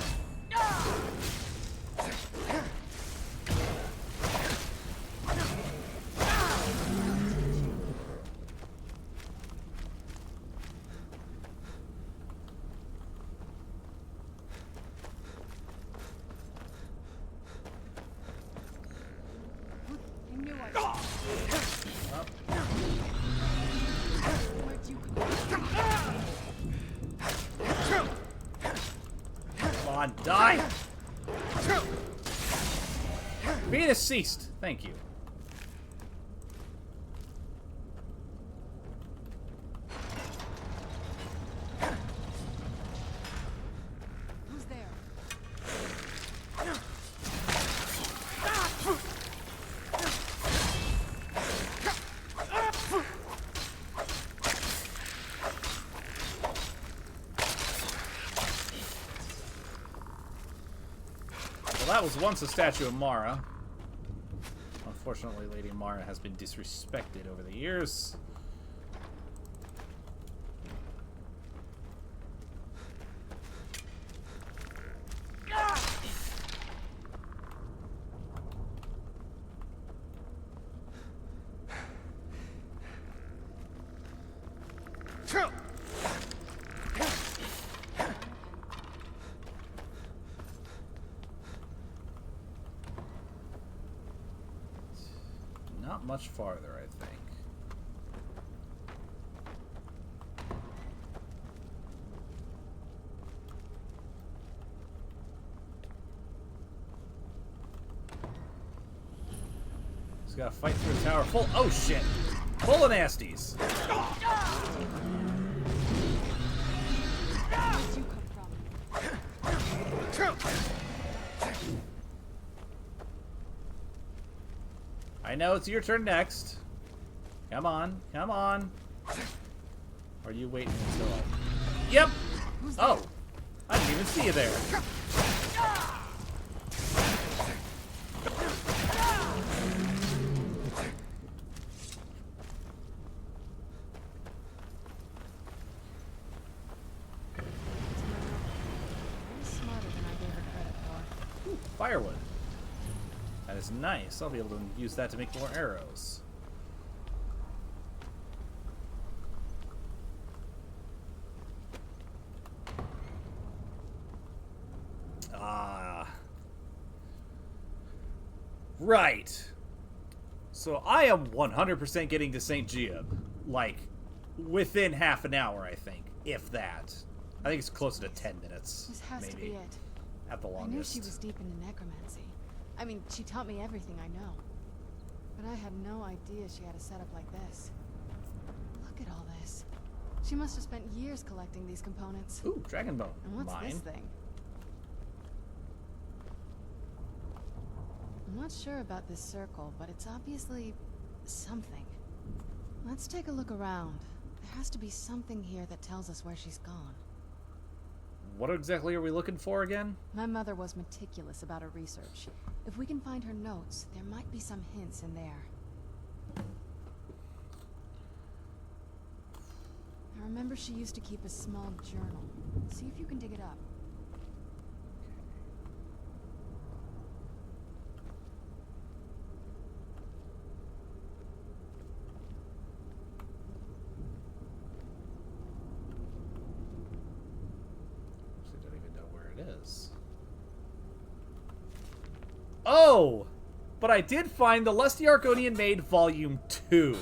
Come on, die! Venus ceased. Thank you. Who's there? Well, that was once a statue of Mara. Unfortunately, Lady Mara has been disrespected over the years. Not much farther, I think. Just gotta fight through a tower full. Oh shit! Full of nasties. I know it's your turn next. Come on, come on. Or are you waiting until I... Yep! Oh! I didn't even see you there. Smarter than I gave her credit for. Ooh, firewood. That is nice. I'll be able to use that to make more arrows. Ah. Right. So I am 100% getting to St. Giab. Like, within half an hour, I think. If that. I think it's closer to 10 minutes. This has maybe, to be it. at the longest. I knew she was deep into necromancy. I mean, she taught me everything I know. But I had no idea she had a setup like this. Look at all this. She must have spent years collecting these components. Ooh, Dragonborn. And what's Mine. this thing? I'm not sure about this circle, but it's obviously something. Let's take a look around. There has to be something here that tells us where she's gone. What exactly are we looking for again? My mother was meticulous about her research. If we can find her notes, there might be some hints in there. I remember she used to keep a small journal. See if you can dig it up. I don't even know where it is. Oh! But I did find The Lusty Argonian Maid Volume 2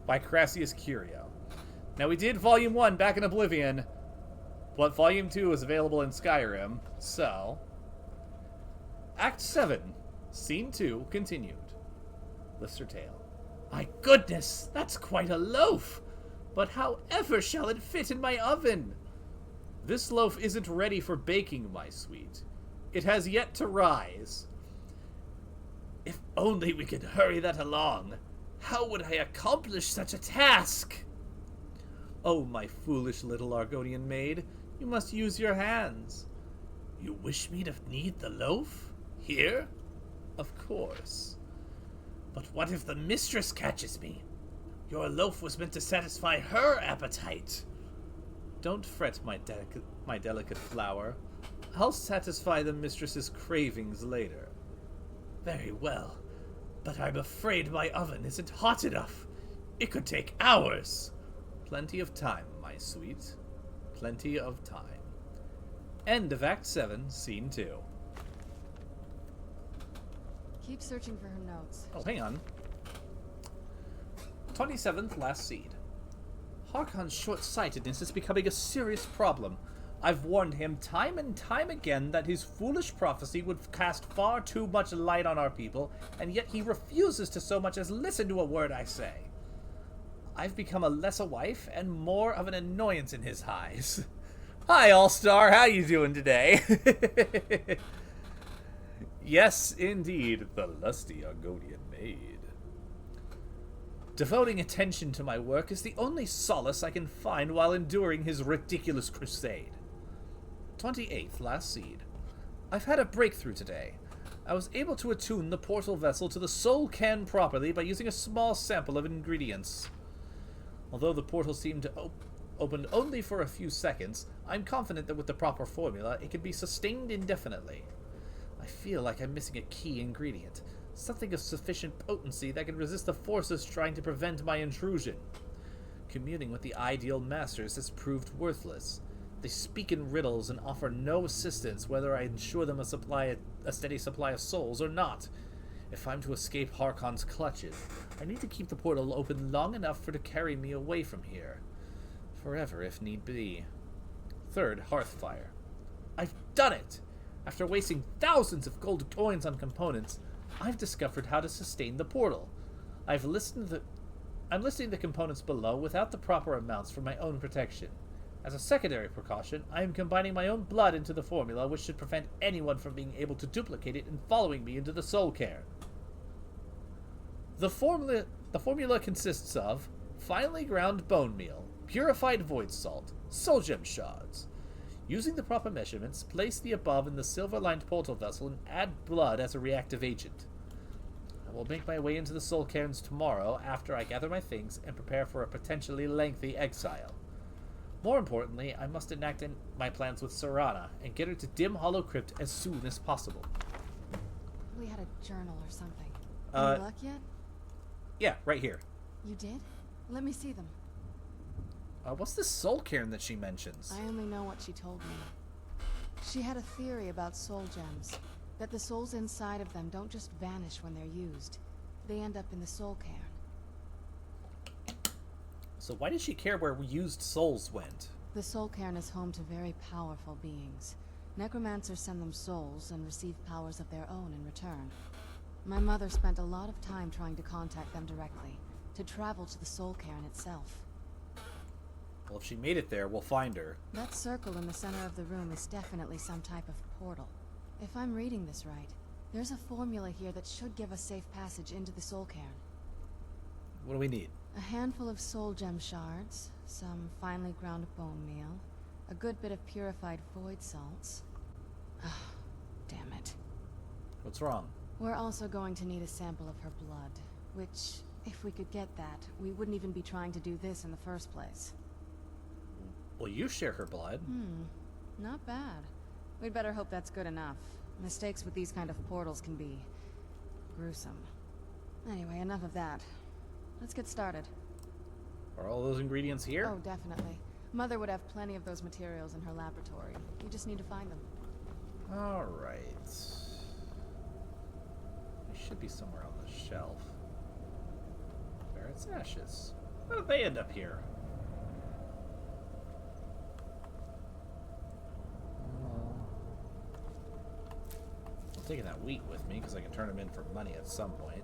by Crassius Curio. Now, we did Volume 1 back in Oblivion, but Volume 2 is available in Skyrim, so... Act 7, Scene 2, continued. Lister Tale. My goodness, that's quite a loaf! But however shall it fit in my oven? This loaf isn't ready for baking, my sweet. It has yet to rise. If only we could hurry that along. How would I accomplish such a task? Oh, my foolish little Argonian maid, you must use your hands. You wish me to knead the loaf? Here? Of course. But what if the mistress catches me? Your loaf was meant to satisfy her appetite. Don't fret, my delicate flower. I'll satisfy the mistress's cravings later. Very well, but I'm afraid my oven isn't hot enough. It could take hours. Plenty of time, my sweet. Plenty of time. End of Act 7, Scene 2. Keep searching for her notes. Oh, hang on. 27th last seed. Harkon's short-sightedness is becoming a serious problem. I've warned him time and time again that his foolish prophecy would cast far too much light on our people, and yet he refuses to so much as listen to a word I say. I've become a less a wife and more of an annoyance in his eyes. Hi, All-Star, how you doing today? Yes, indeed, the lusty Argonian maid. Devoting attention to my work is the only solace I can find while enduring his ridiculous crusade. 28th last seed. I've had a breakthrough today. I was able to attune the portal vessel to the soul cairn properly by using a small sample of ingredients. Although the portal seemed to open only for a few seconds, I'm confident that with the proper formula, it can be sustained indefinitely. I feel like I'm missing a key ingredient, something of sufficient potency that can resist the forces trying to prevent my intrusion. Communing with the ideal masters has proved worthless. They speak in riddles and offer no assistance whether I ensure them a steady supply of souls or not. If I'm to escape Harkon's clutches, I need to keep the portal open long enough for it to carry me away from here. Forever, if need be. 3rd, Hearthfire. I've done it! After wasting thousands of gold coins on components, I've discovered how to sustain the portal. I'm listing the components below without the proper amounts for my own protection. As a secondary precaution, I am combining my own blood into the formula, which should prevent anyone from being able to duplicate it and following me into the soul cairn. The formula consists of finely ground bone meal, purified void salt, soul gem shards. Using the proper measurements, place the above in the silver-lined portal vessel and add blood as a reactive agent. I will make my way into the soul cairns tomorrow after I gather my things and prepare for a potentially lengthy exile. More importantly, I must enact my plans with Serana and get her to Dim Hollow Crypt as soon as possible. We had a journal or something. Any luck yet? Yeah, right here. You did? Let me see them. What's this soul cairn that she mentions? I only know what she told me. She had a theory about soul gems, that the souls inside of them don't just vanish when they're used. They end up in the soul cairn. So why did she care where used souls went? The soul cairn is home to very powerful beings. Necromancers send them souls and receive powers of their own in return. My mother spent a lot of time trying to contact them directly, to travel to the soul cairn itself. Well, if she made it there, we'll find her. That circle in the center of the room is definitely some type of portal. If I'm reading this right, there's a formula here that should give us safe passage into the soul cairn. What do we need? A handful of soul gem shards, some finely ground bone meal, a good bit of purified void salts. Ah, damn it. What's wrong? We're also going to need a sample of her blood, which, if we could get that, we wouldn't even be trying to do this in the first place. Well, you share her blood. Not bad. We'd better hope that's good enough. Mistakes with these kind of portals can be gruesome. Anyway, enough of that. Let's get started. Are all those ingredients here? Oh, definitely. Mother would have plenty of those materials in her laboratory. You just need to find them. Alright. They should be somewhere on the shelf. Barrett's ashes. How did they end up here? I'm taking that wheat with me because I can turn them in for money at some point.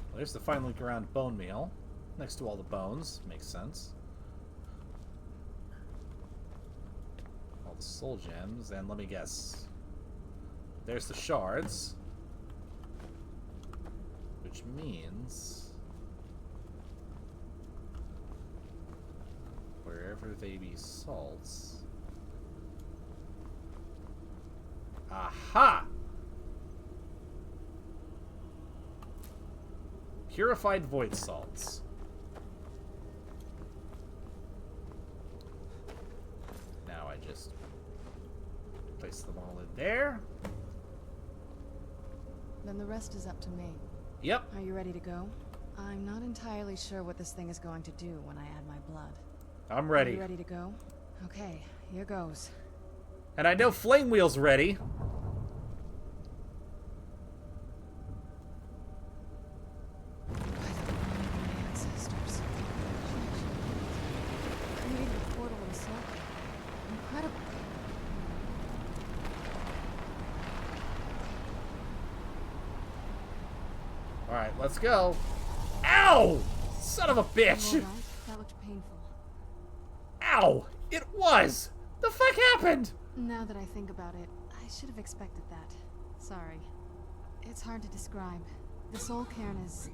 Well, there's the finely ground bone meal next to all the bones. Makes sense. All the soul gems, and let me guess. There's the shards. Which means wherever they be salts. Aha! Purified void salts. Now I just place them all in there. Then the rest is up to me. Yep. Are you ready to go? I'm not entirely sure what this thing is going to do when I add my blood. I'm ready. Are you ready to go? Okay, here goes. And I know Flame Wheel's ready. Ancestors. Created a portal in a soul. Incredible. Alright, let's go. Ow! Son of a bitch! Alright, that looked painful. Ow! It was! The fuck happened? Now that I think about it, I should have expected that. Sorry. It's hard to describe. The soul cairn is,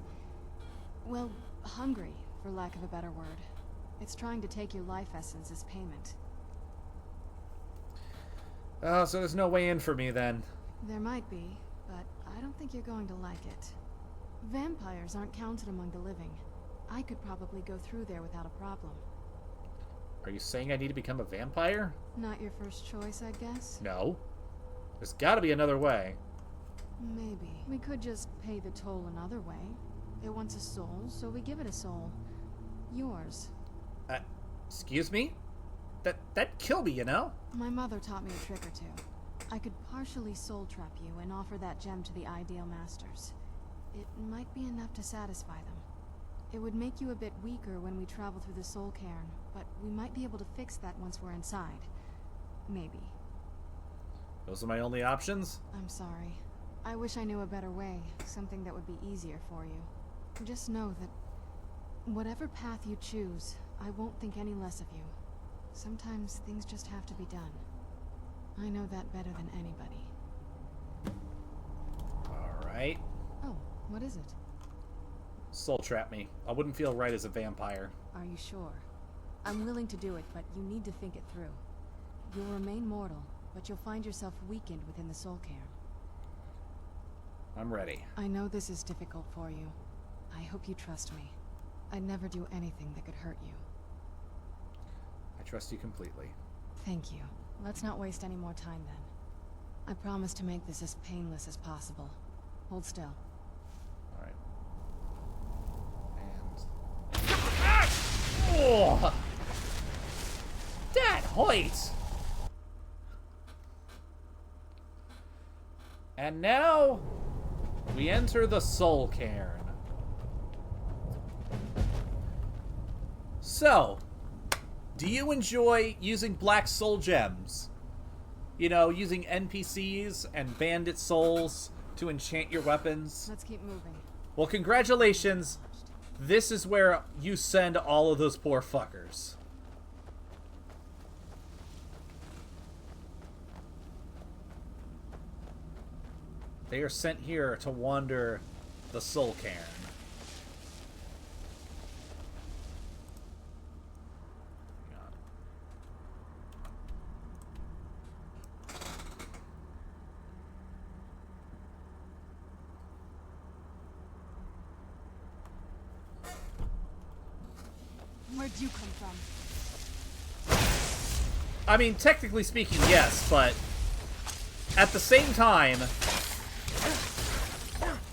well, hungry, for lack of a better word. It's trying to take your life essence as payment. Oh, so there's no way in for me then. There might be, but I don't think you're going to like it. Vampires aren't counted among the living. I could probably go through there without a problem. Are you saying I need to become a vampire? Not your first choice, I guess? No. There's gotta be another way. Maybe. We could just pay the toll another way. It wants a soul, so we give it a soul. Yours. Excuse me? That'd kill me, you know? My mother taught me a trick or two. I could partially soul trap you and offer that gem to the ideal masters. It might be enough to satisfy them. It would make you a bit weaker when we travel through the soul cairn, but we might be able to fix that once we're inside. Maybe. Those are my only options? I'm sorry. I wish I knew a better way, something that would be easier for you. Just know that whatever path you choose, I won't think any less of you. Sometimes things just have to be done. I know that better than anybody. Alright. Oh, what is it? Soul trap me. I wouldn't feel right as a vampire. Are you sure? I'm willing to do it, but you need to think it through. You'll remain mortal, but you'll find yourself weakened within the soul cairn. I'm ready. I know this is difficult for you. I hope you trust me. I'd never do anything that could hurt you. I trust you completely. Thank you. Let's not waste any more time then. I promise to make this as painless as possible. Hold still. Alright. And... Oh! That hoit! And now, we enter the soul cairn. So, do you enjoy using black soul gems? You know, using NPCs and bandit souls to enchant your weapons? Let's keep moving. Well, congratulations. This is where you send all of those poor fuckers. They are sent here to wander the Soul Cairn. Where'd you come from? I mean, technically speaking, yes, but at the same time,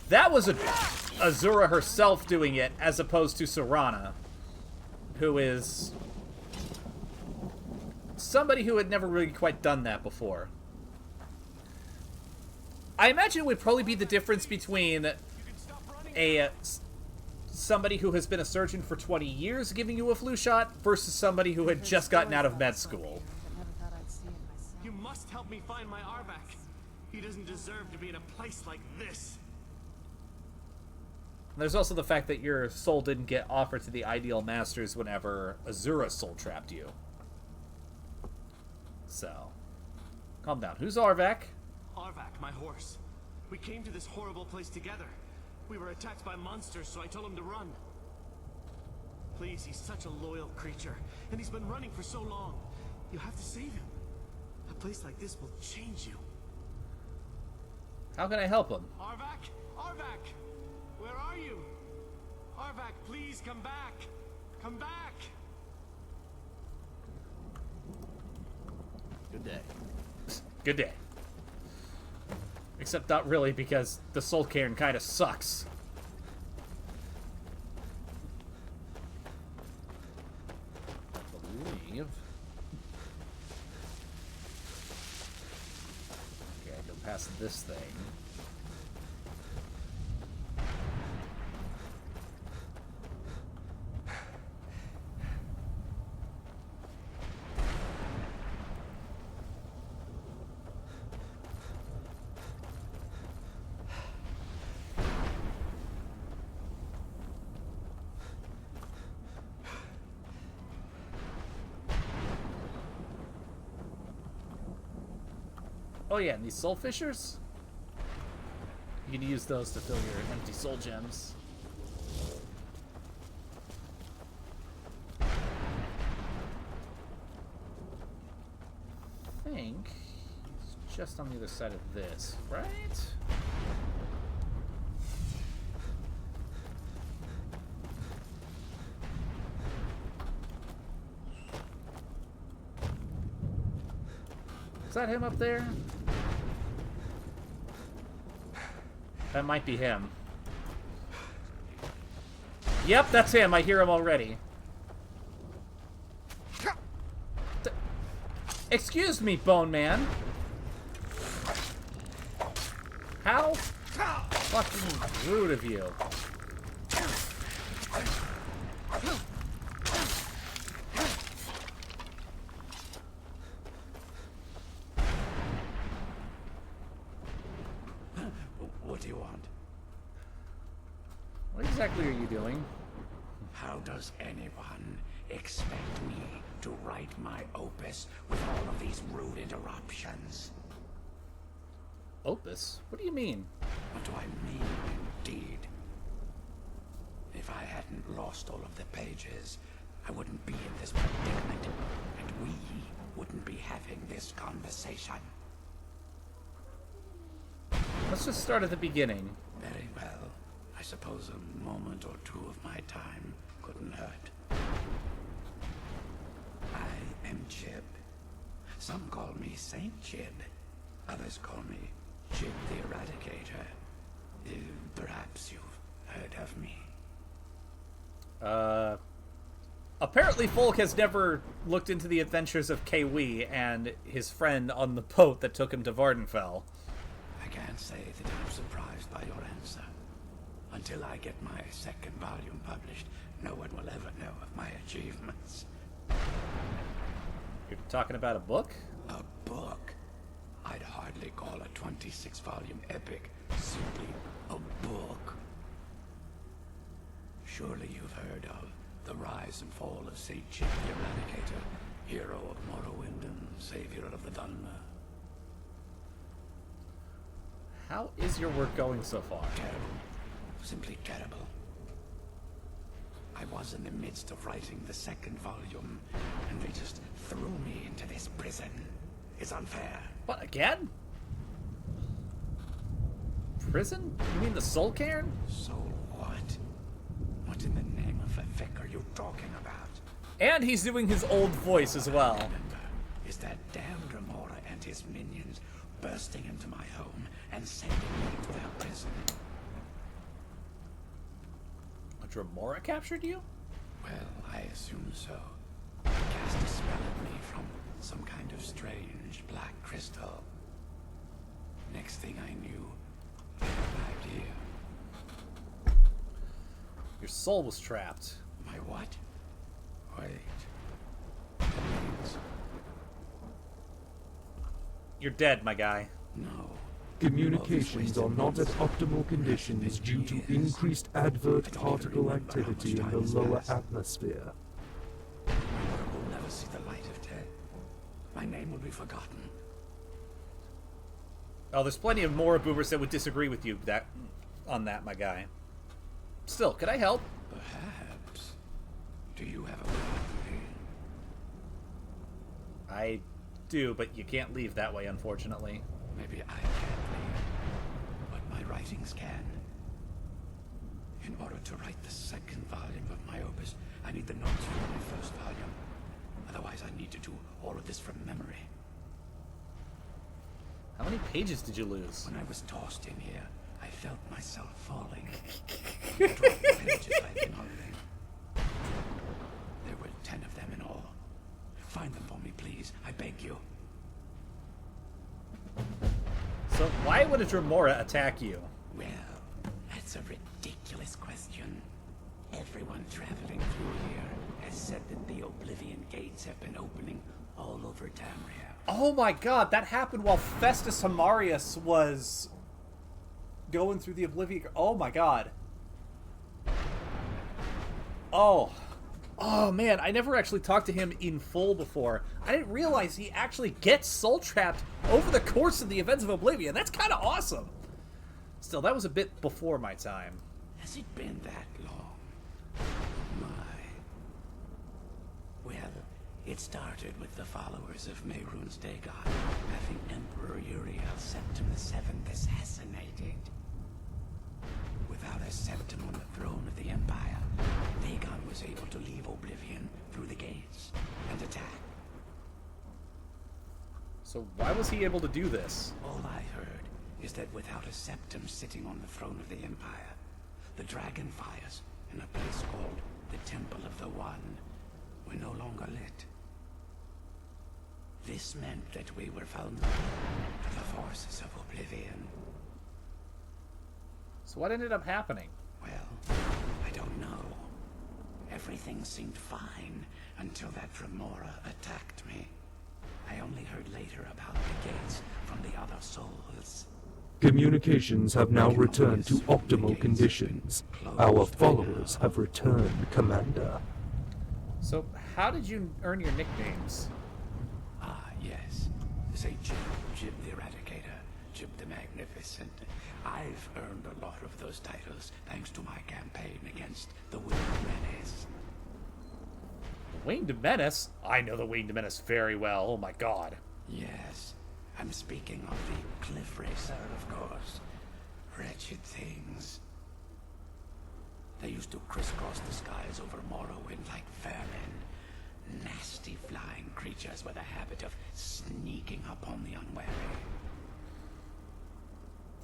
that was Azura herself doing it, as opposed to Serana, who is somebody who had never really quite done that before. I imagine it would probably be the difference between somebody who has been a surgeon for 20 years giving you a flu shot versus somebody who had just gotten out of med school. You must help me find my Arvak. He doesn't deserve to be in a place like this. There's also the fact that your soul didn't get offered to the Ideal Masters whenever Azura soul trapped you. So, calm down. Who's Arvak? Arvak, my horse. We came to this horrible place together. We were attacked by monsters, so I told him to run. Please, he's such a loyal creature, and he's been running for so long. You have to save him. A place like this will change you. How can I help him? Arvak? Arvak! Where are you? Arvak, please come back! Come back! Good day. Good day. Except not really, because the Soul Cairn kind of sucks. I believe. Okay, I go past this thing. Oh yeah, and these soul fishers? You can use those to fill your empty soul gems. I think he's just on the other side of this, right? Is that him up there? That might be him. Yep, that's him. I hear him already. Excuse me, Bone Man. How fucking rude of you. What do you want? What exactly are you doing? How does anyone expect me to write my opus with all of these rude interruptions? Opus? What do you mean? What do I mean, indeed? If I hadn't lost all of the pages, I wouldn't be in this predicament, and we wouldn't be having this conversation. Let's just start at the beginning. Very well. I suppose a moment or two of my time couldn't hurt. I am Chib. Some call me Saint Chib. Others call me Chib the Eradicator. Perhaps you've heard of me. Apparently Folk has never looked into the adventures of Kiwi and his friend on the boat that took him to Vardenfell. I can't say that I'm surprised by your answer. Until I get my second volume published, no one will ever know of my achievements. You're talking about a book? A book? I'd hardly call a 26-volume epic simply a book. Surely you've heard of the rise and fall of St. Chip the Eradicator, hero of Morrowind and savior of the Dunmer. How is your work going so far? Terrible. Simply terrible. I was in the midst of writing the second volume, and they just threw me into this prison. It's unfair. What, again? Prison? You mean the Soul Cairn? Soul what? What in the name of a vic are you talking about? And he's doing his old voice as well. Is that damned Remora and his minions bursting into my home and sending me to their prison? Remora captured you? Well, I assume so. He cast a spell at me from some kind of strange black crystal. Next thing I knew, I arrived here. Your soul was trapped. My what? Wait. You're dead, my guy. No. Communications are not at optimal conditions due to increased advert particle activity in the lower atmosphere. I will never see the light of day. My name will be forgotten. Oh, there's plenty of more boomers that would disagree with you on that, my guy. Still, could I help? Perhaps. Do you have a plan for me? I do, but you can't leave that way, unfortunately. Maybe I can't leave, but my writings can. In order to write the second volume of my opus, I need the notes from my first volume. Otherwise, I need to do all of this from memory. How many pages did you lose? When I was tossed in here, I felt myself falling. I dropped the pages I've been holding. There were 10 of them in all. Find them for me, please. I beg you. So why would a Dremora attack you? Well, that's a ridiculous question. Everyone traveling through here has said that the Oblivion Gates have been opening all over Tamriel. Oh my god, that happened while Festus Hamarius was going through the Oblivion... Oh my god. Oh man, I never actually talked to him in full before. I didn't realize he actually gets soul trapped over the course of the events of Oblivion. That's kind of awesome. Still, that was a bit before my time. Has it been that long? My. Well, it started with the followers of Mehrunes Dagon having Emperor Uriel Septim VII assassinated. Without a septim on the throne of the Empire, Dagon was able to leave Oblivion through the gates and attack. So why was he able to do this? All I heard is that without a septim sitting on the throne of the Empire, the dragon fires in a place called the Temple of the One were no longer lit. This meant that we were vulnerable to the forces of Oblivion. So what ended up happening? Well, I don't know. Everything seemed fine until that Remora attacked me. I only heard later about the gates from the other souls. Communications have now returned to optimal conditions. Our followers have returned, Commander. So how did you earn your nicknames? Ah, yes. Say Jib, Jib the Eradicator, Jib the Magnificent. I've earned a lot of those titles thanks to my campaign against the Winged Menace. Winged Menace? I know the Winged Menace very well. Oh my god. Yes, I'm speaking of the Cliff Racer, of course. Wretched things. They used to crisscross the skies over Morrowind like vermin. Nasty flying creatures with a habit of sneaking up on the unwary.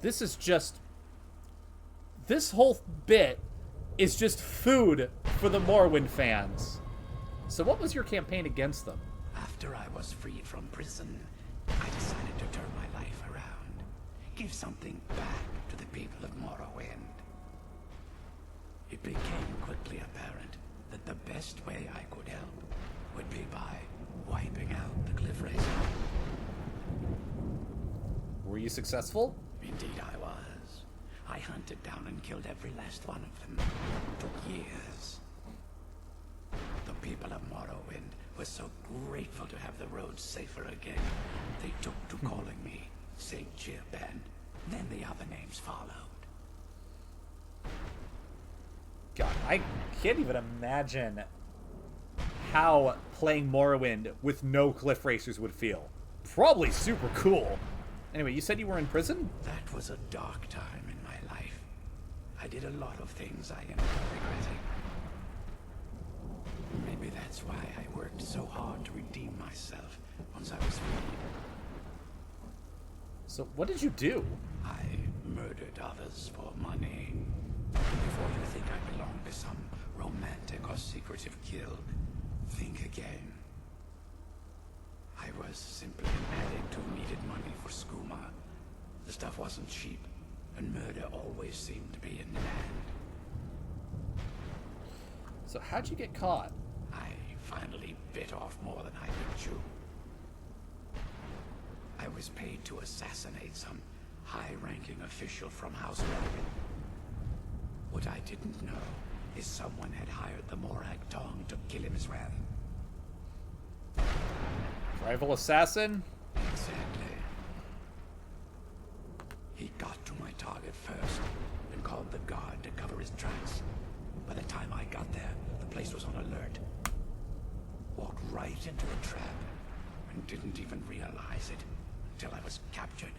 This whole bit is just food for the Morrowind fans. So what was your campaign against them? After I was freed from prison, I decided to turn my life around. Give something back to the people of Morrowind. It became quickly apparent that the best way I could help would be by wiping out the Cliff Racer. Were you successful? Indeed I was. I hunted down and killed every last one of them. It took years. people of Morrowind were so grateful to have the roads safer again, they took to calling me St. Jib, and then the other names followed. God, I can't even imagine how playing Morrowind with no cliff racers would feel. Probably super cool. Anyway, you said you were in prison? That was a dark time in my life. I did a lot of things I ended up regretting. Maybe that's why I worked so hard to redeem myself once I was freed. So what did you do? I murdered others for money. Before you think I belong to some romantic or secretive guild, think again. I was simply an addict who needed money for skooma. The stuff wasn't cheap, and murder always seemed to be in demand. So how'd you get caught? I finally bit off more than I could chew. I was paid to assassinate some high-ranking official from House Redding. What I didn't know is someone had hired the Morag Tong to kill him as well. Rival assassin? Exactly. He got to my target first and called the guard to cover his tracks. By the time I got there, the place was on alert. Walked right into a trap and didn't even realize it until I was captured.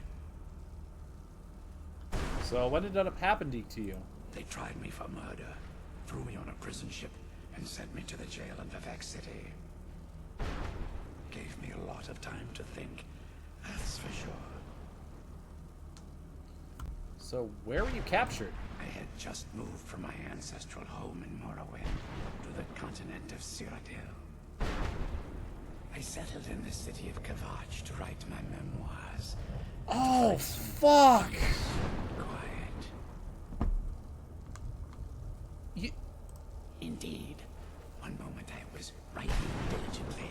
So what ended up happening to you? They tried me for murder, threw me on a prison ship, and sent me to the jail in Vivek City. Gave me a lot of time to think, that's for sure. So where were you captured? I had just moved from my ancestral home in Morrowind to the continent of Cyrodiil. I settled in the city of Kavach to write my memoirs. Oh, fuck! Quiet. Indeed. One moment I was writing diligently,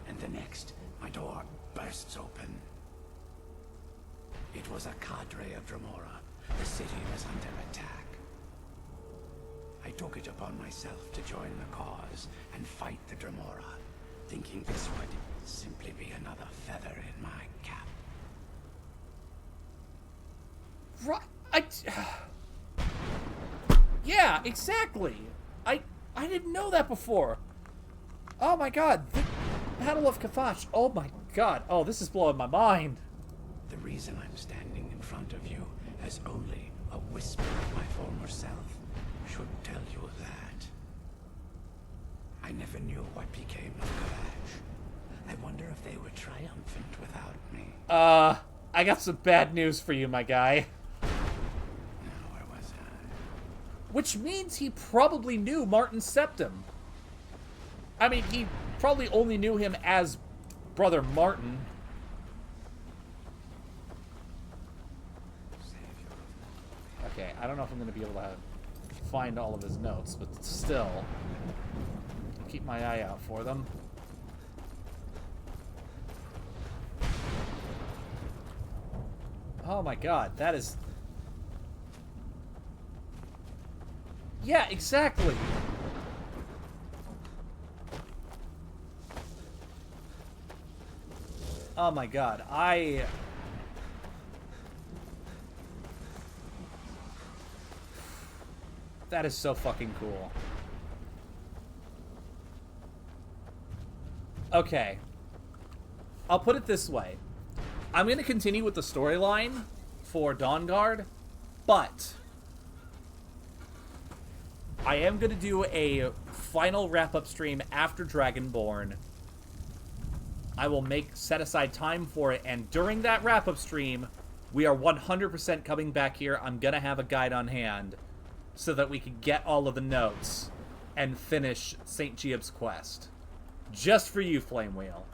and the next, my door bursts open. It was a cadre of Dremora. The city was under attack. I took it upon myself to join the cause and fight the Dremora, thinking this would simply be another feather in my cap. Yeah, exactly. I didn't know that before. Oh my god, the Battle of Kavach. Oh my god. Oh, this is blowing my mind. The reason I'm standing in front of you as only a whisper of my former self should tell you that. I never knew what became of Kavach. I wonder if they were triumphant without me. I got some bad news for you, my guy. Now, where was I? Which means he probably knew Martin Septim. I mean, he probably only knew him as Brother Martin. Okay, I don't know if I'm going to be able to find all of his notes, but still, I'll keep my eye out for them. Oh my god, that is... Yeah, exactly! Oh my god, That is so fucking cool. Okay. I'll put it this way. I'm going to continue with the storyline for Dawnguard, but I am going to do a final wrap-up stream after Dragonborn. I will set aside time for it, and during that wrap-up stream, we are 100% coming back here. I'm going to have a guide on hand so that we can get all of the notes and finish St. Jib's quest. Just for you, Flame Wheel.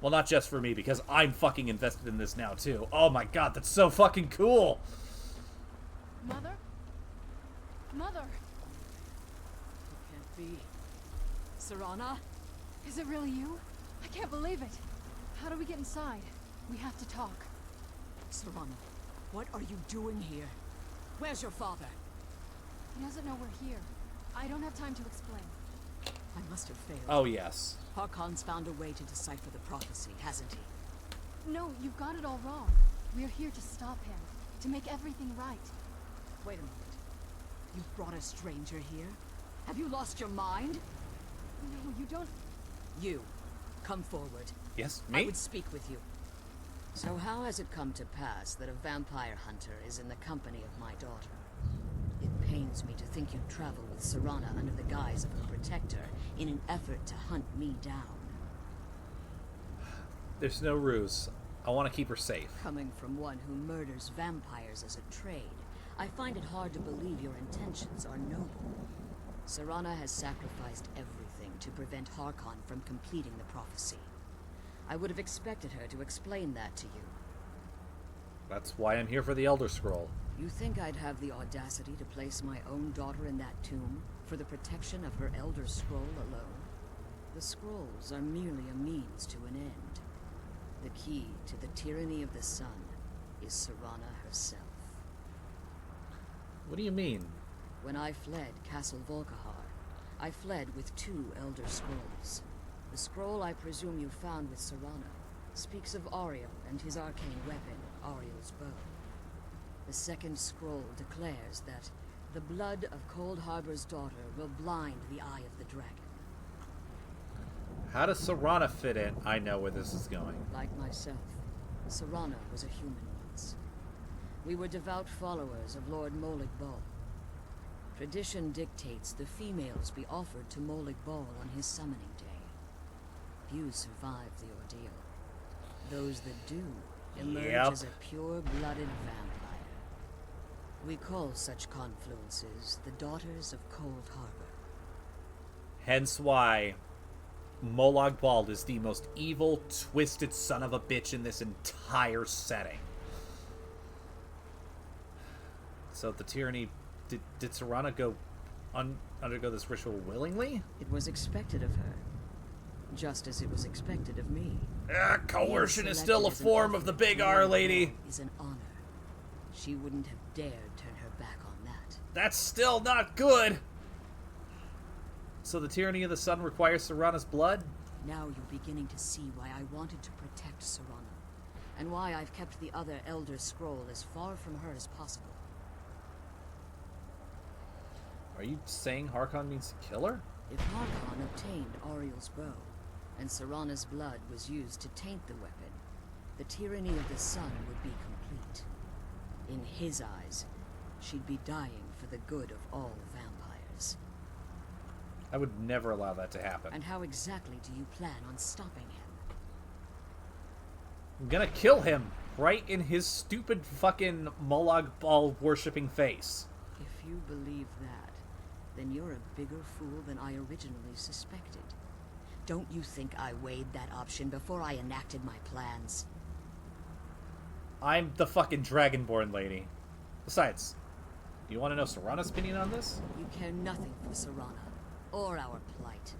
Well, not just for me, because I'm fucking invested in this now, too. Oh my god, that's so fucking cool! Mother? Mother! Can't be. Serana? Is it really you? I can't believe it. How do we get inside? We have to talk. Serana, what are you doing here? Where's your father? He doesn't know we're here. I don't have time to explain. I must have failed. Oh, yes. Harkon's found a way to decipher the prophecy, hasn't he? No, you've got it all wrong. We're here to stop him, to make everything right. Wait a minute. You've brought a stranger here? Have you lost your mind? No, you don't... You, come forward. Yes, me? I would speak with you. So how has it come to pass that a vampire hunter is in the company of my daughter? It pains me to think you'd travel with Serana under the guise of her protector in an effort to hunt me down. There's no ruse. I want to keep her safe. Coming from one who murders vampires as a trade, I find it hard to believe your intentions are noble. Serana has sacrificed everything to prevent Harkon from completing the prophecy. I would have expected her to explain that to you. That's why I'm here for the Elder Scroll. You think I'd have the audacity to place my own daughter in that tomb for the protection of her Elder Scroll alone? The scrolls are merely a means to an end. The key to the tyranny of the sun is Serana herself. What do you mean? When I fled Castle Volkihar, I fled with 2 Elder Scrolls. The scroll I presume you found with Serana speaks of Ariel and his arcane weapon, Ariel's bow. The second scroll declares that the blood of Cold Harbor's daughter will blind the eye of the dragon. How does Serana fit in? I know where this is going. Like myself, Serana was a human once. We were devout followers of Lord Molig Bal. Tradition dictates the females be offered to Molig Bal on his summoning day. Few survive the ordeal. Those that do emerge as a pure-blooded vampire. We call such confluences the Daughters of Cold Harbor. Hence why Molag Bal is the most evil, twisted son of a bitch in this entire setting. So the tyranny... Did Serana go undergo this ritual willingly? It was expected of her. Just as it was expected of me. Coercion is still a form of the big R, lady. Is an honor. She wouldn't have dared turn her back on that. That's still not good. So the tyranny of the sun requires Serana's blood? Now you're beginning to see why I wanted to protect Serana, and why I've kept the other Elder Scroll as far from her as possible. Are you saying Harkon means to kill her? If Harkon obtained Ariel's bow, and Serana's blood was used to taint the weapon, the tyranny of the sun would be complete. In his eyes, she'd be dying for the good of all vampires. I would never allow that to happen. And how exactly do you plan on stopping him? I'm gonna kill him right in his stupid fucking Molag Bal worshipping face. If you believe that, then you're a bigger fool than I originally suspected. Don't you think I weighed that option before I enacted my plans? I'm the fucking Dragonborn lady. Besides, do you want to know Serana's opinion on this? You care nothing for Serana, or our plight.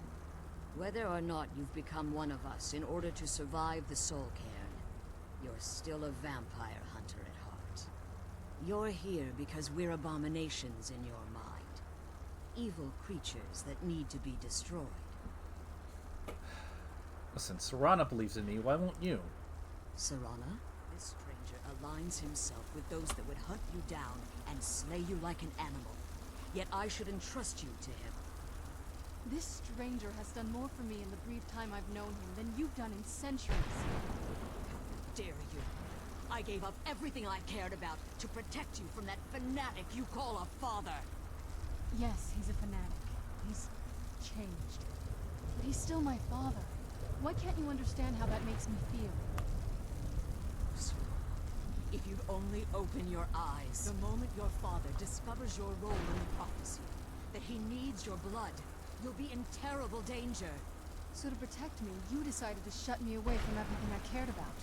Whether or not you've become one of us in order to survive the Soul Cairn, you're still a vampire hunter at heart. You're here because we're abominations in your mind. Evil creatures that need to be destroyed. Listen, Serana believes in me, why won't you? Serana, this stranger aligns himself with those that would hunt you down and slay you like an animal. Yet I should entrust you to him. This stranger has done more for me in the brief time I've known him than you've done in centuries. How dare you! I gave up everything I cared about to protect you from that fanatic you call a father! Yes, he's a fanatic. He's changed. But he's still my father. Why can't you understand how that makes me feel? If you'd only open your eyes. The moment your father discovers your role in the prophecy, that he needs your blood, you'll be in terrible danger. So to protect me, you decided to shut me away from everything I cared about.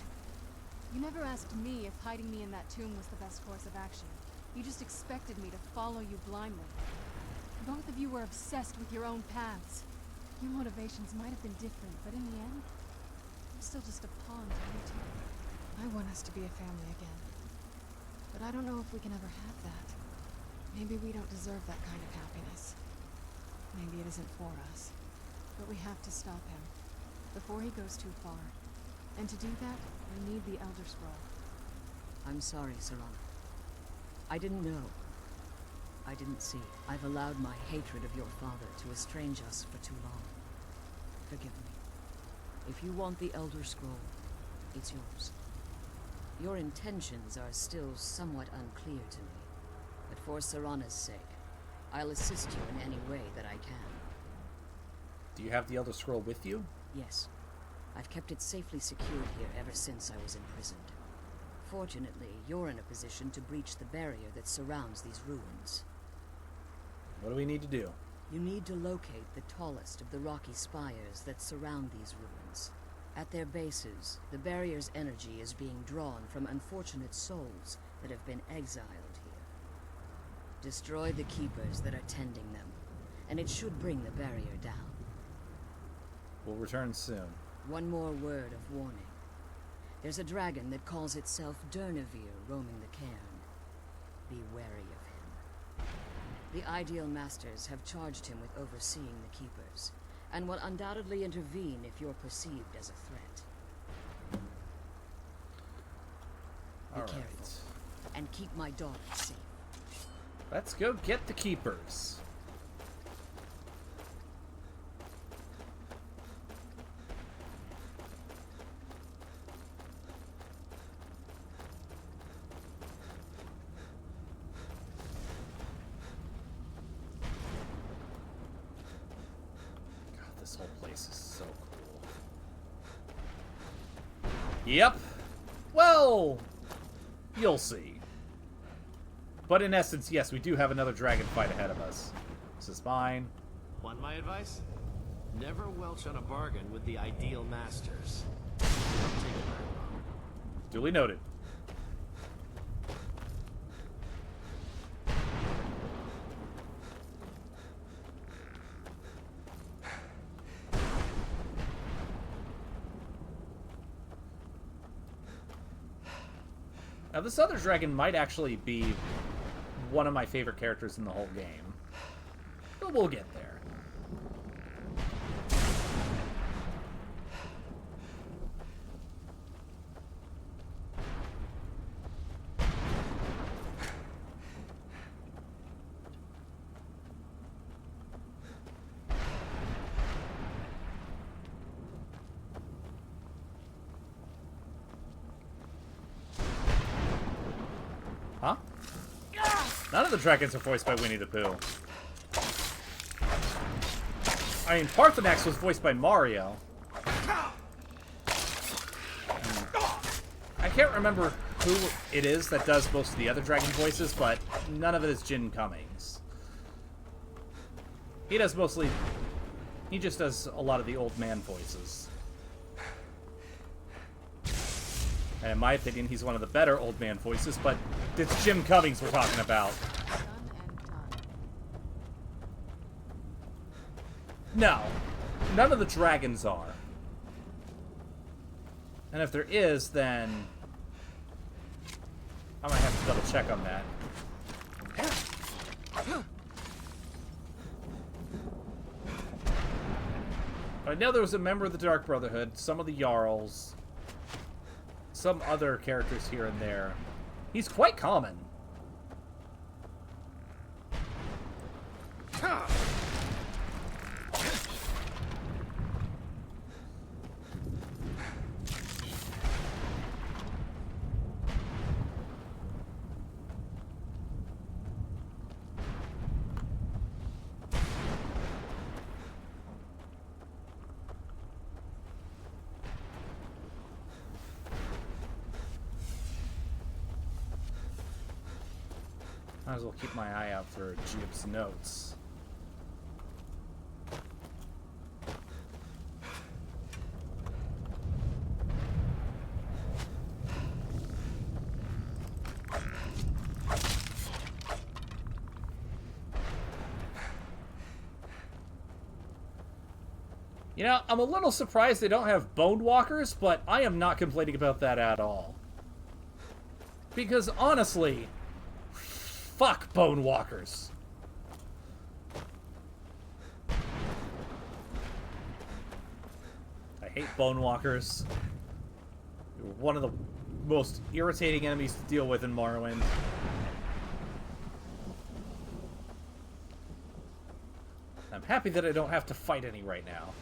You never asked me if hiding me in that tomb was the best course of action. You just expected me to follow you blindly. Both of you were obsessed with your own paths. Your motivations might have been different, but in the end, I'm still just a pawn to you two. I want us to be a family again. But I don't know if we can ever have that. Maybe we don't deserve that kind of happiness. Maybe it isn't for us. But we have to stop him before he goes too far. And to do that, we need the Elder Scroll. I'm sorry, Serana. I didn't know. I didn't see. I've allowed my hatred of your father to estrange us for too long. Forgive me. If you want the Elder Scroll, it's yours. Your intentions are still somewhat unclear to me, but for Serana's sake, I'll assist you in any way that I can. Do you have the Elder Scroll with you? Yes. I've kept it safely secured here ever since I was imprisoned. Fortunately, you're in a position to breach the barrier that surrounds these ruins. What do we need to do? You need to locate the tallest of the rocky spires that surround these ruins. At their bases, the barrier's energy is being drawn from unfortunate souls that have been exiled here. Destroy the keepers that are tending them, and it should bring the barrier down. We'll return soon. One more word of warning. There's a dragon that calls itself Durnevere roaming the cairn. Be wary of him. The Ideal Masters have charged him with overseeing the keepers, and will undoubtedly intervene if you're perceived as a threat. Be careful, and keep my daughter safe. Let's go get the keepers. This whole place is so cool. Yep. Well, you'll see. But in essence, yes, we do have another dragon fight ahead of us. This is mine. Want my advice? Never welch on a bargain with the Ideal Masters. Don't take it very well. Duly noted. Now, this other dragon might actually be one of my favorite characters in the whole game. But we'll get there. Huh? None of the dragons are voiced by Winnie the Pooh. I mean, Parthenax was voiced by Mario. I can't remember who it is that does most of the other dragon voices, but none of it is Jin Cummings. He does mostly... He just does a lot of the old man voices. And in my opinion, he's one of the better old man voices, but it's Jim Cummings we're talking about. No. None of the dragons are. And if there is, then... I might have to double check on that. I know there was a member of the Dark Brotherhood, some of the Jarls... some other characters here and there. He's quite common. Might as well keep my eye out for Jib's notes. You know, I'm a little surprised they don't have bone walkers, but I am not complaining about that at all. Because honestly... fuck bone walkers. I hate bone walkers. They're one of the most irritating enemies to deal with in Morrowind. I'm happy that I don't have to fight any right now.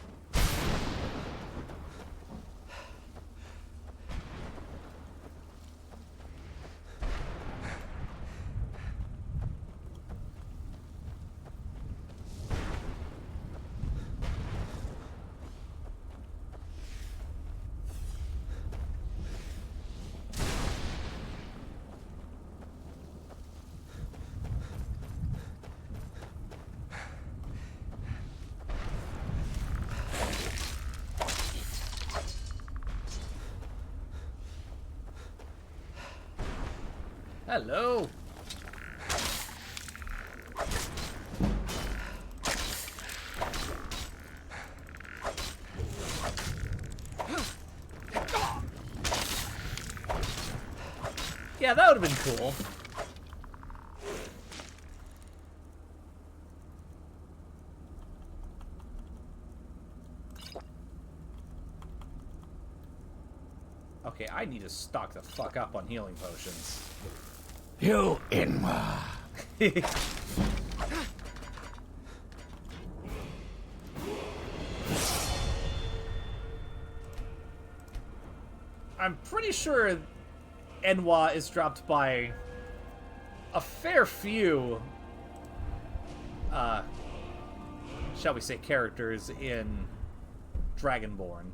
Hello. Yeah, that would have been cool. Okay, I need to stock the fuck up on healing potions. You Inwa. I'm pretty sure Enwa is dropped by a fair few, shall we say, characters in Dragonborn.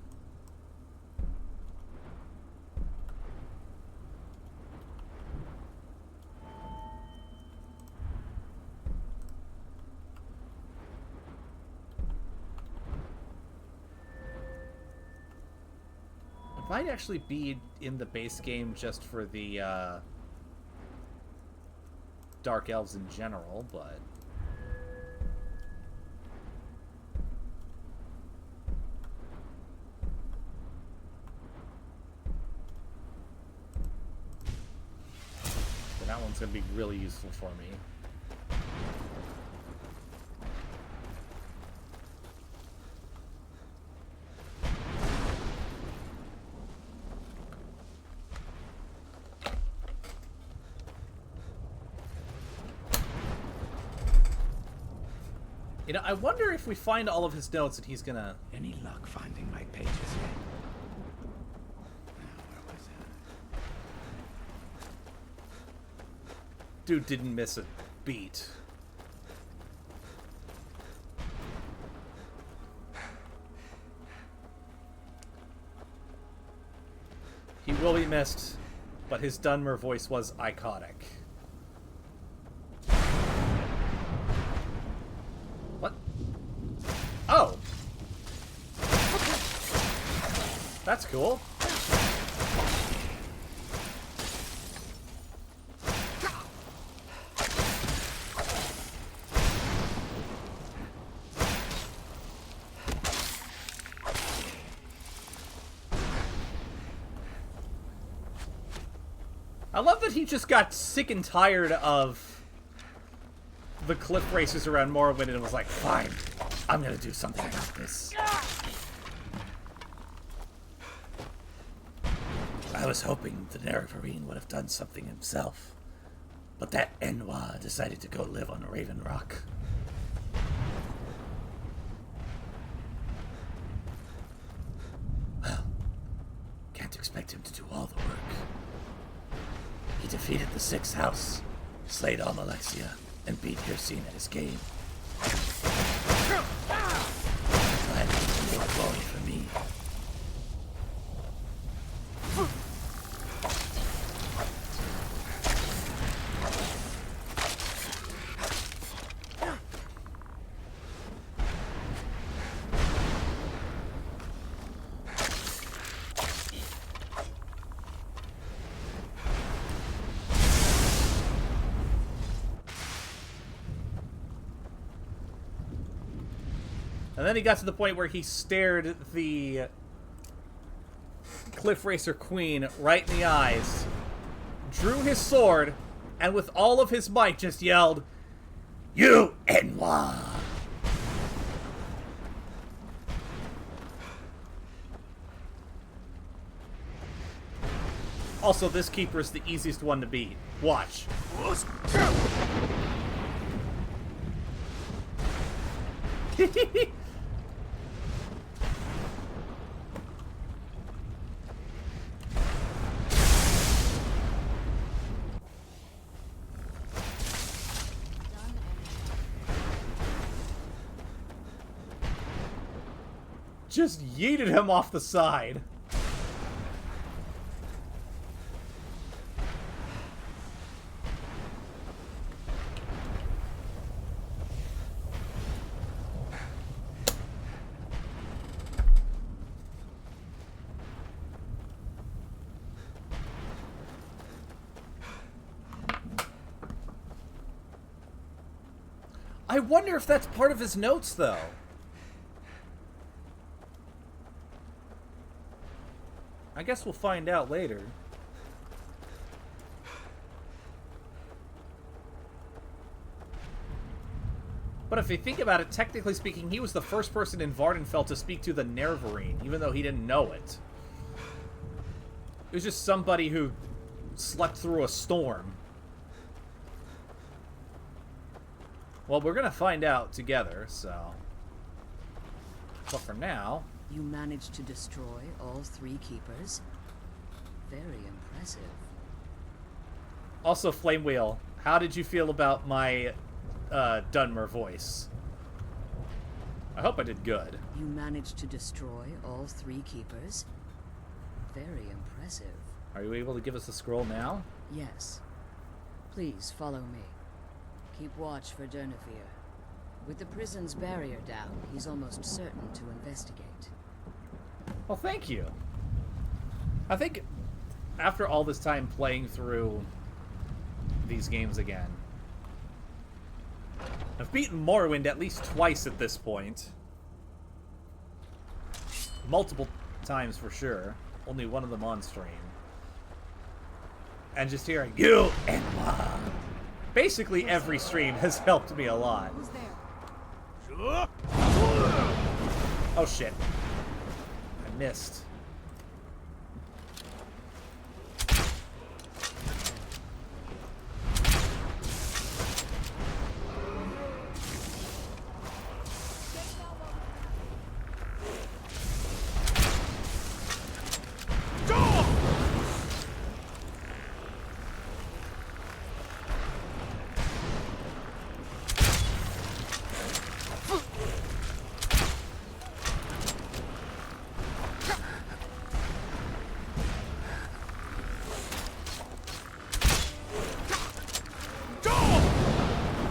It might actually be in the base game just for the Dark Elves in general, but... that one's going to be really useful for me. You know, I wonder if we find all of his notes that he's gonna... Any luck finding my pages yet? Where was Dude didn't miss a beat. He will be missed, but his Dunmer voice was iconic. Oh! That's cool. I love that he just got sick and tired of the cliff races around Morrowind and was like, fine, I'm gonna do something about this. I was hoping the Nerevarine would have done something himself, but that Enwa decided to go live on Raven Rock. Well, can't expect him to do all the work. He defeated the Sixth House, slayed Almalexia, and beat Hircine at his game. Glad he was more glory for me. And then he got to the point where he stared the Cliff Racer Queen right in the eyes, drew his sword, and with all of his might just yelled, "You Enwa!" Also, this keeper is the easiest one to beat. Watch. Just yeeted him off the side. I wonder if that's part of his notes, though. I guess we'll find out later. But if you think about it, technically speaking, he was the first person in Vardenfell to speak to the Nerevarine, even though he didn't know it. It was just somebody who slept through a storm. Well, we're gonna find out together, so... But for now... You managed to destroy all 3 keepers? Very impressive. Also, Flamewheel, how did you feel about my Dunmer voice? I hope I did good. You managed to destroy all 3 keepers? Very impressive. Are you able to give us the scroll now? Yes. Please follow me. Keep watch for Durnevere. With the prison's barrier down, he's almost certain to investigate. Well, thank you. I think after all this time playing through these games again, I've beaten Morrowind at least twice at this point. Multiple times for sure. Only one of them on stream. And just hearing you and moi. Basically every stream has helped me a lot. Who's there? Oh shit. I missed.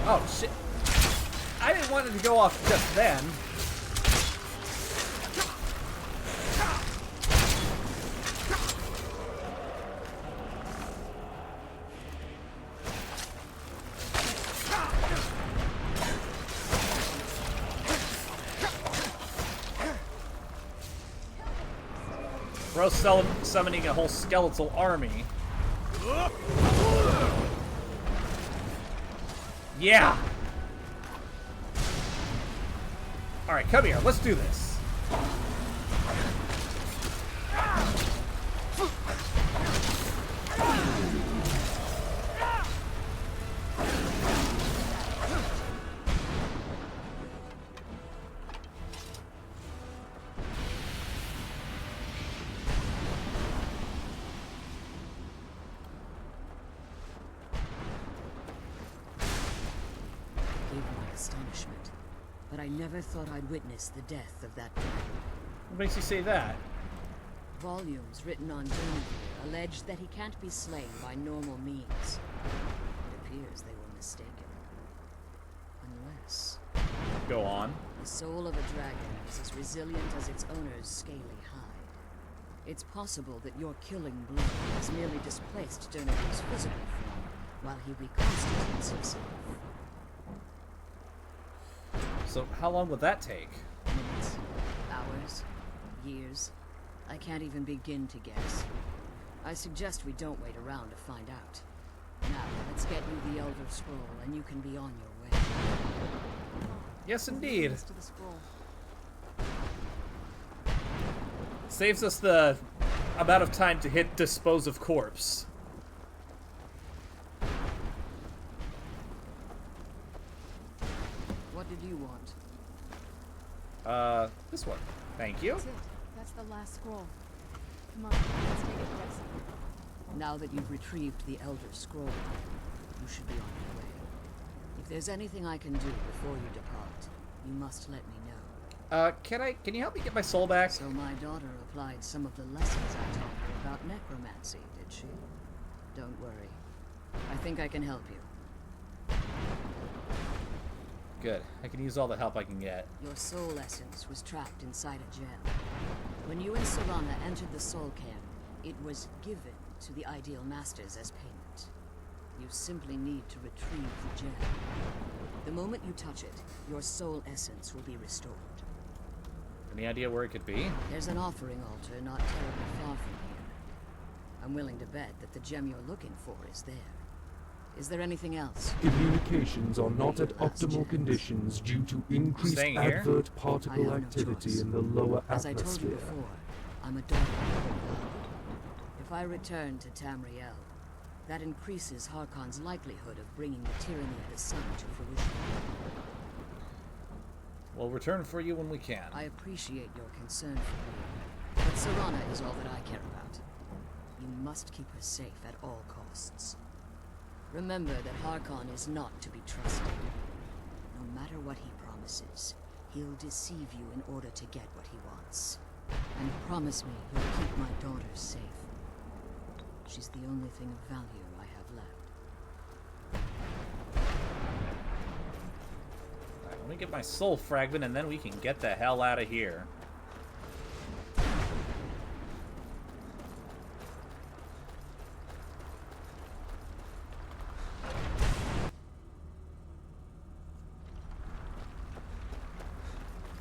Oh shit. I didn't want it to go off just then. Bro's summoning a whole skeletal army. Yeah! Alright, come here. Let's do this. Astonishment. But I never thought I'd witness the death of that dragon. What makes you say that? Volumes written on Durnevere allege that he can't be slain by normal means. It appears they were mistaken. Unless... Go on. The soul of a dragon is as resilient as its owner's scaly hide. It's possible that your killing blow has merely displaced Durnevere's physical form, while he reconstitutes himself. So how long would that take? Minutes, hours, years. I can't even begin to guess. I suggest we don't wait around to find out. Now, let's get you the Elder Scroll, and you can be on your way. Yes, indeed. To the scroll. Saves us the amount of time to hit dispose of corpse. What did you want? This one. Thank you. That's it. That's the last scroll. Come on, let's take it, Grayson. Now that you've retrieved the Elder Scroll, you should be on your way. If there's anything I can do before you depart, you must let me know. Can you help me get my soul back? So my daughter applied some of the lessons I taught her about necromancy, did she? Don't worry. I think I can help you. Good. I can use all the help I can get. Your soul essence was trapped inside a gem. When you and Serana entered the soul cairn, it was given to the Ideal Masters as payment. You simply need to retrieve the gem. The moment you touch it, your soul essence will be restored. Any idea where it could be? There's an offering altar not terribly far from here. I'm willing to bet that the gem you're looking for is there. Is there anything else? Communications are not at optimal conditions due to increased advert particle activity in the lower As I told you atmosphere. before, I'm a daughter of God. If I return to Tamriel, that increases Harkon's likelihood of bringing the tyranny of the sun to fruition. We'll return for you when we can. I appreciate your concern for me, but Serana is all that I care about. You must keep her safe at all costs. Remember that Harkon is not to be trusted. No matter what he promises, he'll deceive you in order to get what he wants. And promise me you'll keep my daughter safe. She's the only thing of value I have left. Alright, let me get my soul fragment and then we can get the hell out of here.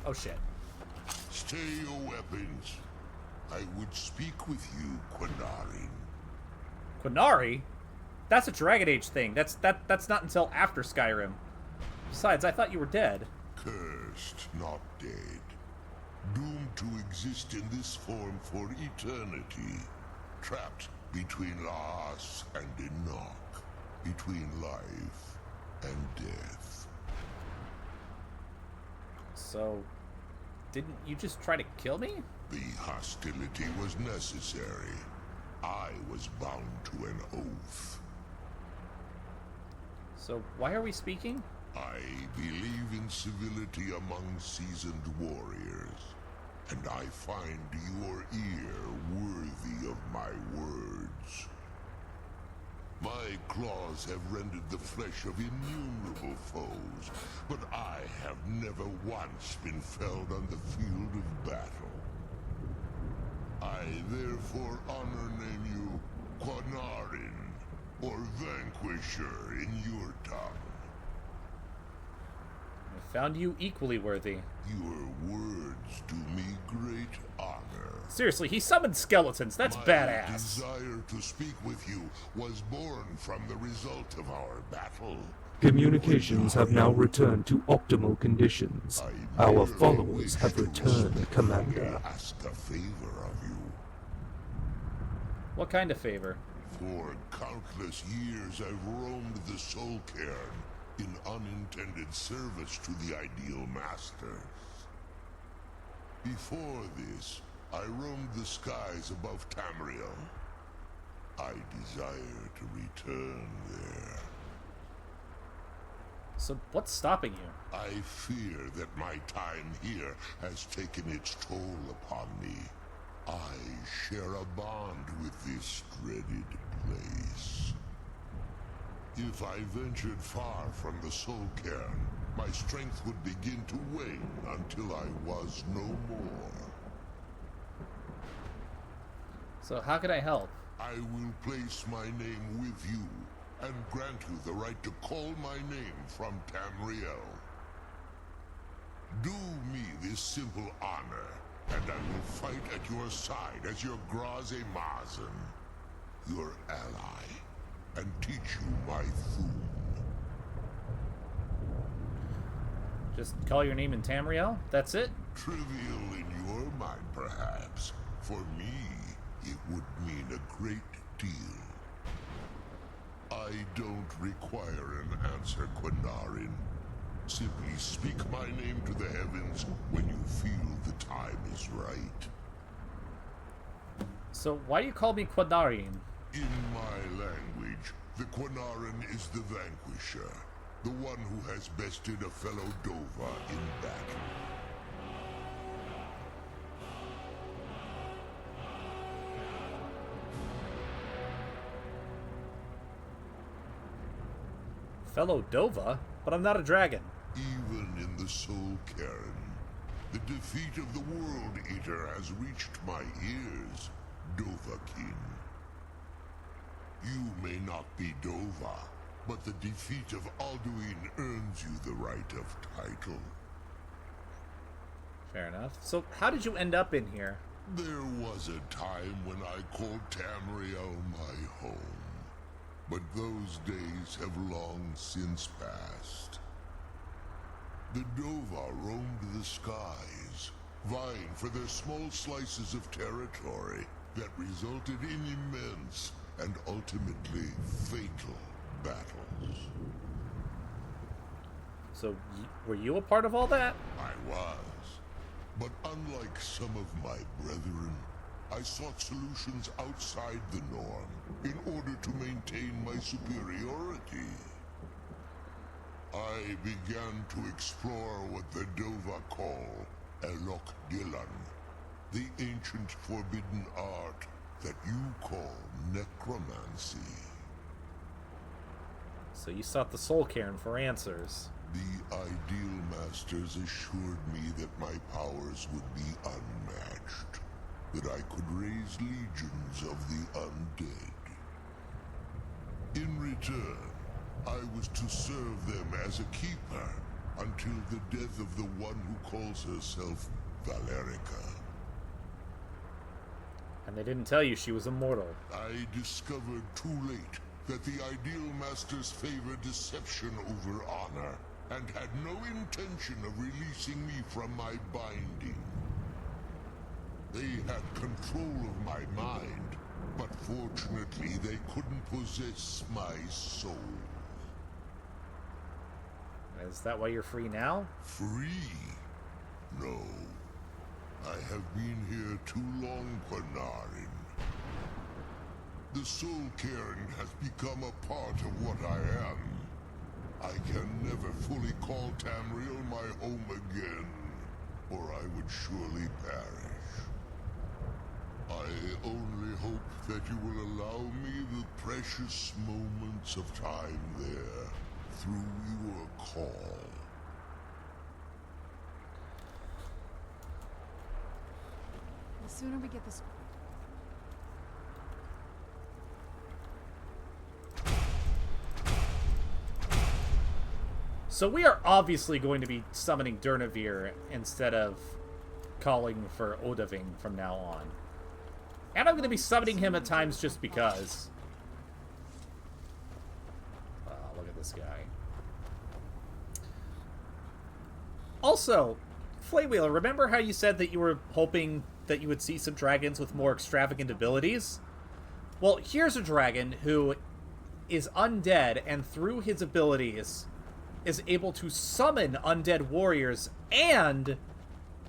Oh shit. Stay your weapons. I would speak with you, Quinarin. Quinari? That's a Dragon Age thing. That's not until after Skyrim. Besides, I thought you were dead. Cursed, not dead. Doomed to exist in this form for eternity. Trapped between Laas and Enoch. Between life and death. So, didn't you just try to kill me? The hostility was necessary. I was bound to an oath. So, why are we speaking? I believe in civility among seasoned warriors, and I find your ear worthy of my words. My claws have rended the flesh of innumerable foes, but I have never once been felled on the field of battle. I therefore name you Quinarin, or Vanquisher in your tongue. I found you equally worthy. Your words do me great honor. Seriously, he summoned skeletons. That's badass. My desire to speak with you was born from the result of our battle. Communications have now returned to optimal conditions. Our followers have returned, Commander. Ask a favor of you. What kind of favor? For countless years I've roamed the Soul Cairn in unintended service to the Ideal Masters. Before this, I roamed the skies above Tamriel. I desire to return there. So what's stopping you? I fear that my time here has taken its toll upon me. I share a bond with this dreaded place. If I ventured far from the Soul Cairn, my strength would begin to wane until I was no more. So how can I help? I will place my name with you, and grant you the right to call my name from Tamriel. Do me this simple honor, and I will fight at your side as your Graze Mazen, your ally, and teach you my Thum. Just call your name in Tamriel? That's it? Trivial in your mind, perhaps. For me, it would mean a great deal. I don't require an answer, Quinarin. Simply speak my name to the heavens when you feel the time is right. So why do you call me Quinarin? In my language, the Quinarin is the vanquisher, the one who has bested a fellow Dova in battle. Fellow Dova? But I'm not a dragon. Even in the Soul Cairn, the defeat of the World Eater has reached my ears, Dovahkiin. You may not be Dova, but the defeat of Alduin earns you the right of title. Fair enough. So how did you end up in here? There was a time when I called Tamriel my home, but those days have long since passed. The Dova roamed the skies, vying for their small slices of territory that resulted in immense and ultimately fatal battles. So, were you a part of all that? I was. But unlike some of my brethren, I sought solutions outside the norm in order to maintain my superiority. I began to explore what the Dova call Elok Dilan, the ancient forbidden art that you call necromancy. So you sought the Soul Cairn for answers. The Ideal Masters assured me that my powers would be unmatched, that I could raise legions of the undead. In return, I was to serve them as a keeper until the death of the one who calls herself Valerica. And they didn't tell you she was immortal. I discovered too late that the Ideal Masters favor deception over honor, and had no intention of releasing me from my binding. They had control of my mind, but fortunately they couldn't possess my soul. Is that why you're free now? Free? No. I have been here too long, Quinarin. The Soul Cairn has become a part of what I am. I can never fully call Tamriel my home again, or I would surely perish. I only hope that you will allow me the precious moments of time there, through your call. The sooner we get this... So we are obviously going to be summoning Durnavir instead of calling for Odahviing from now on. And I'm going to be summoning him at times just because. Wow, look at this guy. Also, Flaywheeler, remember how you said that you were hoping that you would see some dragons with more extravagant abilities? Well, here's a dragon who is undead, and through his abilities is able to summon undead warriors, and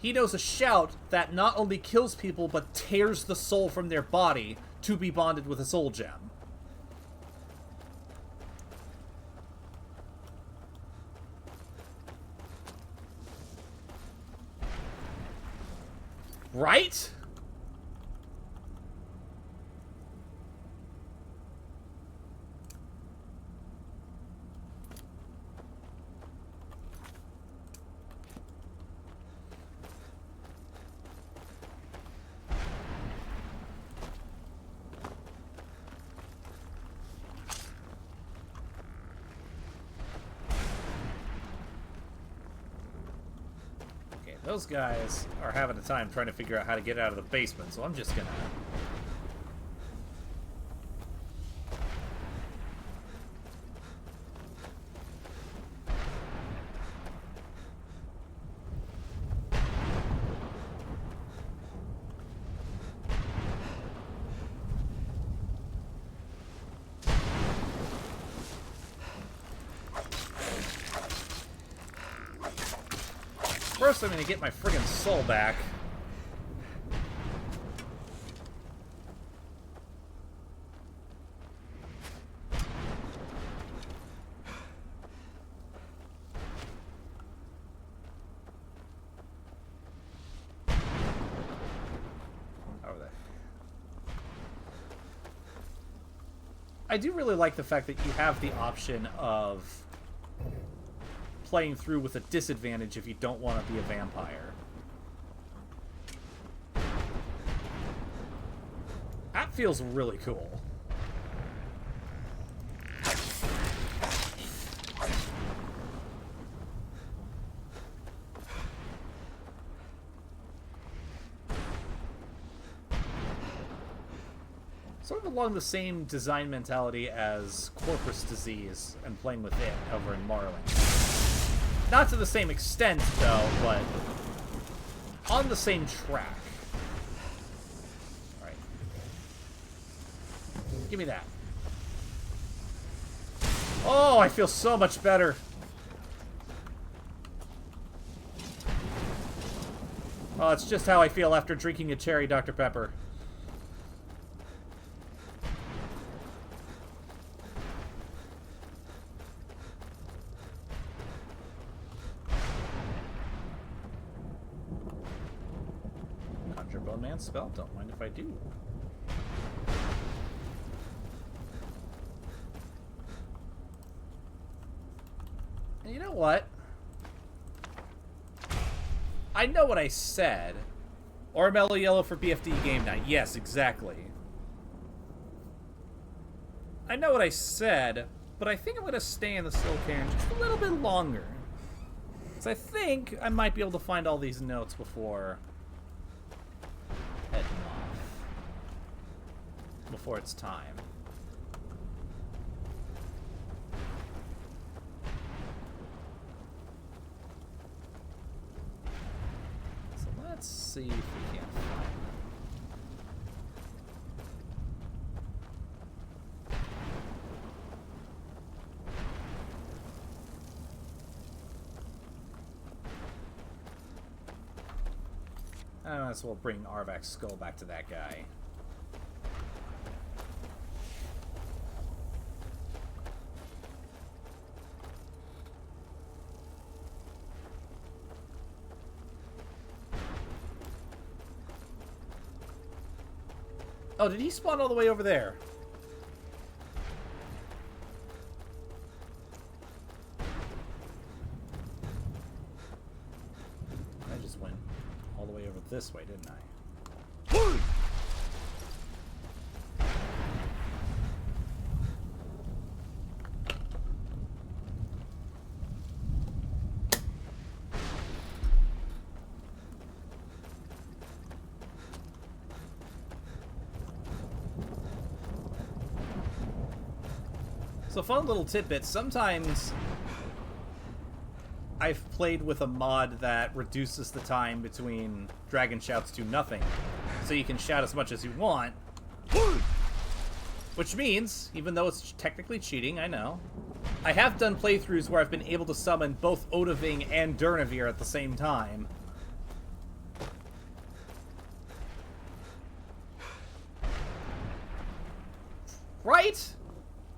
he knows a shout that not only kills people but tears the soul from their body to be bonded with a soul gem. Right? Those guys are having a time trying to figure out how to get out of the basement, so I'm just gonna... first I'm gonna get my friggin' soul back. I do really like the fact that you have the option of playing through with a disadvantage if you don't want to be a vampire. That feels really cool. Sort of along the same design mentality as Corpus Disease and playing with it over in Marling. Not to the same extent, though, but on the same track. Alright. Give me that. Oh, I feel so much better. Oh, it's just how I feel after drinking a cherry Dr. Pepper. Spell, don't mind if I do. And you know what? I know what I said. Or mellow yellow for BFD game night. Yes, exactly. I know what I said, but I think I'm gonna stay in the Soul Cairn just a little bit longer. Because I think I might be able to find all these notes before heading off. Before it's time. So let's see if we can't find them. I might as well bring Arvak's skull back to that guy. Oh, did he spawn all the way over there? I just went all the way over this way, didn't I? So, fun little tidbit. Sometimes I've played with a mod that reduces the time between dragon shouts to nothing. So you can shout as much as you want. Which means, even though it's technically cheating, I know, I have done playthroughs where I've been able to summon both Odahviing and Durnavir at the same time. Right?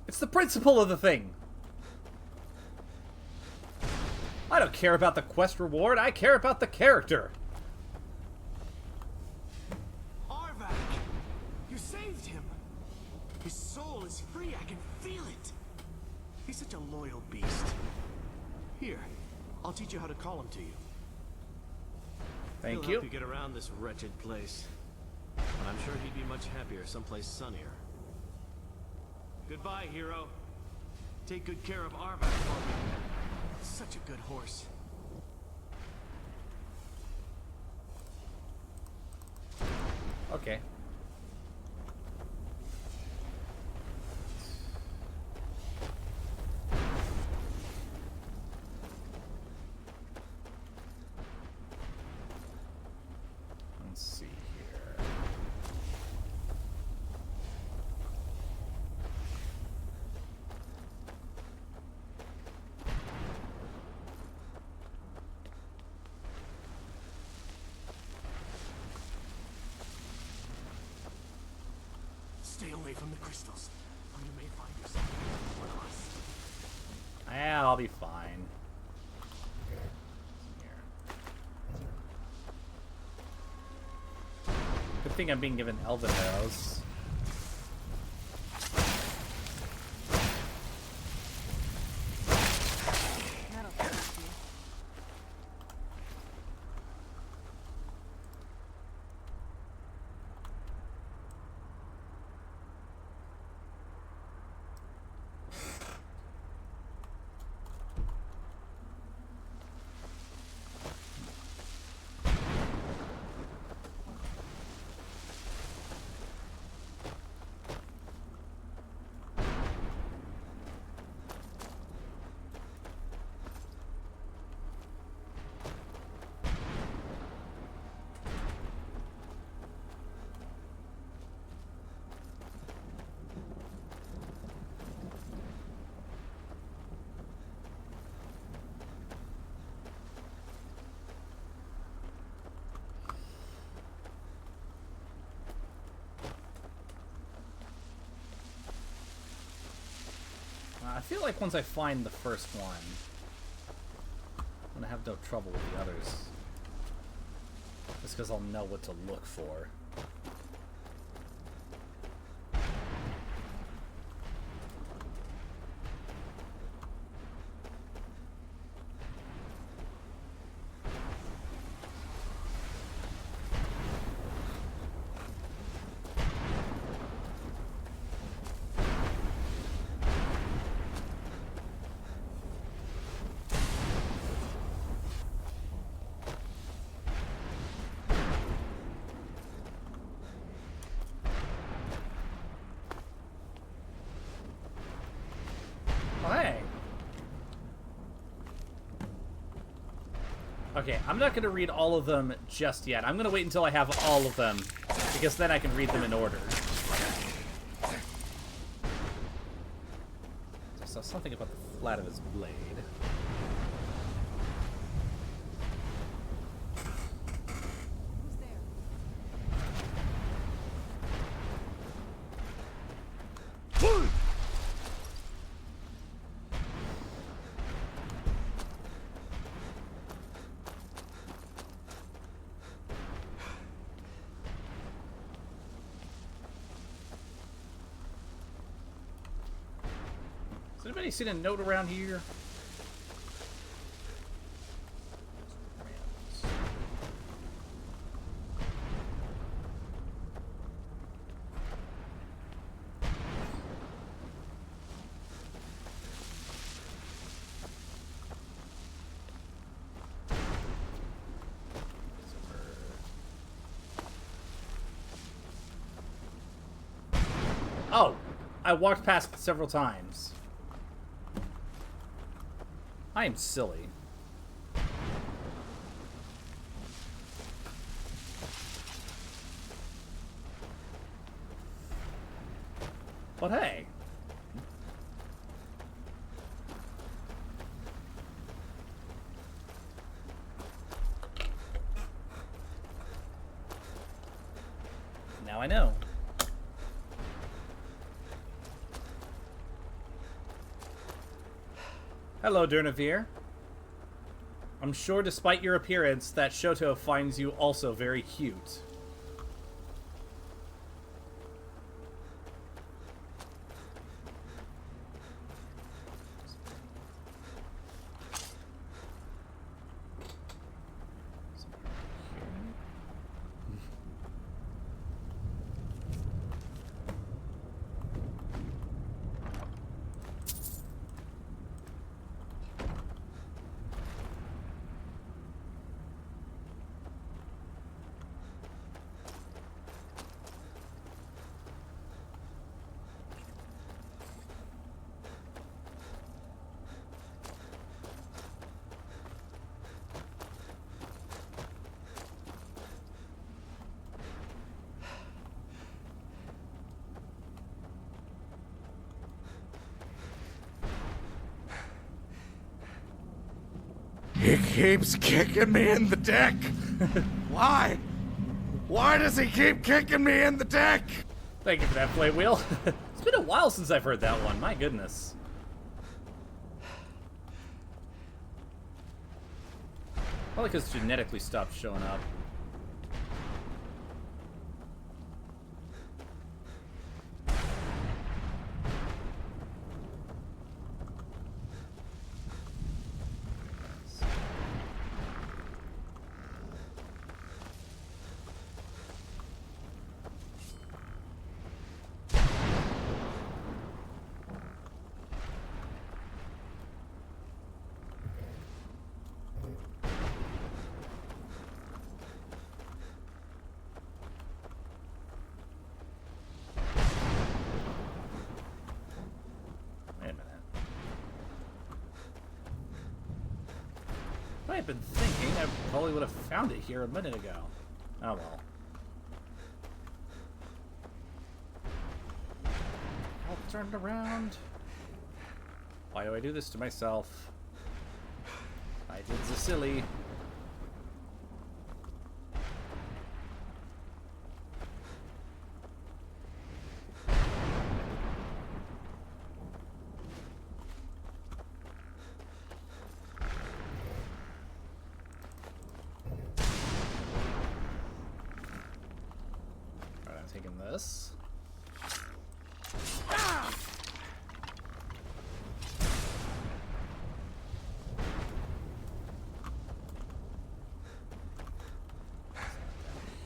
It's the principle of the thing. I don't care about the quest reward, I care about the character. Arvak! You saved him! His soul is free, I can feel it! He's such a loyal beast. Here, I'll teach you how to call him to you. Thank He'll you. help you get around this wretched place. And I'm sure he'd be much happier someplace sunnier. Goodbye, hero. Take good care of Arvak for me. Such a good horse. Okay. Let's see here. from the crystals, or you may find yourself one of us. Yeah, I'll be fine. Good thing I'm being given elven arrows. That'll teach you. I feel like once I find the first one, I'm gonna have no trouble with the others. Just because I'll know what to look for. Okay, I'm not going to read all of them just yet. I'm going to wait until I have all of them, because then I can read them in order. So something about the flat of his blade. Has anybody seen a note around here? Oh, I walked past it several times. I am silly. But hey. Now I know. Hello, Durnavir. I'm sure despite your appearance, that Shoto finds you also very cute. He keeps kicking me in the dick. Why? Why does he keep kicking me in the dick? Thank you for that play wheel. It's been a while since I've heard that one. My goodness. Probably because genetically stopped showing up. I've been thinking, I probably would have found it here a minute ago. Oh well. All turned around. Why do I do this to myself? I did the silly. This.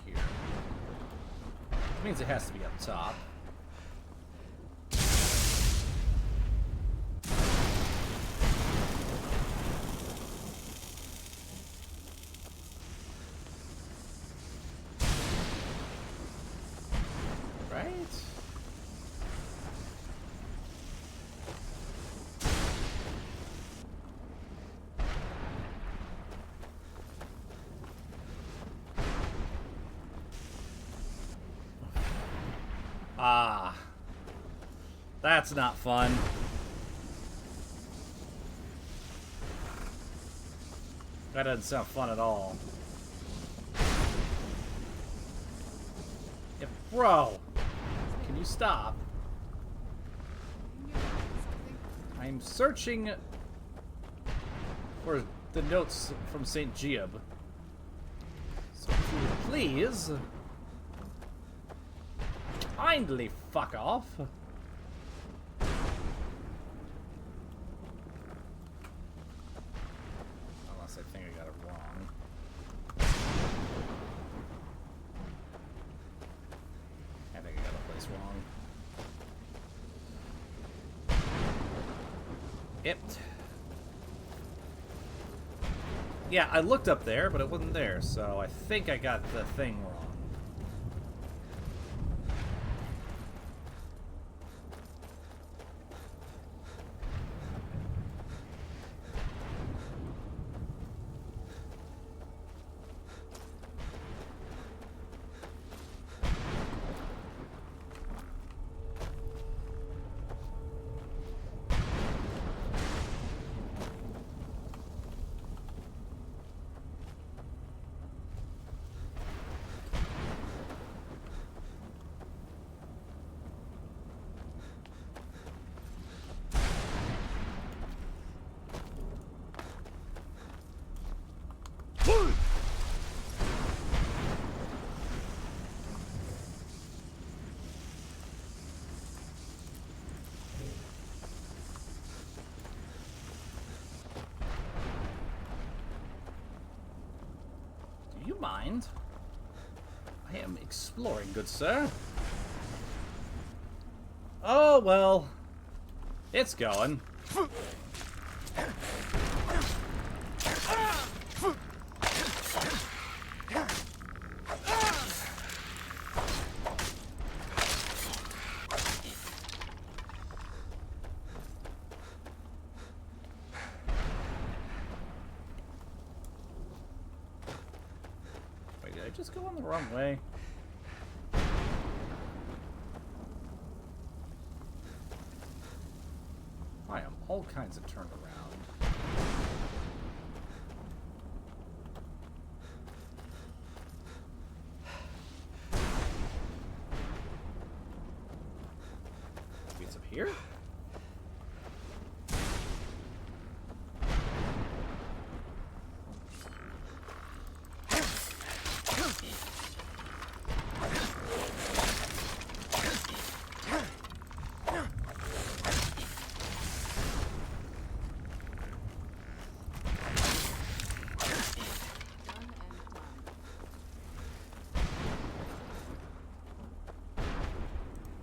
Here. That means it has to be up top. Ah, that's not fun. That doesn't sound fun at all. Yeah, bro, can you stop? I'm searching for the notes from St. Giab. So if you would please kindly fuck off. Unless I think I got it wrong. I think I got the place wrong. Yep. Yeah, I looked up there, but it wasn't there, so I think I got the thing wrong. Do you mind? I am exploring, good sir. Oh, well. It's going. Wait, did I just go on the wrong way? I am all kinds of turned around. It's up here?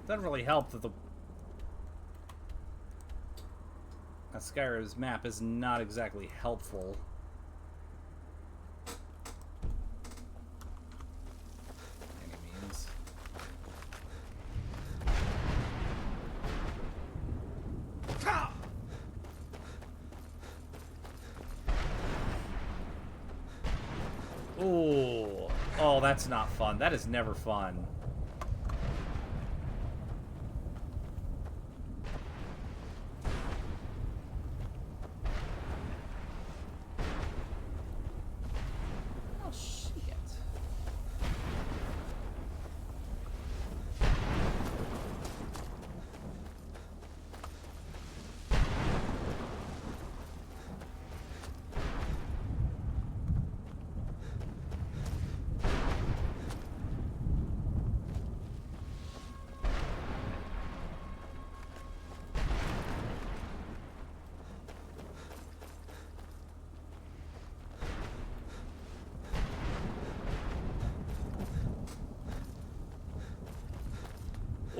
Doesn't really help that Skyrim's map is not exactly helpful. Any means. Ooh. Oh, that's not fun. That is never fun.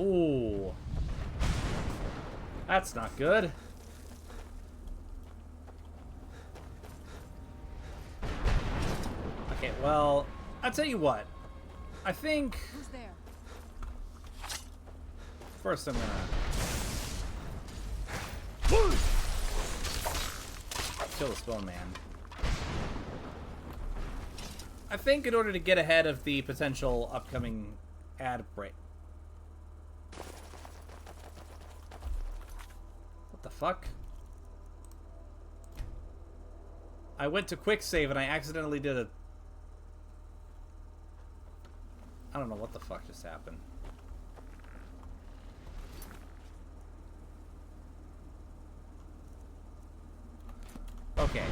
Ooh. That's not good. Okay, well, I'll tell you what. I think... Who's there? First I'm gonna... kill this bone man. I think in order to get ahead of the potential upcoming ad break... What the fuck? I went to quick save and I accidentally did a... I don't know what the fuck just happened. Okay.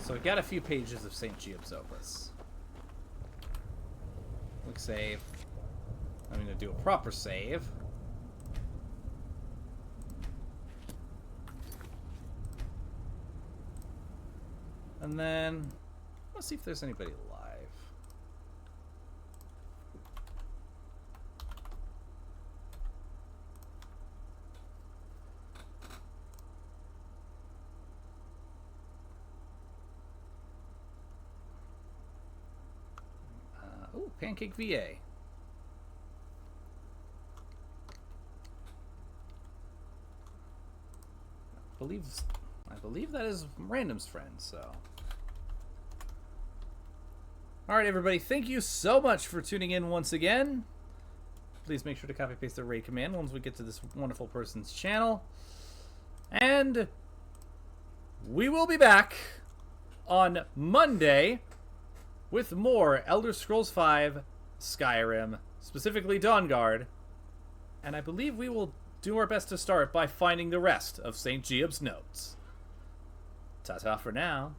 So I got a few pages of St. Giob's Opus. Quick save. I'm going to do a proper save. And then, let's see if there's anybody alive. Ooh, Pancake VA. I believe that is Random's friend, so. Alright, everybody, thank you so much for tuning in once again. Please make sure to copy paste the raid command once we get to this wonderful person's channel. And we will be back on Monday with more Elder Scrolls V Skyrim, specifically Dawnguard. And I believe we will do our best to start by finding the rest of St. Giob's notes. Ta-ta for now.